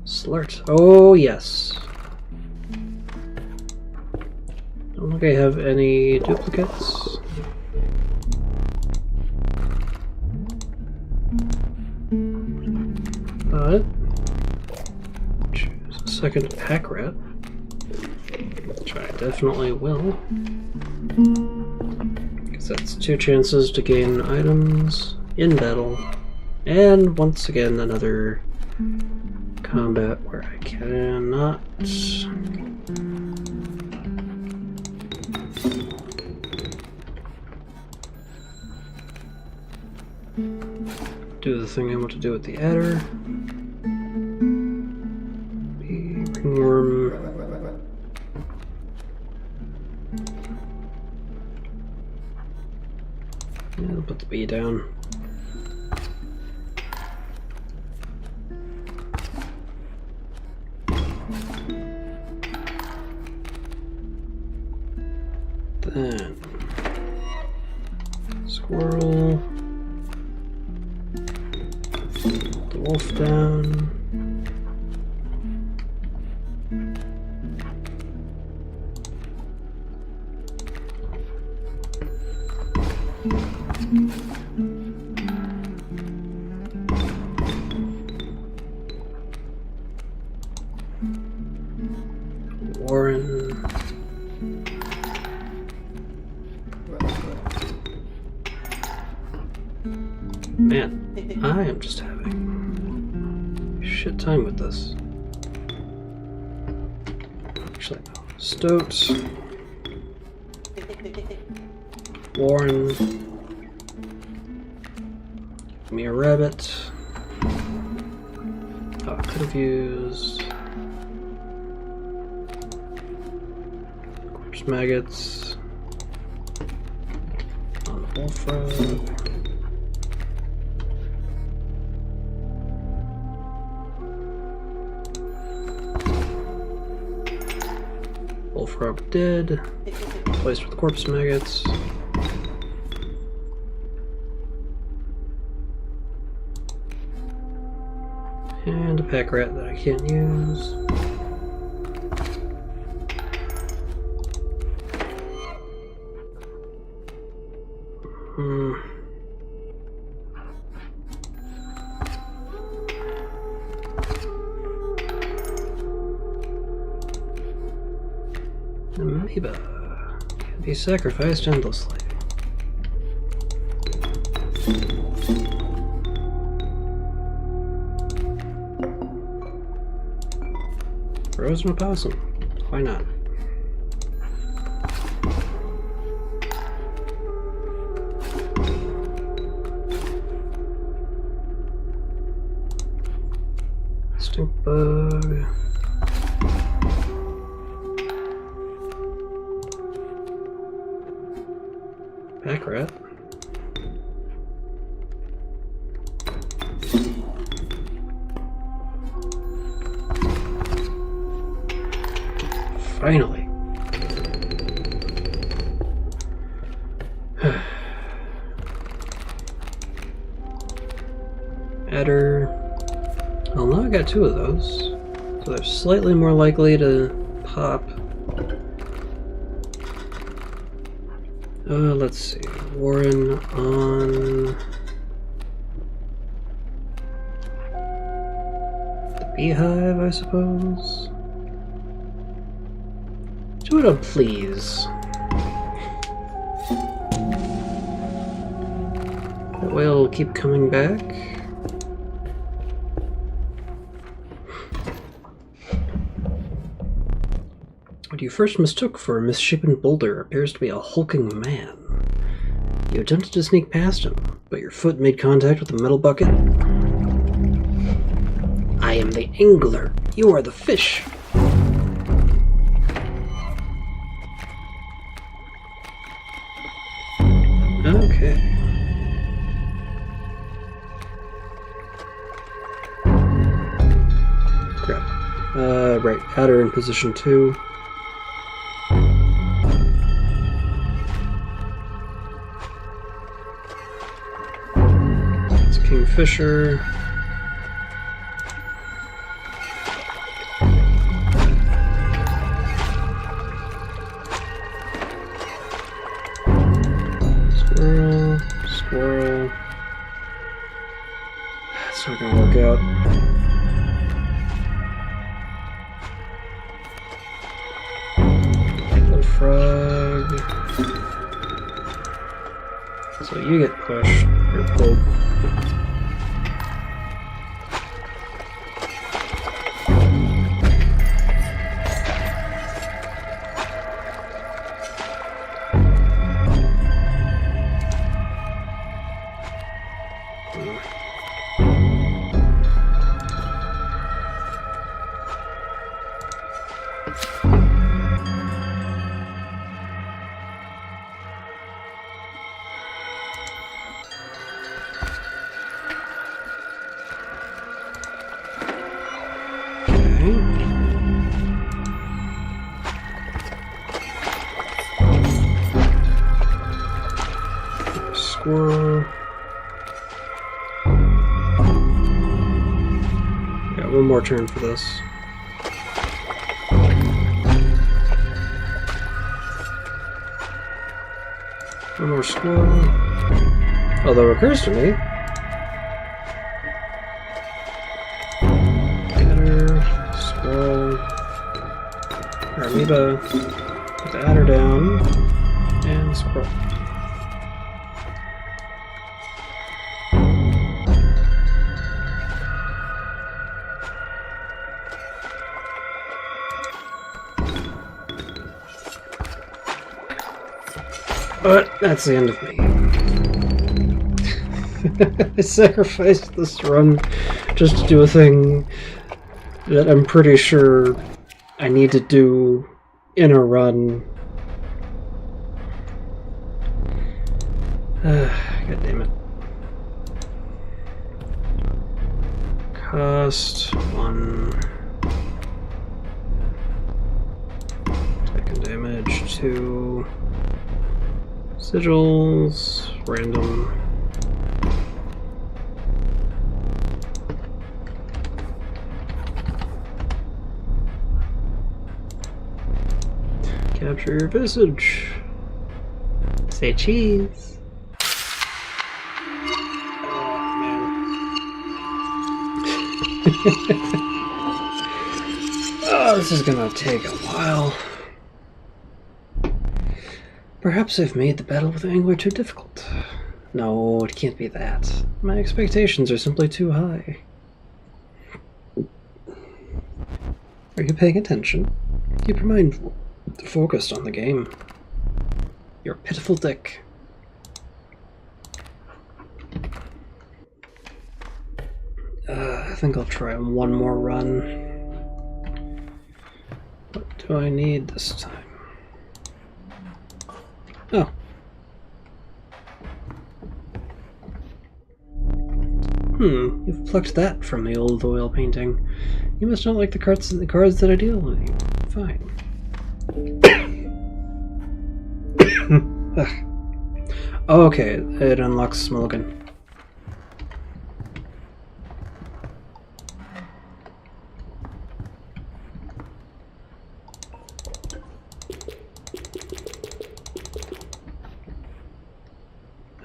Slurt. Oh, yes. Don't think I have any duplicates. But second pack rat, which I definitely will, because that's 2 chances to gain items in battle, and once again another combat where I cannot do the thing I want to do with the adder. Ringworm. Yeah, I'll put the bee down. wolf down. Warren. Man, I am just having shit time with this. Actually, no. Stoats. Warren. Give me a rabbit. Oh, I could have used corpse maggots on the bullfrog. Bullfrog dead. Replaced with corpse maggots. And a pack rat that I can't use. Amoeba can be sacrificed endlessly. Frozen opossum. Why not? Stink bug. Pack rat. Finally. Adder. Well, now I got two of those. So they're slightly more likely to pop. Let's see. Warren on the beehive, I suppose. Do it, please. That way it'll keep coming back. What you first mistook for a misshapen boulder appears to be a hulking man. You attempted to sneak past him, but your foot made contact with the metal bucket. I am the angler. You are the fish. Okay. Crap. Right. Adder in position 2. It's Kingfisher. Squirrel. That's not gonna work out. Bullfrog. So you get pushed or pulled. Squirrel. Alright, one more turn for this. One more squirrel. Although it occurs to me. Adder, squirrel. Our amoeba. Put the adder down. And squirrel. But that's the end of me. I sacrificed this run just to do a thing that I'm pretty sure I need to do in a run. God damn it. Cost 1. Second damage 2. Sigils, random. Capture your visage. Say cheese. Oh, man. Oh, this is gonna take a while. Perhaps I've made the battle with Angler too difficult. No, it can't be that. My expectations are simply too high. Are you paying attention? Keep your mind focused on the game. You're a pitiful dick. I think I'll try one more run. What do I need this time? Oh. You've plucked that from the old oil painting. You must not like the cards that I deal with you. Fine. Oh, okay, it unlocks Mulligan.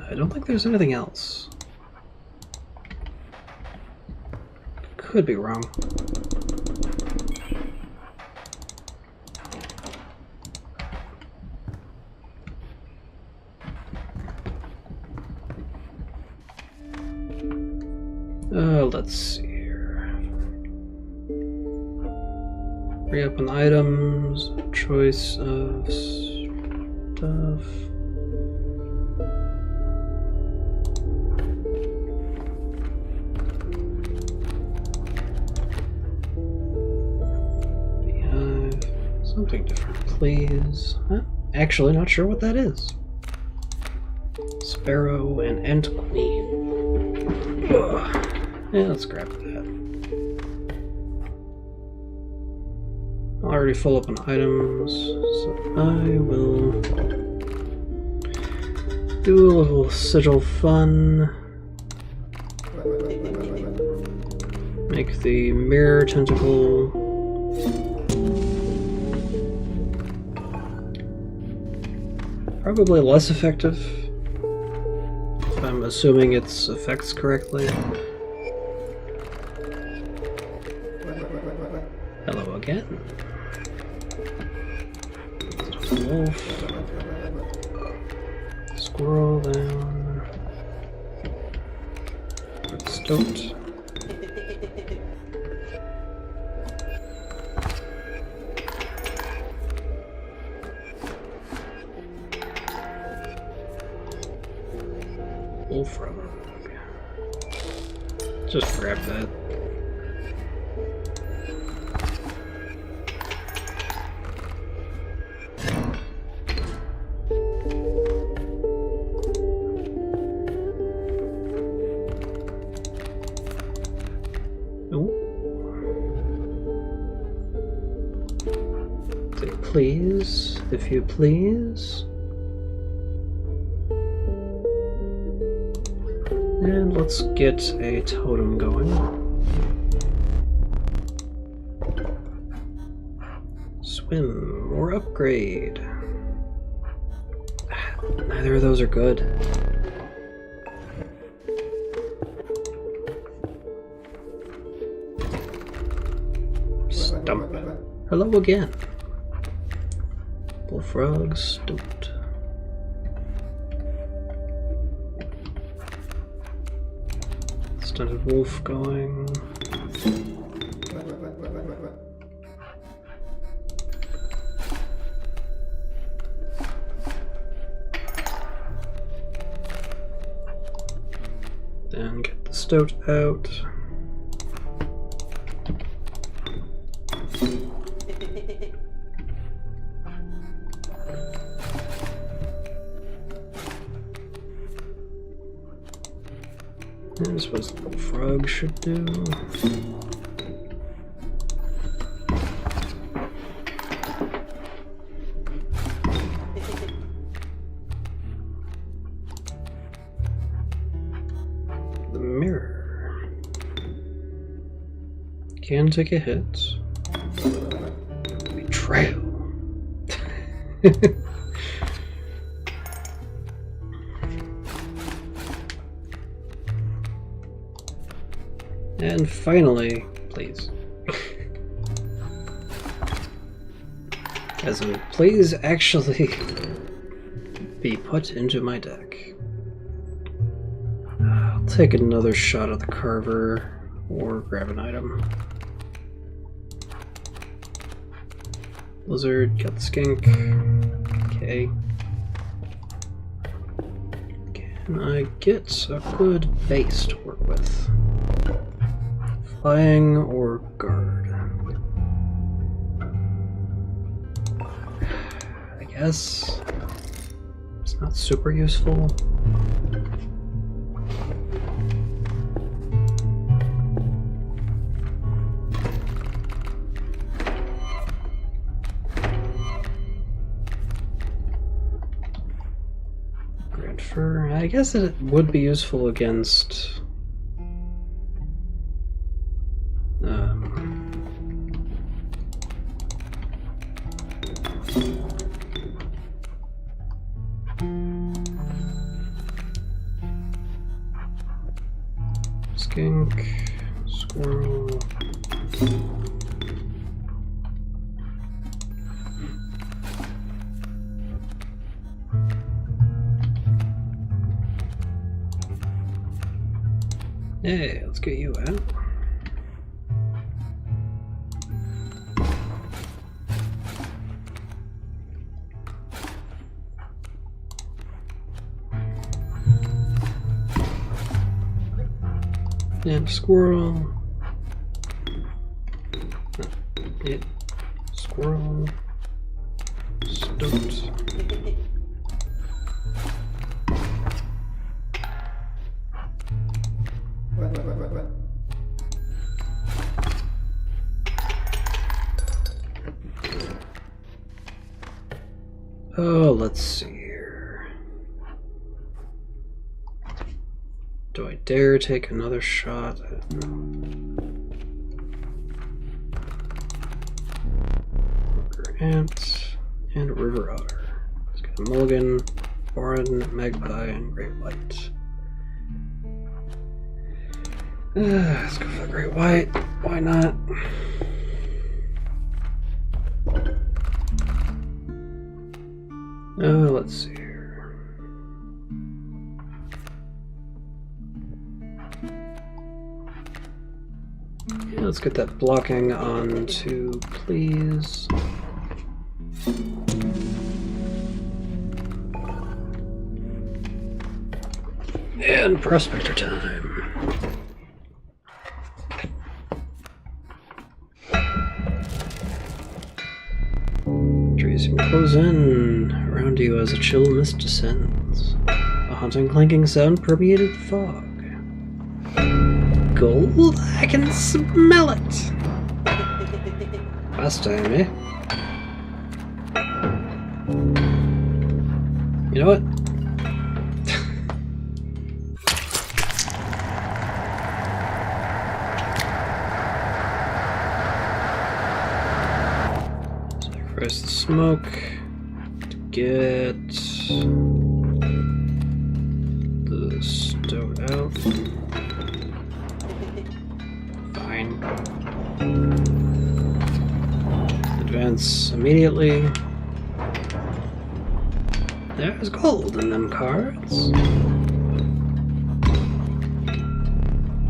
I don't think there's anything else. Could be wrong. Let's see here. Reopen items, choice of stuff. Something different, please. Huh? Actually, not sure what that is. Sparrow and Ant Queen. Ugh. Yeah, let's grab that. Already full up on items, so I will do a little sigil fun. Make the mirror tentacle. Probably less effective, if I'm assuming its effects correctly. Hello again. Wolf. Squirrel down. Stoat. Wolf rubber. Just grab that. Please, if you please. And let's get a totem going. swim, or upgrade. Neither of those are good. Stump. Hello again. Bullfrog stumped. Stunted wolf going. Then get the stoat out. I suppose the bullfrog should do. The mirror can take a hit. Betrayal. And finally, please. As in, please actually be put into my deck. I'll take another shot at the carver or grab an item. Lizard, got the skink. Okay. Can I get a good base to work with? Flying or guard? I guess it's not super useful. Grand Fur. I guess it would be useful against skink, squirrel. Hey, let's get you out. And squirrel. It. Squirrel. Stoat. Oh, let's see here. Do I dare take another shot at Ogre Ant and River Otter? Let's get a mulligan, Borin, Magpie, and Great White. Let's go for the Great White. Why not? Oh, let's see here. Yeah, let's get that blocking on to, please. And Prospector time. Trees seem to close in around you as a chill mist descends. A haunting clanking sound permeated the fog. Gold? I can smell it! Last time, eh? You know what? sacrifice the smoke to get the stove out. Fine. Advance immediately. There's gold in them cards.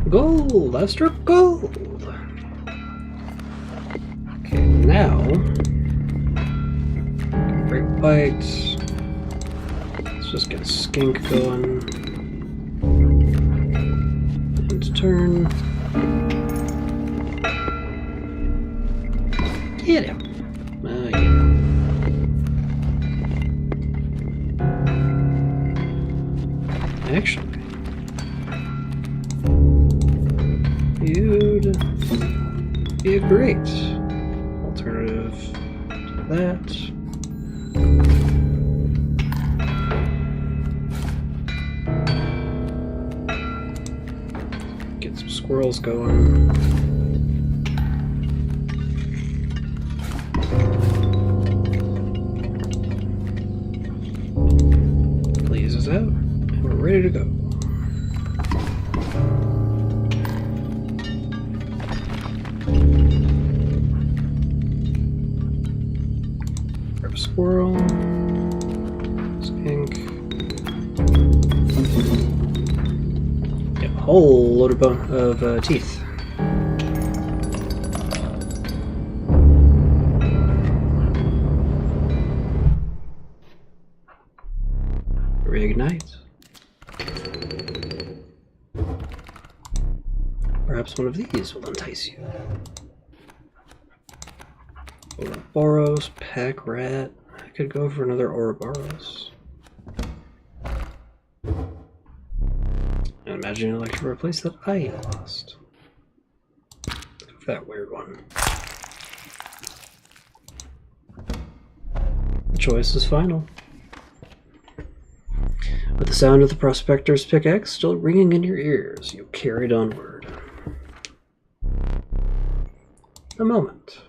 Gold! I struck gold! Okay, now break bite. Let's just get a skink going. End turn. Get him! Actually, you'd be a great alternative to that. Get some squirrels going. Please is out. We're ready to go. Grab a squirrel. Skink. Get a whole load of teeth. Reignite. Perhaps one of these will entice you. Ouroboros, pack rat. I could go for another Ouroboros. I imagine you'd like to replace that I lost. That weird one. The choice is final. With the sound of the prospector's pickaxe still ringing in your ears, you carried onward. A moment.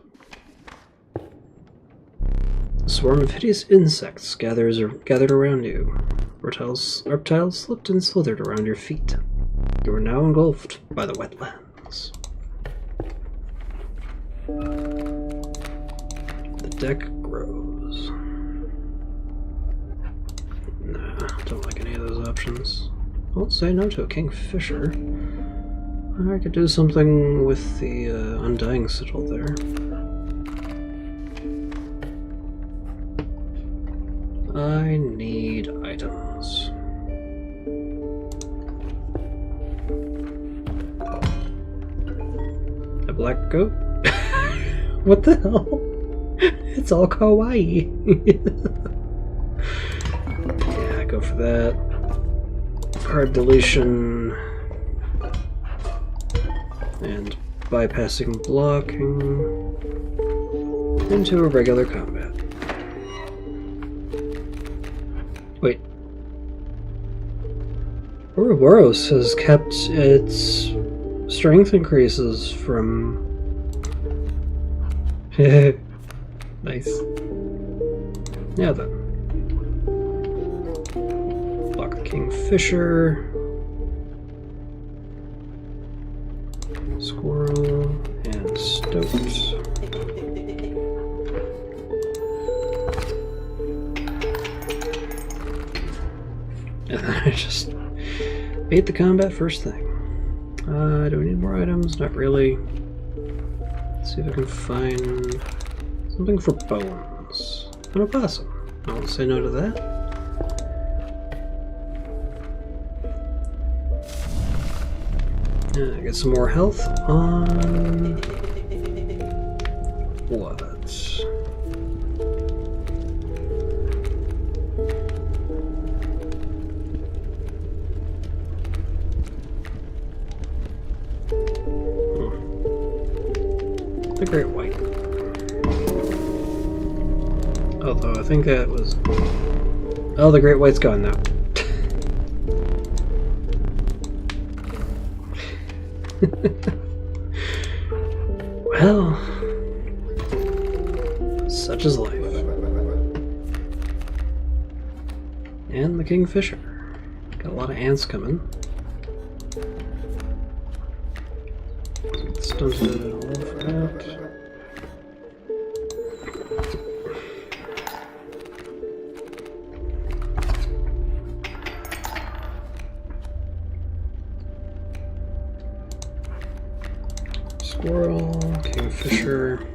A swarm of hideous insects gathered around you. Reptiles slipped and slithered around your feet. You are now engulfed by the wetlands. The deck grows. Nah, don't like any of those options. I won't say no to a kingfisher. I could do something with the undying sigil there. I need items. A black goat? What the hell? It's all kawaii. Yeah, go for that. Card deletion. And bypassing blocking into a regular combat. Wait. Ouroboros has kept its strength increases from... Nice. Yeah then. Block the kingfisher. Squirrel and stoat. And then I just beat the combat first thing. Do we need more items? Not really. Let's see if I can find something for bones. An opossum. I won't say no to that. Get some more health on what? The Great White. Although I think that was... Oh, the Great White's gone now. Well, Such is life. And the kingfisher. Got a lot of ants coming. Stunted all for that. Squirrel, kingfisher.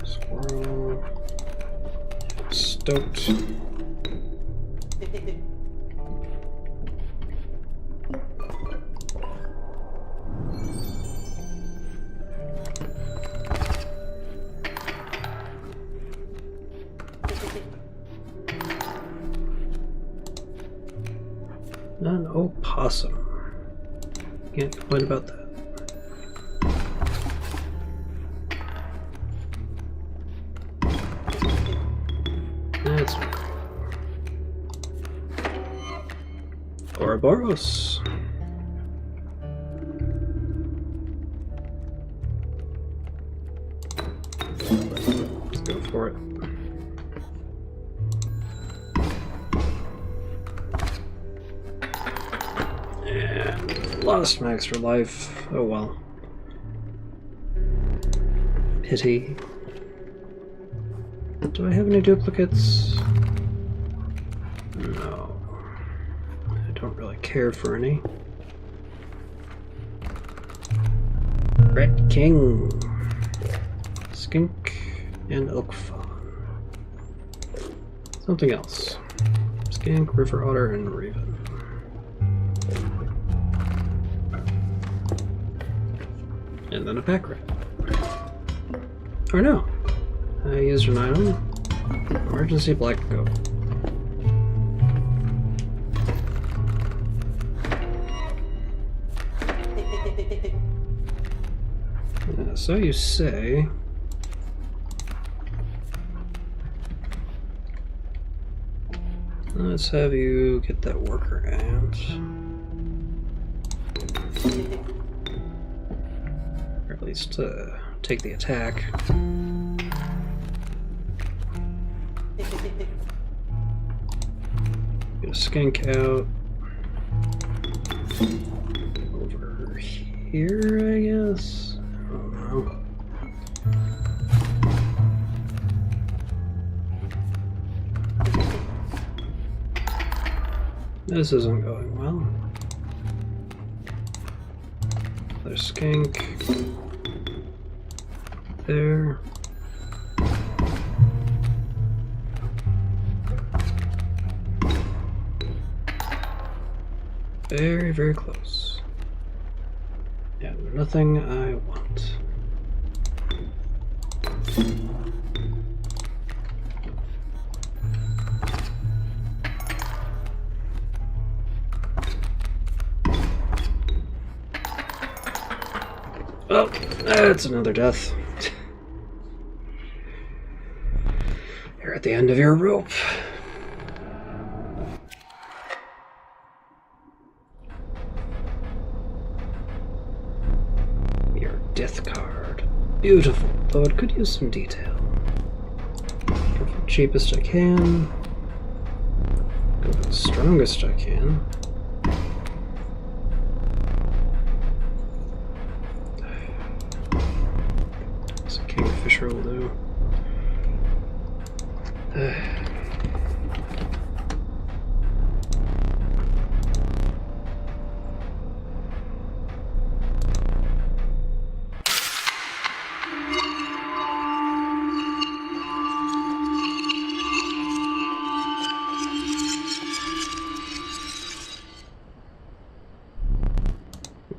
Squirrel. Stoked. An opossum. Can't complain about that. That's not great. Ouroboros. Let's go for it. Lost my extra life. Oh well. Pity. Do I have any duplicates? No. I don't really care for any. Red King. Skink and Elk Fawn. Something else. Skink, River Otter, and Raven. And then a pack rat. Or no. I used an item. Emergency black goat. So you say. Let's have you get that worker ant. Or at least take the attack. Get a skink out. Over here, I guess? I don't know. This isn't going well. There's skink. There. Very, very close. Yeah, nothing I want. Oh, that's another death. You're at the end of your rope. Your death card. Beautiful, though it could use some detail. Go for the cheapest I can. Go for the strongest I can. So kingfisher will do.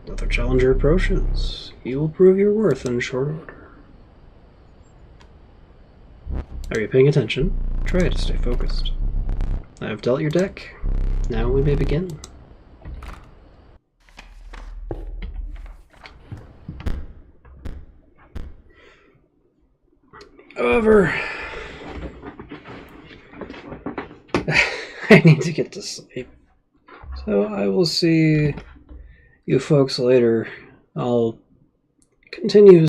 Another challenger approaches. You will prove your worth in short order. Are you paying attention? Try to stay focused. I have dealt your deck. Now we may begin. However, I need to get to sleep. So I will see you folks later. I'll continue